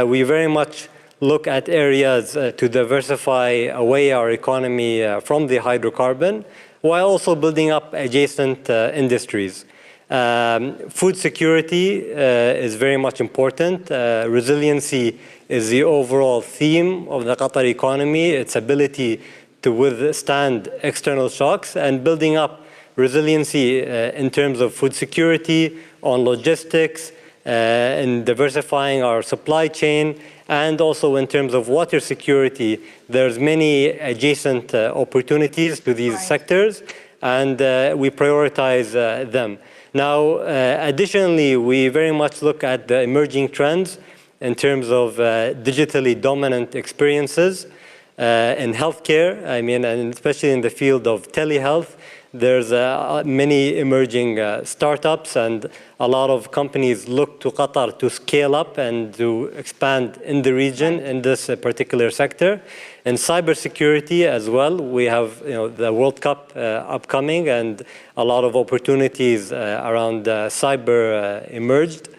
We very much look at areas to diversify away our economy from the hydrocarbon, while also building up adjacent industries. Food security is very much important. Resiliency is the overall theme of the Qatari economy, its ability to withstand external shocks, and building up resiliency in terms of food security, on logistics, in diversifying our supply chain, and also in terms of water security. There's many adjacent opportunities to these sectors, and we prioritize them. Now, additionally, we very much look at the emerging trends in terms of digitally dominant experiences in healthcare, and especially in the field of telehealth. There's many emerging startups, and a lot of companies look to Qatar to scale up and to expand in the region in this particular sector. In cybersecurity as well, we have the World Cup upcoming, and a lot of opportunities around cyber emerged.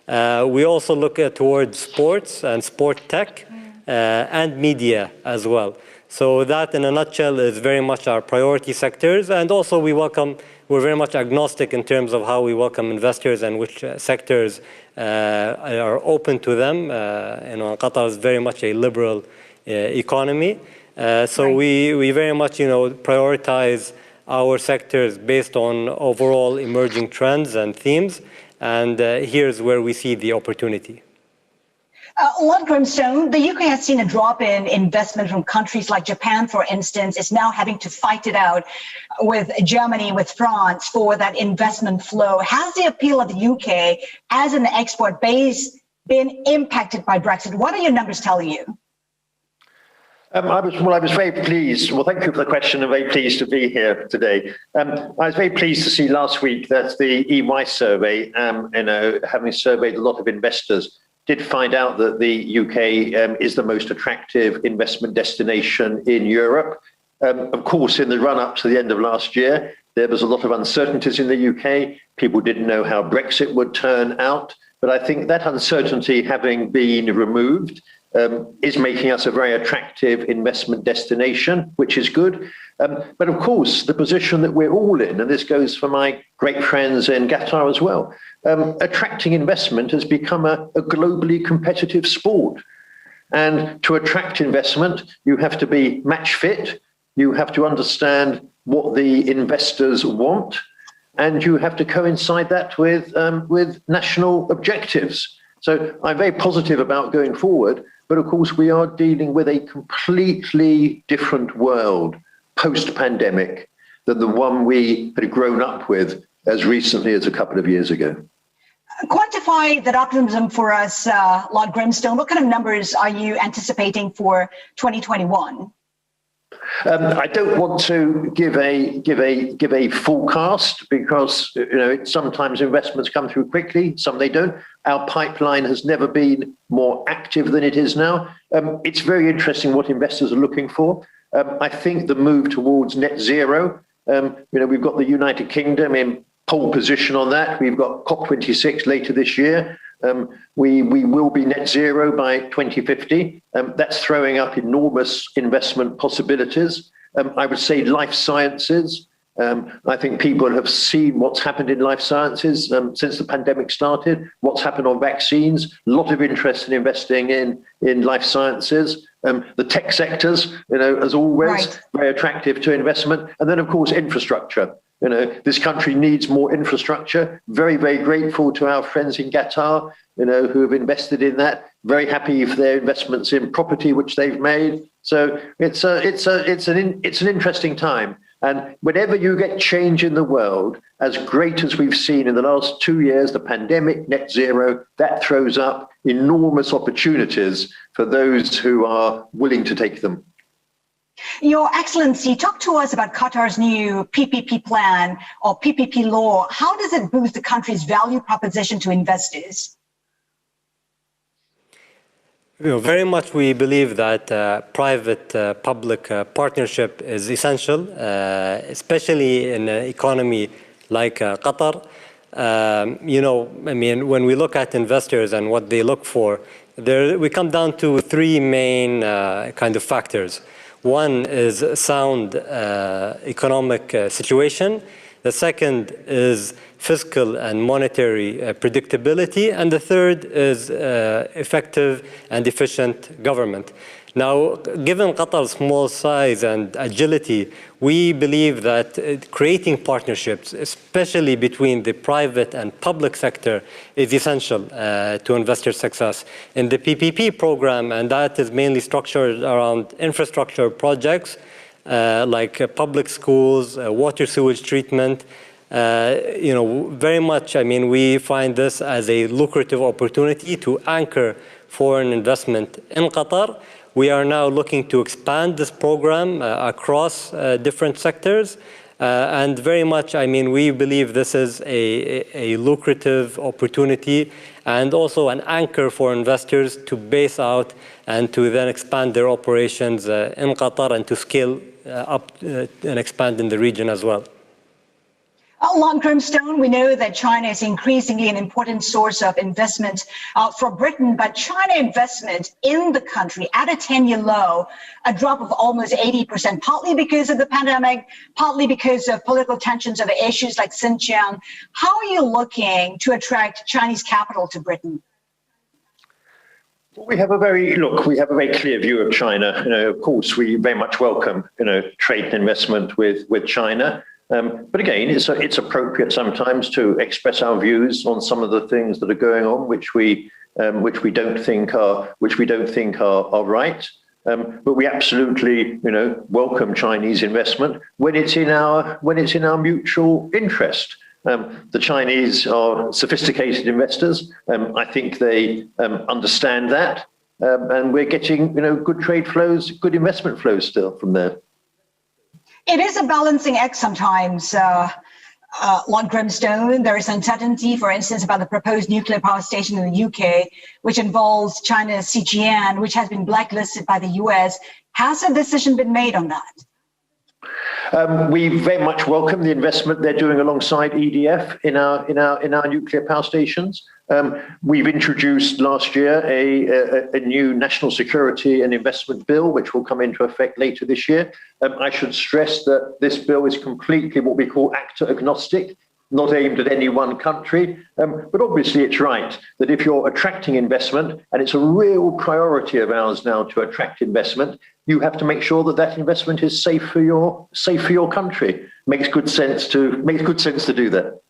We also look towards sports and sport tech and media as well. So that, in a nutshell, is very much our priority sectors. And also we're very much agnostic in terms of how we welcome investors and which sectors are open to them. Qatar is very much a liberal economy. So we very much, prioritize our sectors based on overall emerging trends and themes. And here's where we see the opportunity. Lord Grimstone, the UK has seen a drop in investment from countries like Japan, for instance, is now having to fight it out with Germany, with France for that investment flow. Has the appeal of the UK as an export base been impacted by Brexit? What are your numbers telling you? I was very pleased. Well, thank you for the question. I'm very pleased to be here today. I was very pleased to see last week that the EY survey, having surveyed a lot of investors, did find out that the UK is the most attractive investment destination in Europe. Of course, in the run-up to the end of last year, there was a lot of uncertainties in the UK. People didn't know how Brexit would turn out. But I think that uncertainty having been removed is making us a very attractive investment destination, which is good. But of course, the position that we're all in, and this goes for my great friends in Qatar as well, attracting investment has become a globally competitive sport. And to attract investment, you have to be match fit, you have to understand what the investors want, and you have to coincide that with national objectives. So I'm very positive about going forward, but of course we are dealing with a completely different world post-pandemic than the one we had grown up with as recently as a couple of years ago. Quantify that optimism for us, Lord Grimstone. What kind of numbers are you anticipating for 2021? I don't want to give a forecast because sometimes investments come through quickly, some they don't. Our pipeline has never been more active than it is now. It's very interesting what investors are looking for. I think the move towards net zero. We've got the United Kingdom in pole position on that. We've got COP26 later this year. We will be net zero by 2050. That's throwing up enormous investment possibilities. I would say life sciences. I think people have seen what's happened in life sciences since the pandemic started, what's happened on vaccines, a lot of interest in investing in life sciences. The tech sectors, as always, very attractive to investment. And then, of course, infrastructure. This country needs more infrastructure. Very, very grateful to our friends in Qatar, who have invested in that. Very happy for their investments in property, which they've made. So it's an interesting time. And whenever you get change in the world, as great as we've seen in the last 2 years, the pandemic, net zero, that throws up enormous opportunities for those who are willing to take them. Your Excellency, talk to us about Qatar's new PPP plan or PPP law. How does it boost the country's value proposition to investors? Very much we believe that private-public partnership is essential, especially in an economy like Qatar. When we look at investors and what they look for, we come down to three main kind of factors. One is sound economic situation. The second is fiscal and monetary predictability. And the third is effective and efficient government. Now, given Qatar's small size and agility, we believe that creating partnerships, especially between the private and public sector, is essential to investor success. In the PPP program, and that is mainly structured around infrastructure projects like public schools, water sewage treatment, very much, we find this as a lucrative opportunity to anchor foreign investment in Qatar. We are now looking to expand this program across different sectors. And very much, we believe this is a lucrative opportunity and also an anchor for investors to base out and to then expand their operations in Qatar and to scale up and expand in the region as well. Lord Grimstone, we know that China is increasingly an important source of investment for Britain, but China investment in the country at a 10-year low, a drop of almost 80%, partly because of the pandemic, partly because of political tensions over issues like Xinjiang. How are you looking to attract Chinese capital to Britain? Well, we have a very clear view of China. Of course, we very much welcome, trade and investment with China. But again, it's appropriate sometimes to express our views on some of the things that are going on, which we don't think are right. But we absolutely, welcome Chinese investment when it's in our mutual interest. The Chinese are sophisticated investors. I think they understand that, and we're getting, good trade flows, good investment flows still from there. It is a balancing act sometimes, Lord Grimstone. There is uncertainty, for instance, about the proposed nuclear power station in the UK, which involves China's CGN, which has been blacklisted by the US. Has a decision been made on that? We very much welcome the investment they're doing alongside EDF in our nuclear power stations. We've introduced last year a new national security and investment bill, which will come into effect later this year. I should stress that this bill is completely what we call actor agnostic, not aimed at any one country. But obviously it's right that if you're attracting investment, and it's a real priority of ours now to attract investment, you have to make sure that that investment is safe for your country. Makes good sense to do that.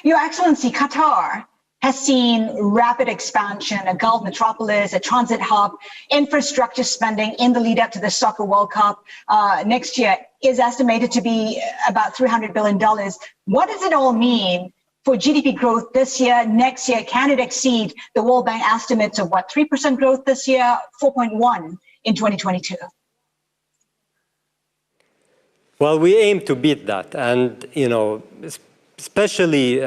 Your Excellency, Qatar has seen rapid expansion, a Gulf metropolis, a transit hub, infrastructure spending in the lead up to the Soccer World Cup next year is estimated to be about $300 billion. What does it all mean for GDP growth this year, next year? Can it exceed the World Bank estimates of 3% growth this year, 4.1 in 2022? Well, we aim to beat that. And, especially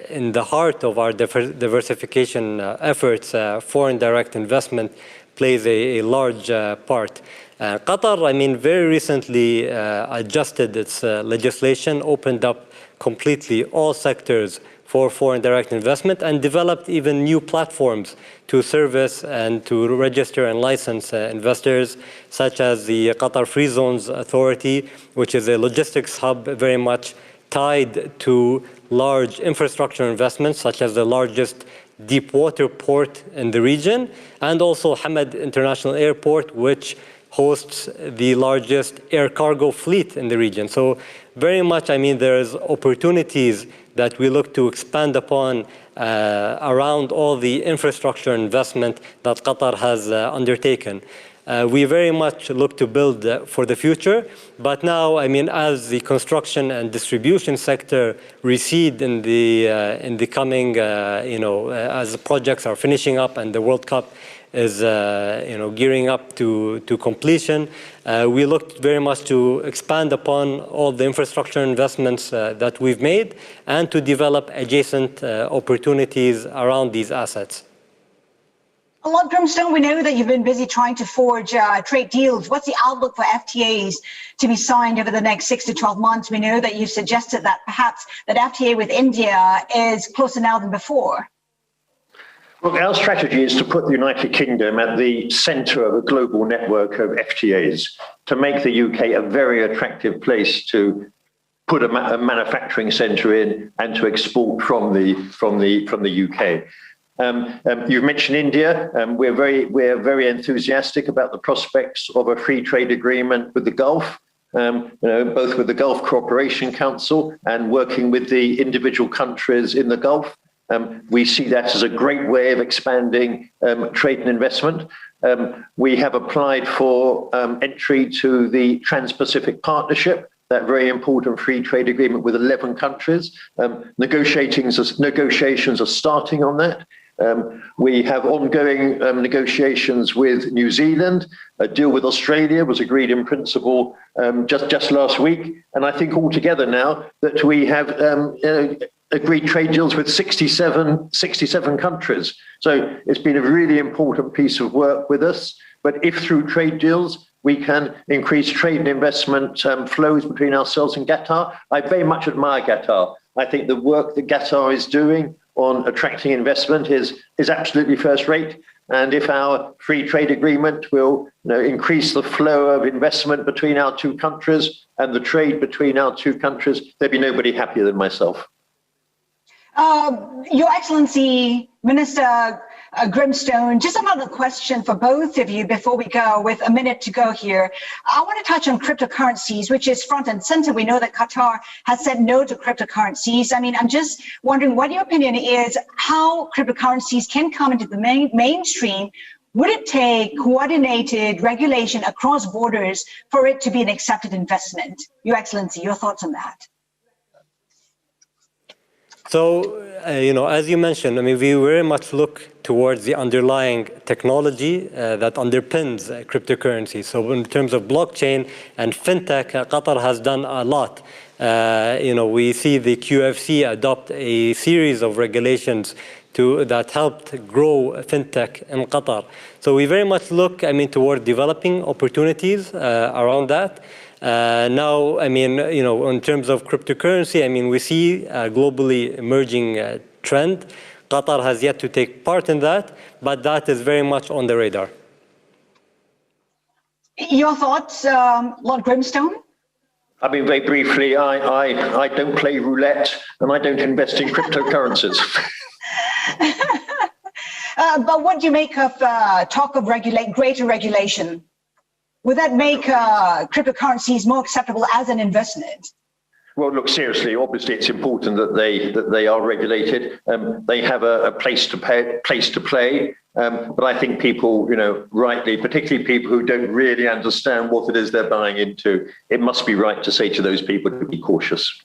in the heart of our diversification efforts, foreign direct investment plays a large part. Qatar, very recently adjusted its legislation, opened up completely all sectors for foreign direct investment, and developed even new platforms to service and to register and license investors, such as the Qatar Free Zones Authority, which is a logistics hub very much tied to large infrastructure investments, such as the largest deep water port in the region, and also Hamad International Airport, which hosts the largest air cargo fleet in the region. So very much, I mean, there's opportunities that we look to expand upon around all the infrastructure investment that Qatar has undertaken. We very much look to build for the future, but now, I mean, as the construction and distribution sector recede in the coming, as the projects are finishing up and the World Cup is, gearing up to completion, we look very much to expand upon all the infrastructure investments that we've made and to develop adjacent opportunities around these assets. Lord Grimstone, we know that you've been busy trying to forge trade deals. What's the outlook for FTAs to be signed over the next 6 to 12 months? We know that you've suggested that perhaps that FTA with India is closer now than before. Well, our strategy is to put the United Kingdom at the centre of a global network of FTAs, to make the UK a very attractive place to put a manufacturing centre in and to export from the UK. You've mentioned India. We're very enthusiastic about the prospects of a free trade agreement with the Gulf, both with the Gulf Cooperation Council and working with the individual countries in the Gulf. We see that as a great way of expanding trade and investment. We have applied for entry to the Trans-Pacific Partnership, that very important free trade agreement with 11 countries. Negotiations are starting on that. We have ongoing negotiations with New Zealand. A deal with Australia was agreed in principle just last week. And I think altogether now that we have agreed trade deals with 67 countries. So it's been a really important piece of work with us. But if through trade deals we can increase trade and investment flows between ourselves and Qatar, I very much admire Qatar. I think the work that Qatar is doing on attracting investment is absolutely first rate. And if our free trade agreement will increase the flow of investment between our two countries and the trade between our two countries, there'd be nobody happier than myself. Your Excellency, Minister Grimstone, just another question for both of you before we go, with a minute to go here. I want to touch on cryptocurrencies, which is front and center. We know that Qatar has said no to cryptocurrencies. I mean, I'm just wondering what your opinion is, how cryptocurrencies can come into the mainstream. Would it take coordinated regulation across borders for it to be an accepted investment? Your Excellency, your thoughts on that? So, as you mentioned, I mean, we very much look towards the underlying technology that underpins cryptocurrency. So in terms of blockchain and fintech, Qatar has done a lot. We see the QFC adopt a series of regulations that helped grow fintech in Qatar. So we very much look, toward developing opportunities around that. Now, in terms of cryptocurrency, we see a globally emerging trend. Qatar has yet to take part in that, but that is very much on the radar. Your thoughts, Lord Grimstone? I mean, very briefly, I don't play roulette and I don't invest in cryptocurrencies. But what do you make of talk of greater regulation? Would that make cryptocurrencies more acceptable as an investment? Well, look, seriously, obviously it's important that they are regulated. They have a place to play. But I think people, rightly, particularly people who don't really understand what it is they're buying into, it must be right to say to those people to be cautious.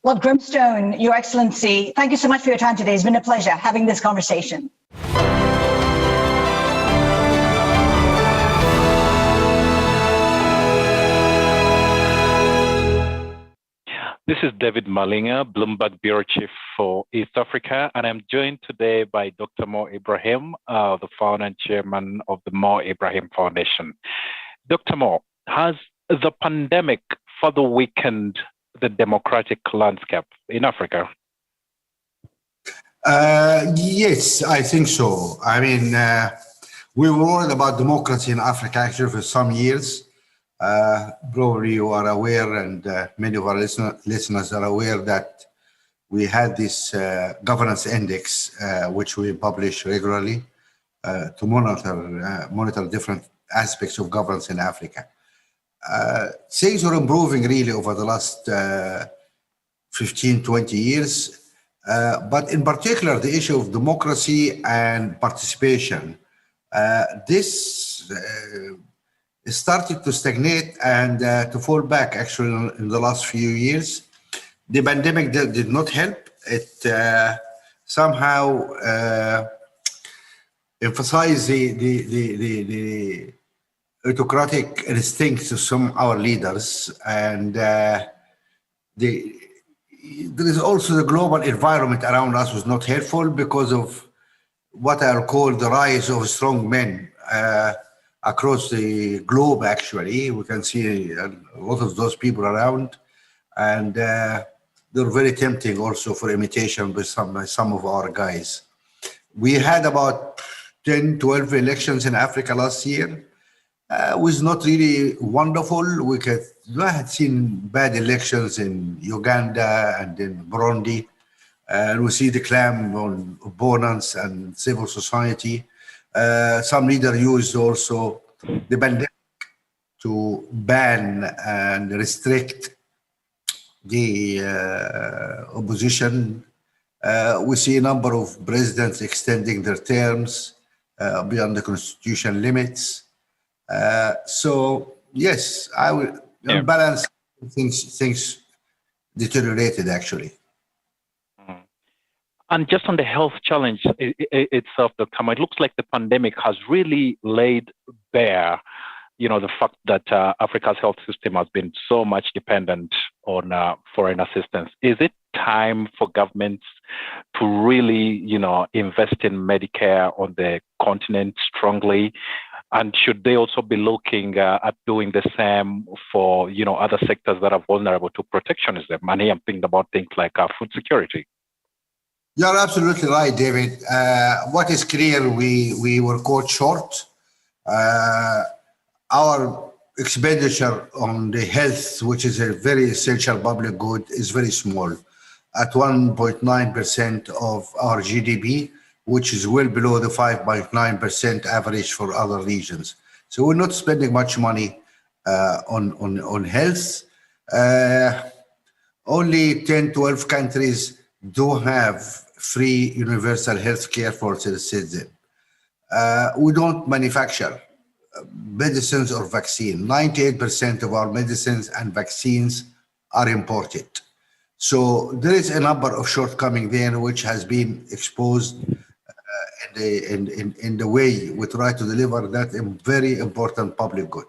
Lord Grimstone, Your Excellency, thank you so much for your time today. It's been a pleasure having this conversation. This is David Malinga, Bloomberg Bureau Chief for East Africa, and I'm joined today by Dr. Mo Ibrahim, the founder and chairman of the Mo Ibrahim Foundation. Dr. Mo, has the pandemic further weakened the democratic landscape in Africa? Yes, I think so. I mean, we were worried about democracy in Africa actually for some years. Probably you are aware, and many of our listeners are aware, that we had this governance index, which we publish regularly to monitor different aspects of governance in Africa. Things are improving really over the last 15, 20 years. But in particular, the issue of democracy and participation, this started to stagnate and to fall back actually in the last few years. The pandemic did not help. It somehow emphasized the autocratic instincts of some of our leaders, and there is also the global environment around us was not helpful because of what I'll call the rise of strong men across the globe. Actually, we can see a lot of those people around, and they're very tempting also for imitation by some of our guys. We had about 10, 12 elections in Africa last year. Was not really wonderful. We had seen bad elections in Uganda and in Burundi, and we see the claim on opponents and civil society. Some leaders used also the pandemic to ban and restrict the opposition. We see a number of presidents extending their terms beyond the constitutional limits. So yes, I would balance things deteriorated actually. And just on the health challenge itself, Dr. Mo, it looks like the pandemic has really laid bare, the fact that Africa's health system has been so much dependent on foreign assistance. Is it time for governments to really, invest in Medicare on the continent strongly? And should they also be looking at doing the same for, other sectors that are vulnerable to protectionism? And here I'm thinking about things like food security. You're absolutely right, David. What is clear, we were caught short. Our expenditure on the health, which is a very essential public good, is very small, at 1.9% of our GDP, which is well below the 5.9% average for other regions. So we're not spending much money on health. Only 10, 12 countries do have free universal health care for citizens. We don't manufacture medicines or vaccine. 98% of our medicines and vaccines are imported. So there is a number of shortcomings there which has been exposed in the way we try to deliver that very important public good.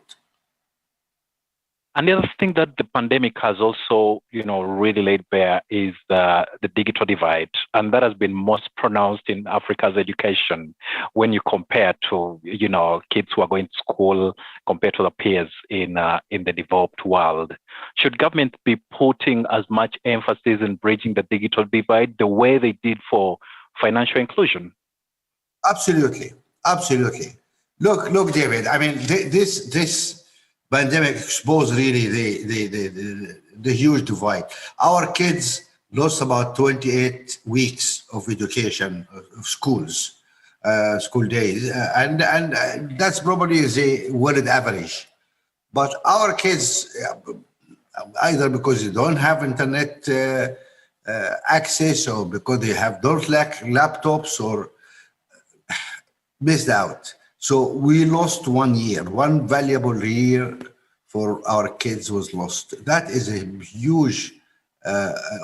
And the other thing that the pandemic has also, really laid bare is the digital divide. And that has been most pronounced in Africa's education when you compare to, kids who are going to school compared to the peers in the developed world. Should government be putting as much emphasis in bridging the digital divide the way they did for financial inclusion? Absolutely. Look, David, I mean, this pandemic exposed really the huge divide. Our kids lost about 28 weeks of education, of school days, and that's probably the world average. But our kids, either because they don't have internet access, or because they don't lack laptops, or missed out. So we lost 1 year, one valuable year for our kids was lost. That is a huge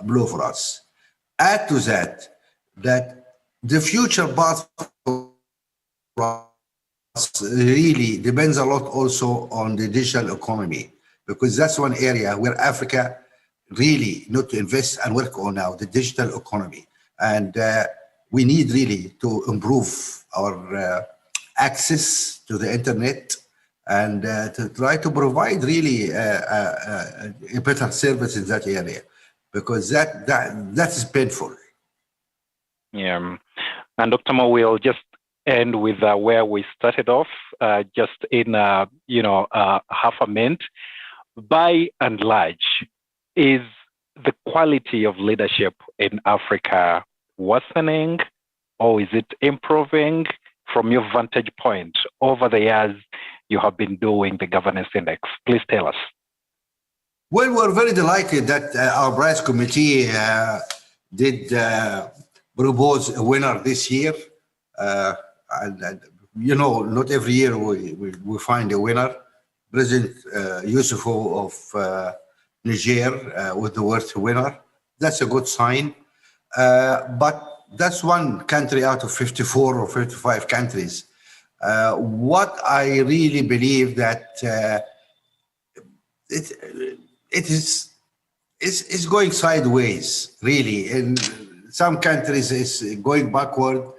blow for us. Add to that the future path for us really depends a lot also on the digital economy, because that's one area where Africa really need to invest and work on now, the digital economy. And we need really to improve our access to the internet, and to try to provide really a better service in that area, because that is painful. Yeah, and Dr. Mo, we'll just end with where we started off, just in half a minute. By and large, is the quality of leadership in Africa worsening, or is it improving from your vantage point over the years you have been doing the governance index? Please tell us. Well, we're very delighted that our prize committee did propose a winner this year. And not every year we find a winner. President Youssoufou of Niger was the worst winner. That's a good sign. But that's one country out of 54 or 55 countries. What I really believe that it's going sideways, really. In some countries, it's going backward,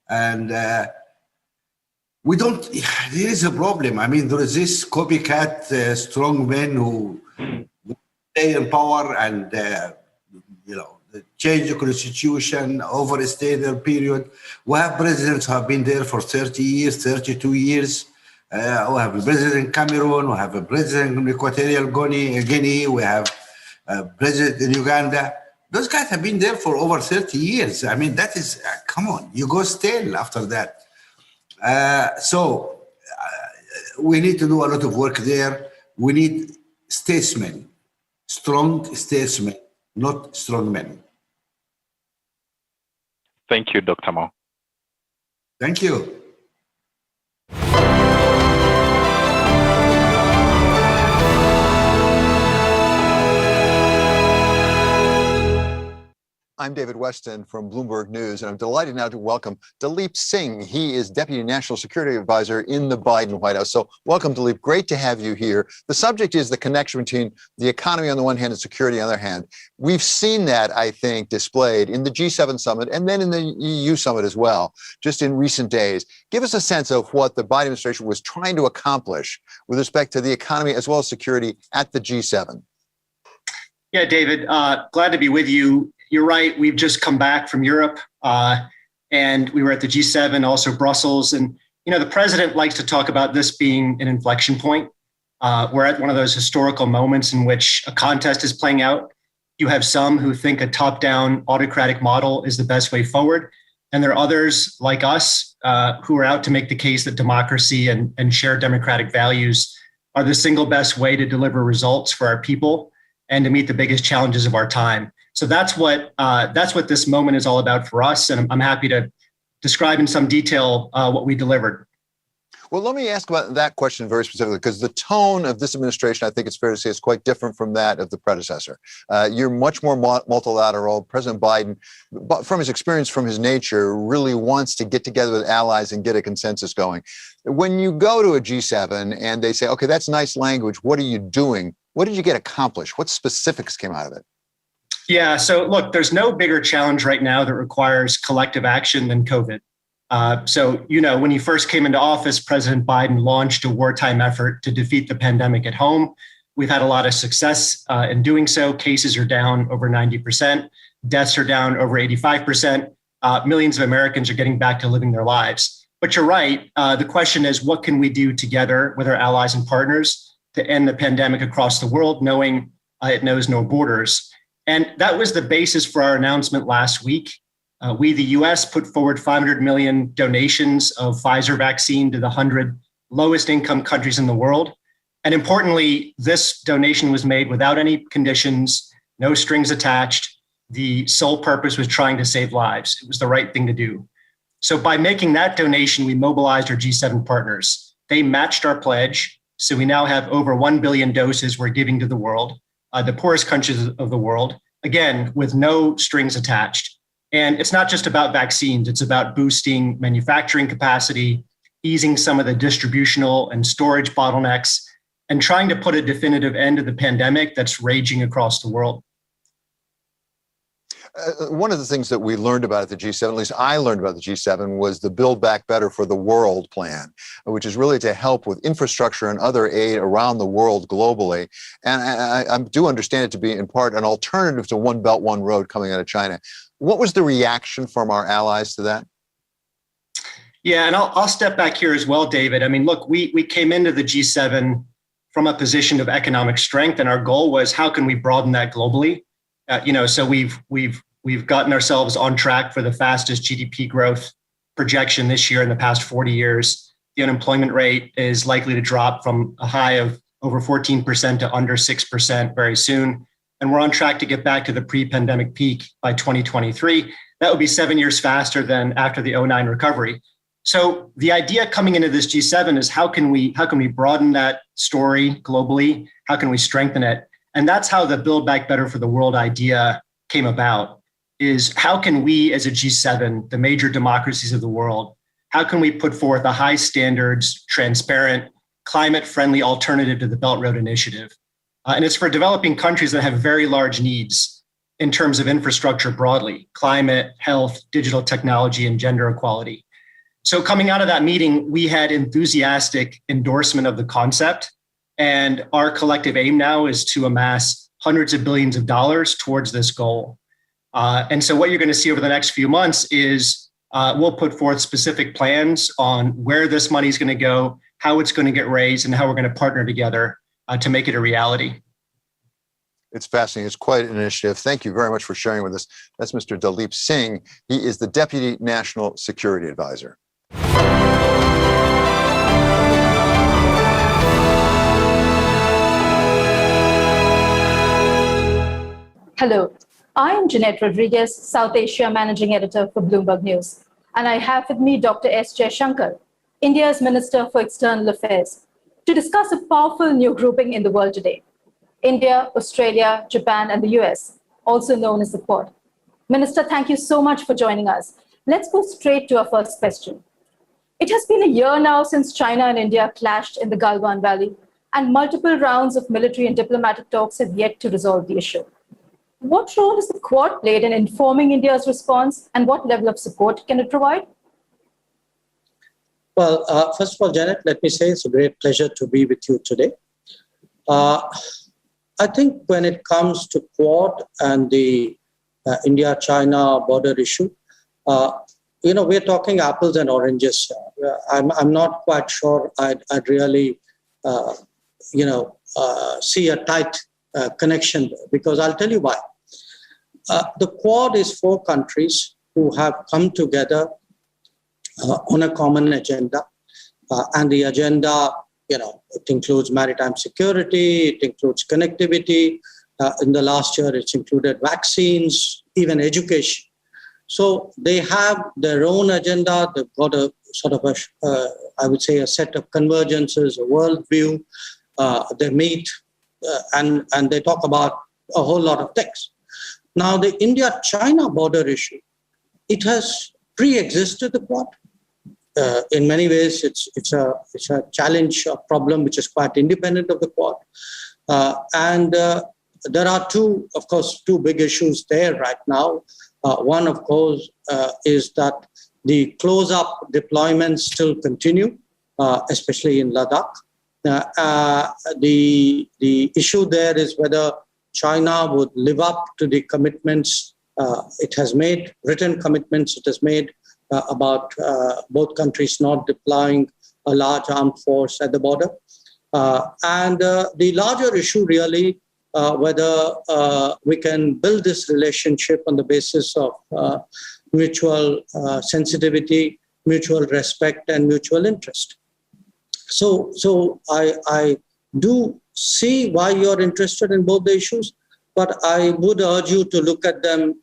and there is a problem. I mean, there is this copycat strong men who stay in power and, change the constitution, overstay their period. We have presidents who have been there for 30 years, 32 years. We have a president in Cameroon, we have a president in Equatorial Guinea, we have a president in Uganda. Those guys have been there for over 30 years. I mean, that is, come on, you go stale after that. So we need to do a lot of work there. We need statesmen, strong statesmen, not strong men. Thank you, Dr. Mo. Thank you. I'm David Weston from Bloomberg News, and I'm delighted now to welcome Dalip Singh. He is Deputy National Security Advisor in the Biden White House. So welcome, Dalip. Great to have you here. The subject is the connection between the economy on the one hand and security on the other hand. We've seen that, I think, displayed in the G7 summit and then in the EU summit as well, just in recent days. Give us a sense of what the Biden administration was trying to accomplish with respect to the economy as well as security at the G7. Yeah, David, glad to be with you. You're right. We've just come back from Europe, and we were at the G7, also Brussels. And, the president likes to talk about this being an inflection point. We're at one of those historical moments in which a contest is playing out. You have some who think a top-down autocratic model is the best way forward. And there are others like us who are out to make the case that democracy and shared democratic values are the single best way to deliver results for our people and to meet the biggest challenges of our time. So that's what this moment is all about for us, and I'm happy to describe in some detail what we delivered. Well, let me ask about that question very specifically, because the tone of this administration, I think it's fair to say, is quite different from that of the predecessor. You're much more multilateral. President Biden, from his experience, from his nature, really wants to get together with allies and get a consensus going. When you go to a G7 and they say, okay, that's nice language, what are you doing? What did you get accomplished? What specifics came out of it? Yeah, so look, there's no bigger challenge right now that requires collective action than COVID. When he first came into office, President Biden launched a wartime effort to defeat the pandemic at home. We've had a lot of success in doing so. Cases are down over 90%. Deaths are down over 85%. Millions of Americans are getting back to living their lives. But you're right. The question is, what can we do together with our allies and partners to end the pandemic across the world, knowing it knows no borders? And that was the basis for our announcement last week. We, the US, put forward 500 million donations of Pfizer vaccine to the 100 lowest income countries in the world. And importantly, this donation was made without any conditions, no strings attached. The sole purpose was trying to save lives. It was the right thing to do. So by making that donation, we mobilized our G7 partners. They matched our pledge. So we now have over 1 billion doses we're giving to the world. The poorest countries of the world, again, with no strings attached. And it's not just about vaccines, it's about boosting manufacturing capacity, easing some of the distributional and storage bottlenecks, and trying to put a definitive end to the pandemic that's raging across the world. One of the things that we learned about at the G7, at least I learned about the G7, was the Build Back Better for the World plan, which is really to help with infrastructure and other aid around the world globally. And I do understand it to be, in part, an alternative to One Belt, One Road coming out of China. What was the reaction from our allies to that? Yeah, and I'll step back here as well, David. I mean, look, we came into the G7 from a position of economic strength, and our goal was how can we broaden that globally? So we've gotten ourselves on track for the fastest GDP growth projection this year in the past 40 years. The unemployment rate is likely to drop from a high of over 14% to under 6% very soon. And we're on track to get back to the pre-pandemic peak by 2023. That would be 7 years faster than after the 2009 recovery. So the idea coming into this G7 is how can we broaden that story globally? How can we strengthen it? And that's how the Build Back Better for the World idea came about, is how can we as a G7, the major democracies of the world, how can we put forth a high standards, transparent, climate-friendly alternative to the Belt Road Initiative? And it's for developing countries that have very large needs in terms of infrastructure broadly, climate, health, digital technology, and gender equality. So coming out of that meeting, we had enthusiastic endorsement of the concept. And our collective aim now is to amass hundreds of billions of dollars towards this goal. And so what you're going to see over the next few months is we'll put forth specific plans on where this money is going to go, how it's going to get raised, and how we're going to partner together to make it a reality. It's fascinating. It's quite an initiative. Thank you very much for sharing with us. That's Mr. Dalip Singh. He is the Deputy National Security Advisor. Hello, I am Jeanette Rodriguez, South Asia Managing Editor for Bloomberg News. And I have with me Dr. S. Jaishankar, India's Minister for External Affairs, to discuss a powerful new grouping in the world today: India, Australia, Japan, and the US, also known as the Quad. Minister, thank you so much for joining us. Let's go straight to our first question. It has been a year now since China and India clashed in the Galwan Valley, and multiple rounds of military and diplomatic talks have yet to resolve the issue. What role has the Quad played in informing India's response, and what level of support can it provide? Well, first of all, Janet, let me say it's a great pleasure to be with you today. I think when it comes to Quad and the India-China border issue, we're talking apples and oranges. I'm not quite sure I'd really, see a tight connection, because I'll tell you why. The Quad is 4 countries who have come together on a common agenda, and the agenda, it includes maritime security, it includes connectivity. In the last year, it's included vaccines, even education. So they have their own agenda. They've got a sort of a set of convergences, a worldview. They meet and they talk about a whole lot of things. Now, the India-China border issue, it has pre-existed the Quad. In many ways, it's a challenge, a problem which is quite independent of the Quad. And there are two big issues there right now. One, of course, is that the close-up deployments still continue, especially in Ladakh. The issue there is whether China would live up to the commitments it has made, written commitments it has made about both countries not deploying a large armed force at the border. And the larger issue really, whether we can build this relationship on the basis of mutual sensitivity, mutual respect, and mutual interest. So I do see why you're interested in both the issues, but I would urge you to look at them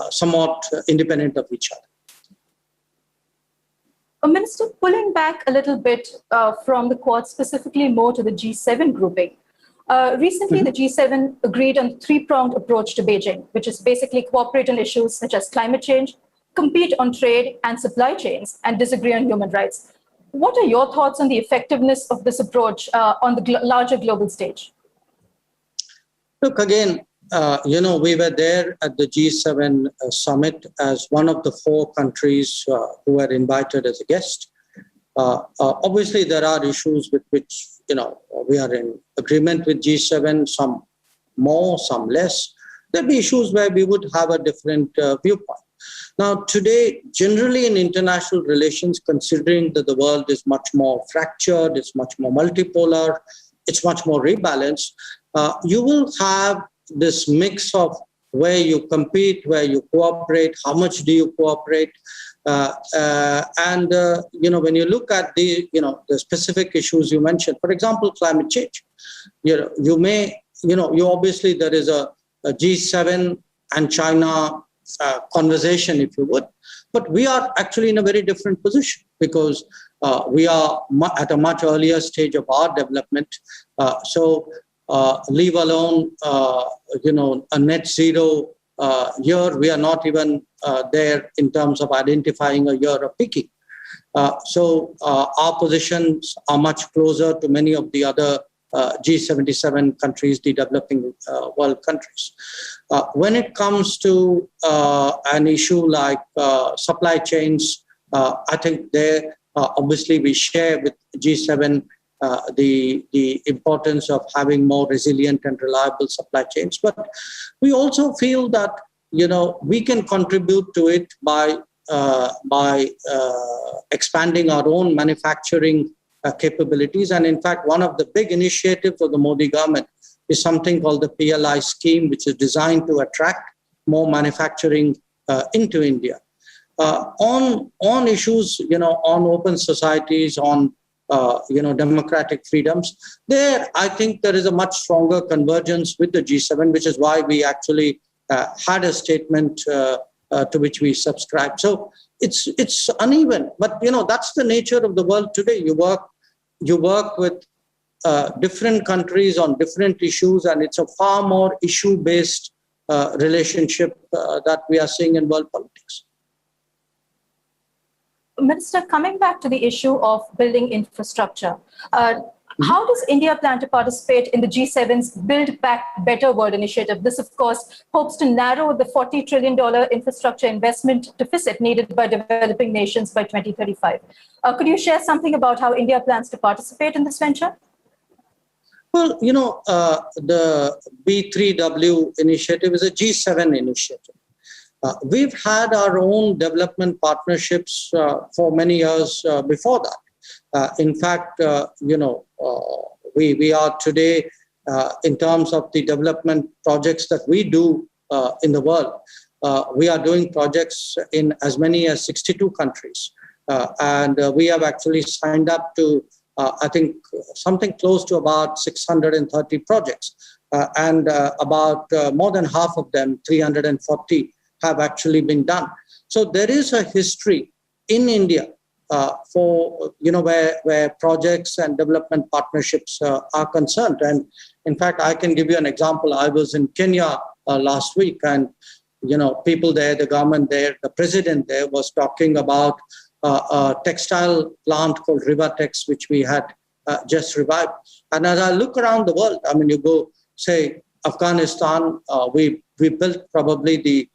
somewhat independent of each other. Minister, pulling back a little bit from the Quad, specifically more to the G7 grouping. Recently, the G7 agreed on a 3-pronged approach to Beijing, which is basically cooperate on issues such as climate change, compete on trade and supply chains, and disagree on human rights. What are your thoughts on the effectiveness of this approach on the larger global stage? Look, again, we were there at the G7 summit as one of the 4 countries who were invited as a guest. Obviously, there are issues with which, we are in agreement with G7, some more, some less. There'll be issues where we would have a different viewpoint. Now, today, generally in international relations, considering that the world is much more fractured, it's much more multipolar, it's much more rebalanced, you will have this mix of where you compete, where you cooperate, how much do you cooperate, and when you look at the specific issues you mentioned, for example, climate change, obviously there is a G7 and China conversation, if you would, but we are actually in a very different position because we are at a much earlier stage of our development. Leave alone, a net zero year, we are not even there in terms of identifying a year of peaking. Our positions are much closer to many of the other G77 countries, the developing world countries. When it comes to an issue like supply chains, I think there, obviously we share with G7 the importance of having more resilient and reliable supply chains. But we also feel that, we can contribute to it by expanding our own manufacturing capabilities. And in fact, one of the big initiatives of the Modi government is something called the PLI scheme, which is designed to attract more manufacturing into India. On issues, on open societies, on democratic freedoms, there I think there is a much stronger convergence with the G7, which is why we actually had a statement to which we subscribe. So it's uneven, but that's the nature of the world today. You work with different countries on different issues, and it's a far more issue-based relationship that we are seeing in world politics. Minister, coming back to the issue of building infrastructure, how does India plan to participate in the G7's Build Back Better World initiative? This, of course, hopes to narrow the $40 trillion infrastructure investment deficit needed by developing nations by 2035. Could you share something about how India plans to participate in this venture? Well, the B3W initiative is a G7 initiative. We've had our own development partnerships for many years before that. In fact, we are today, in terms of the development projects that we do in the world, we are doing projects in as many as 62 countries. And we have actually signed up to, I think, something close to about 630 projects. And about more than half of them, 340, have actually been done. So there is a history in India for, where projects and development partnerships are concerned. And in fact, I can give you an example. I was in Kenya last week, and, people there, the government there, the president there was talking about a textile plant called Rivatex, which we had just revived. And as I look around the world, you go, say, Afghanistan, we built probably the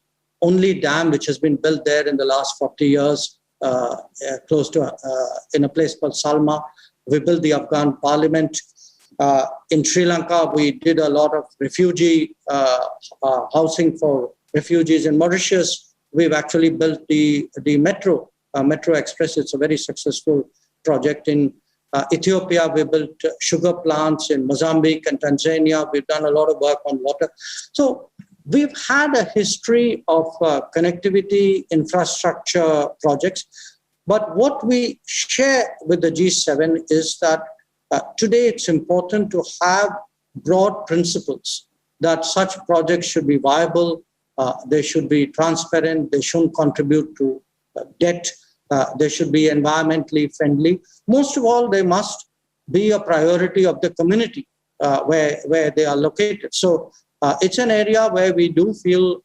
only dam which has been built there in the last 40 years, close to, in a place called Salma. We built the Afghan parliament. In Sri Lanka, we did a lot of refugee housing for refugees. In Mauritius, we've actually built the Metro Express. It's a very successful project. In Ethiopia, we built sugar plants. In Mozambique and Tanzania, we've done a lot of work on water. So we've had a history of connectivity infrastructure projects. But what we share with the G7 is that today it's important to have broad principles that such projects should be viable, they should be transparent, they shouldn't contribute to debt, they should be environmentally friendly. Most of all, they must be a priority of the community where they are located. So it's an area where we do feel,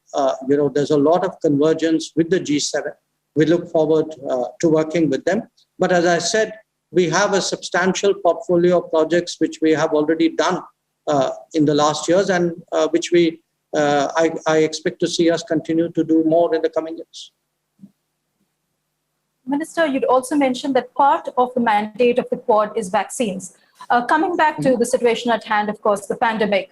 there's a lot of convergence with the G7. We look forward to working with them. But as I said, we have a substantial portfolio of projects which we have already done in the last years, and which we I expect to see us continue to do more in the coming years. Minister, you'd also mentioned that part of the mandate of the Quad is vaccines. Coming back to the situation at hand, of course, the pandemic,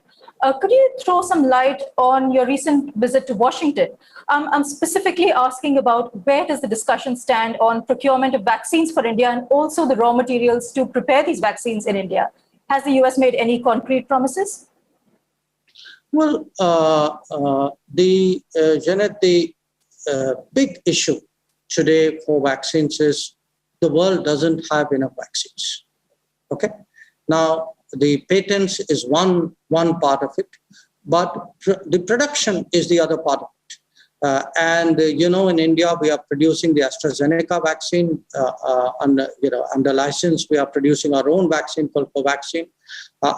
could you throw some light on your recent visit to Washington? I'm specifically asking about where does the discussion stand on procurement of vaccines for India and also the raw materials to prepare these vaccines in India? Has the US made any concrete promises? Well, Janet, the big issue today for vaccines is the world doesn't have enough vaccines. Okay. Now, the patents is one part of it, but the production is the other part of it. In India, we are producing the AstraZeneca vaccine under license. We are producing our own vaccine called Covaxin.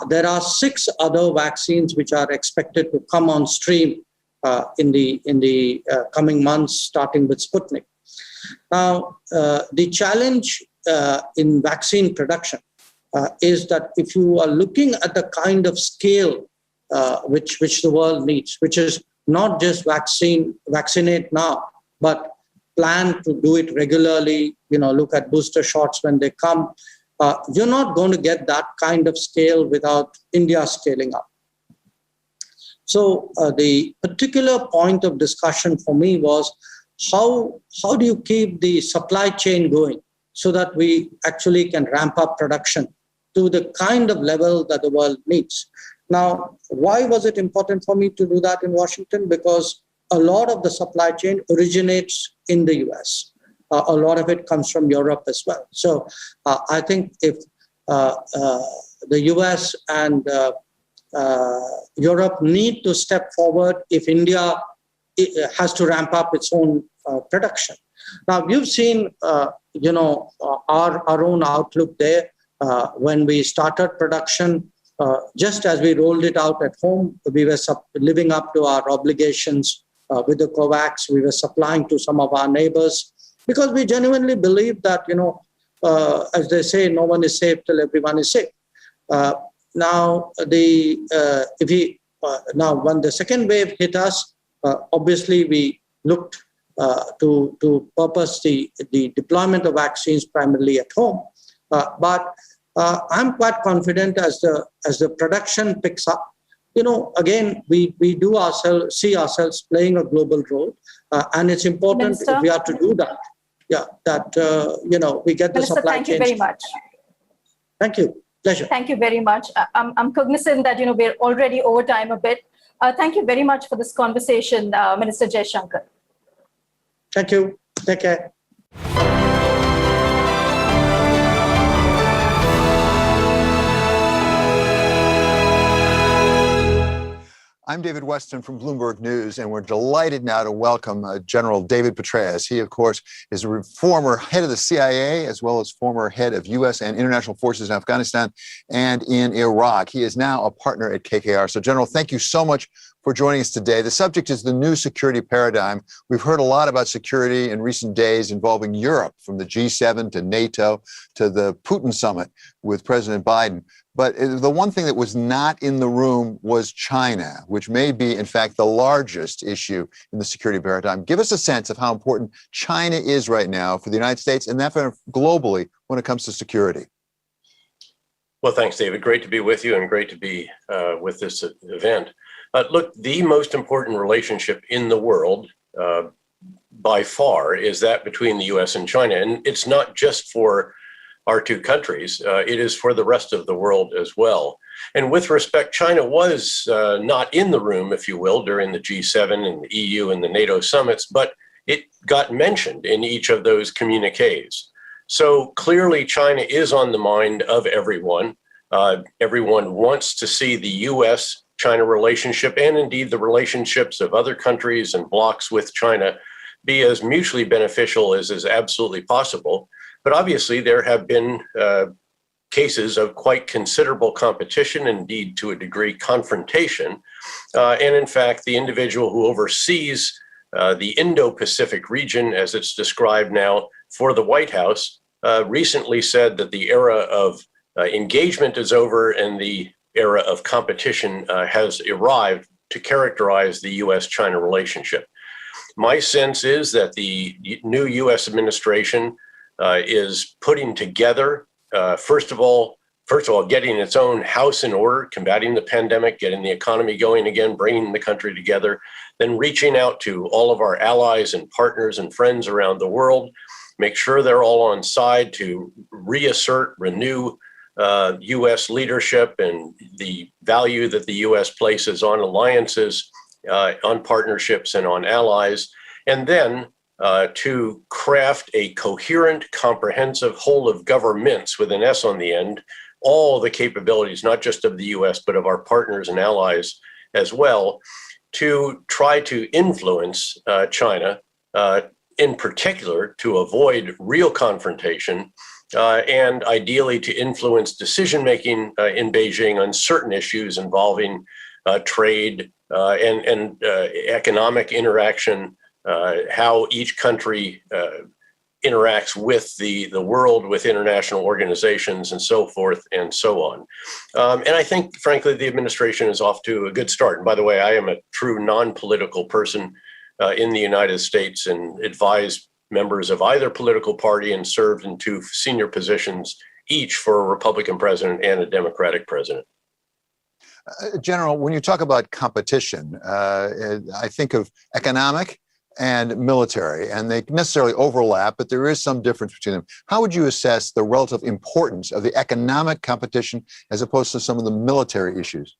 There are 6 other vaccines which are expected to come on stream in the coming months, starting with Sputnik. Now, the challenge in vaccine production is that if you are looking at the kind of scale which the world needs, which is not just vaccinate now, but plan to do it regularly, look at booster shots when they come, you're not going to get that kind of scale without India scaling up. So the particular point of discussion for me was how do you keep the supply chain going so that we actually can ramp up production to the kind of level that the world needs. Now, why was it important for me to do that in Washington? Because a lot of the supply chain originates in the US. A lot of it comes from Europe as well. So I think if the US and Europe need to step forward, if India has to ramp up its own production. Now, you've seen, our own outlook there. When we started production, just as we rolled it out at home, we were living up to our obligations with the COVAX. We were supplying to some of our neighbors because we genuinely believe that, as they say, no one is safe till everyone is safe. Now, when the second wave hit us, obviously we looked to purpose the deployment of vaccines primarily at home. But I'm quite confident as the production picks up. Again, we see ourselves playing a global role, and it's important Minister, if we are to do that. Yeah, that we get the Minister, supply chain. Thank you very much. Thank you. Pleasure. Thank you very much. I'm cognizant that we're already over time a bit. Thank you very much for this conversation, Minister Jaishankar. Thank you. Take care. I'm David Weston from Bloomberg News, and we're delighted now to welcome General David Petraeus. He, of course, is a former head of the CIA, as well as former head of U.S. and international forces in Afghanistan and in Iraq. He is now a partner at KKR. So, General, thank you so much for joining us today. The subject is the new security paradigm. We've heard a lot about security in recent days involving Europe, from the G7 to NATO to the Putin summit with President Biden. But the one thing that was not in the room was China, which may be, in fact, the largest issue in the security paradigm. Give us a sense of how important China is right now for the United States and therefore globally when it comes to security. Well, thanks, David. Great to be with you and great to be with this event. Look, the most important relationship in the world by far is that between the U.S. and China. And it's not just for our two countries, it is for the rest of the world as well. And with respect, China was not in the room, if you will, during the G7 and the EU and the NATO summits, but it got mentioned in each of those communiques. So clearly, China is on the mind of everyone. Everyone wants to see the U.S.-China relationship, and indeed the relationships of other countries and blocs with China, be as mutually beneficial as is absolutely possible. But obviously, there have been cases of quite considerable competition, indeed, to a degree, confrontation. And in fact, the individual who oversees the Indo-Pacific region, as it's described now for the White House, recently said that the era of engagement is over and the era of competition has arrived to characterize the U.S.-China relationship. My sense is that the new U.S. administration is putting together, first of all, getting its own house in order, combating the pandemic, getting the economy going again, bringing the country together, then reaching out to all of our allies and partners and friends around the world, make sure they're all on side to renew U.S. leadership and the value that the U.S. places on alliances, on partnerships, and on allies, and then to craft a coherent, comprehensive whole of governments with an S on the end, all the capabilities, not just of the U.S., but of our partners and allies as well, to try to influence China, in particular, to avoid real confrontation, and ideally to influence decision-making in Beijing on certain issues involving trade and economic interaction, how each country interacts with the world, with international organizations and so forth and so on. And I think, frankly, the administration is off to a good start. And by the way, I am a true non-political person in the United States and advise members of either political party and served in 2 senior positions, each for a Republican president and a Democratic president. General, when you talk about competition, I think of economic and military, and they necessarily overlap, but there is some difference between them. How would you assess the relative importance of the economic competition as opposed to some of the military issues?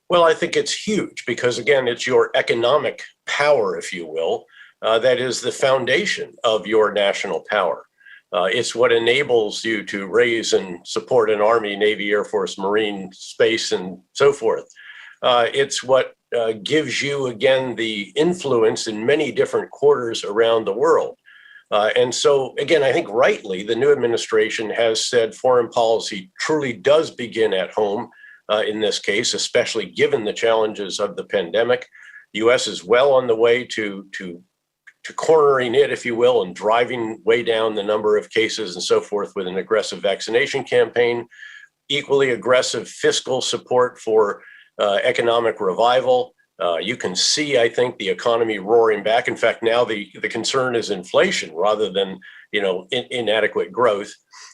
Well, I think it's huge because, again, it's your economic power, if you will, that is the foundation of your national power. It's what enables you to raise and support an Army, Navy, Air Force, Marine, space, and so forth. It's what gives you, again, the influence in many different quarters around the world. And so, again, I think rightly, the new administration has said foreign policy truly does begin at home in this case, especially given the challenges of the pandemic. The U.S. is well on the way to cornering it, if you will, and driving way down the number of cases and so forth with an aggressive vaccination campaign, equally aggressive fiscal support for economic revival. You can see, I think, the economy roaring back. In fact, now the concern is inflation rather than, inadequate growth.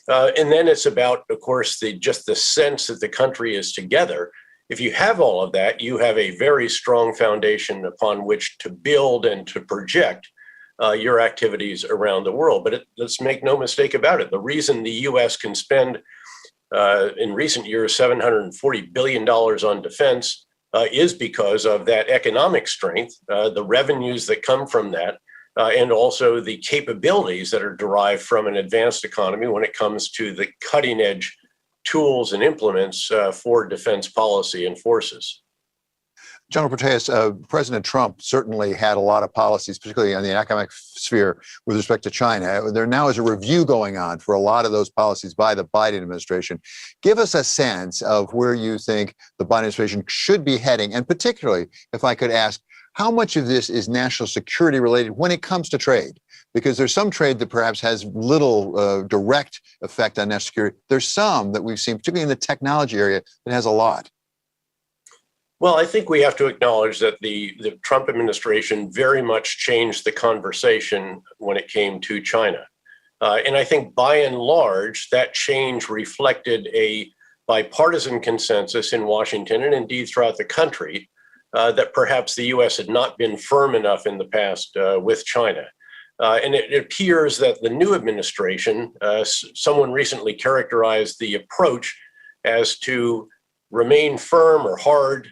And then it's about, of course, just the sense that the country is together. If you have all of that, you have a very strong foundation upon which to build and to project your activities around the world. But let's make no mistake about it. The reason the U.S. can spend in recent years $740 billion on defense is because of that economic strength, the revenues that come from that, and also the capabilities that are derived from an advanced economy when it comes to the cutting edge tools and implements for defense policy and forces. General Petraeus, President Trump certainly had a lot of policies, particularly in the economic sphere with respect to China. There now is a review going on for a lot of those policies by the Biden administration. Give us a sense of where you think the Biden administration should be heading, and particularly, if I could ask, how much of this is national security related when it comes to trade? Because there's some trade that perhaps has little direct effect on national security. There's some that we've seen, particularly in the technology area, that has a lot. Well, I think we have to acknowledge that the Trump administration very much changed the conversation when it came to China. And I think by and large, that change reflected a bipartisan consensus in Washington and indeed throughout the country that perhaps the U.S. had not been firm enough in the past with China. And it appears that the new administration, someone recently characterized the approach as to remain firm or hard,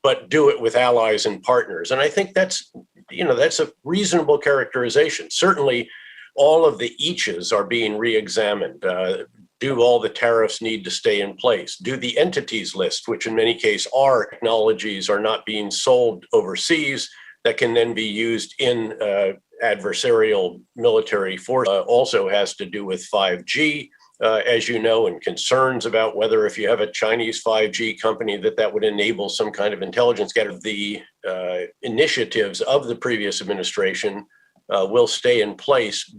but do it with allies and partners. And I think that's a reasonable characterization. Certainly, all of the eaches are being re-examined. Do all the tariffs need to stay in place? Do the entities list, which in many cases are technologies, are not being sold overseas that can then be used in adversarial military force, also has to do with 5G. As you know, and concerns about whether if you have a Chinese 5G company that would enable some kind of intelligence. The initiatives of the previous administration will stay in place.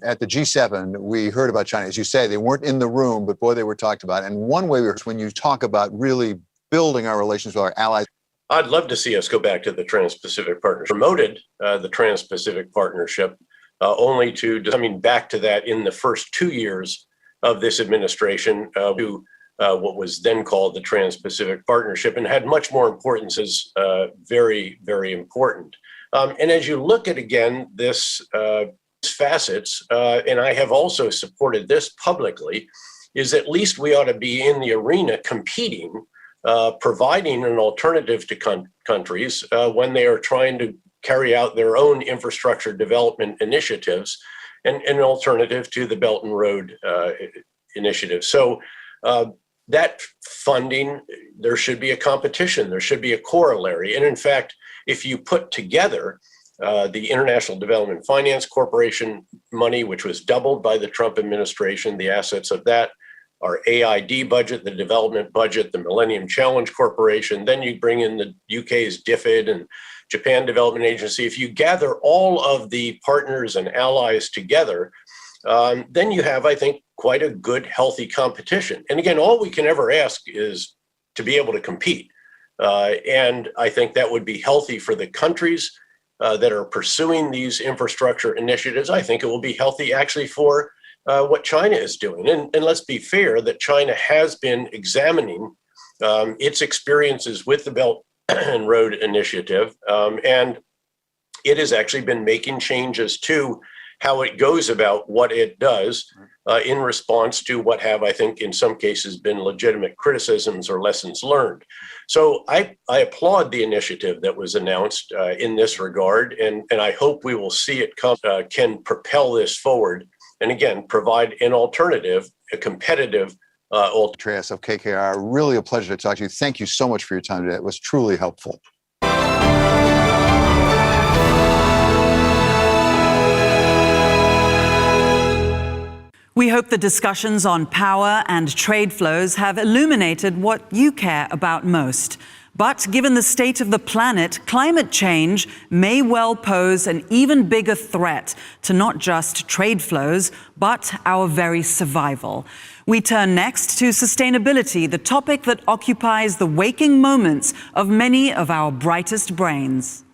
At the G7, we heard about China. As you say, they weren't in the room, but boy, they were talked about. And one way when you talk about really building our relations with our allies, I'd love to see us go back to the Trans-Pacific Partnership. Promoted the Trans-Pacific Partnership only to coming back to that in the first 2 years of this administration to what was then called the Trans-Pacific Partnership, and had much more importance as very, very important. And as you look at, again, this facets, and I have also supported this publicly, is at least we ought to be in the arena competing, providing an alternative to countries when they are trying to carry out their own infrastructure development initiatives, and an alternative to the Belt and Road Initiative. So that funding, there should be a competition, there should be a corollary. And in fact, if you put together the International Development Finance Corporation money, which was doubled by the Trump administration, the assets of that, our AID budget, the development budget, the Millennium Challenge Corporation, then you bring in the UK's DFID and Japan Development Agency. If you gather all of the partners and allies together, then you have, I think, quite a good, healthy competition. And again, all we can ever ask is to be able to compete. And I think that would be healthy for the countries that are pursuing these infrastructure initiatives. I think it will be healthy actually for what China is doing. And let's be fair that China has been examining its experiences with the Belt and Road Initiative. And it has actually been making changes to how it goes about what it does in response to what have, I think, in some cases been legitimate criticisms or lessons learned. So I applaud the initiative that was announced in this regard, and I hope we will see it can propel this forward. And again, provide an alternative, a competitive alternative. Of KKR, really a pleasure to talk to you. Thank you so much for your time today. It was truly helpful. We hope the discussions on power and trade flows have illuminated what you care about most. But given the state of the planet, climate change may well pose an even bigger threat to not just trade flows, but our very survival. We turn next to sustainability, the topic that occupies the waking moments of many of our brightest brains.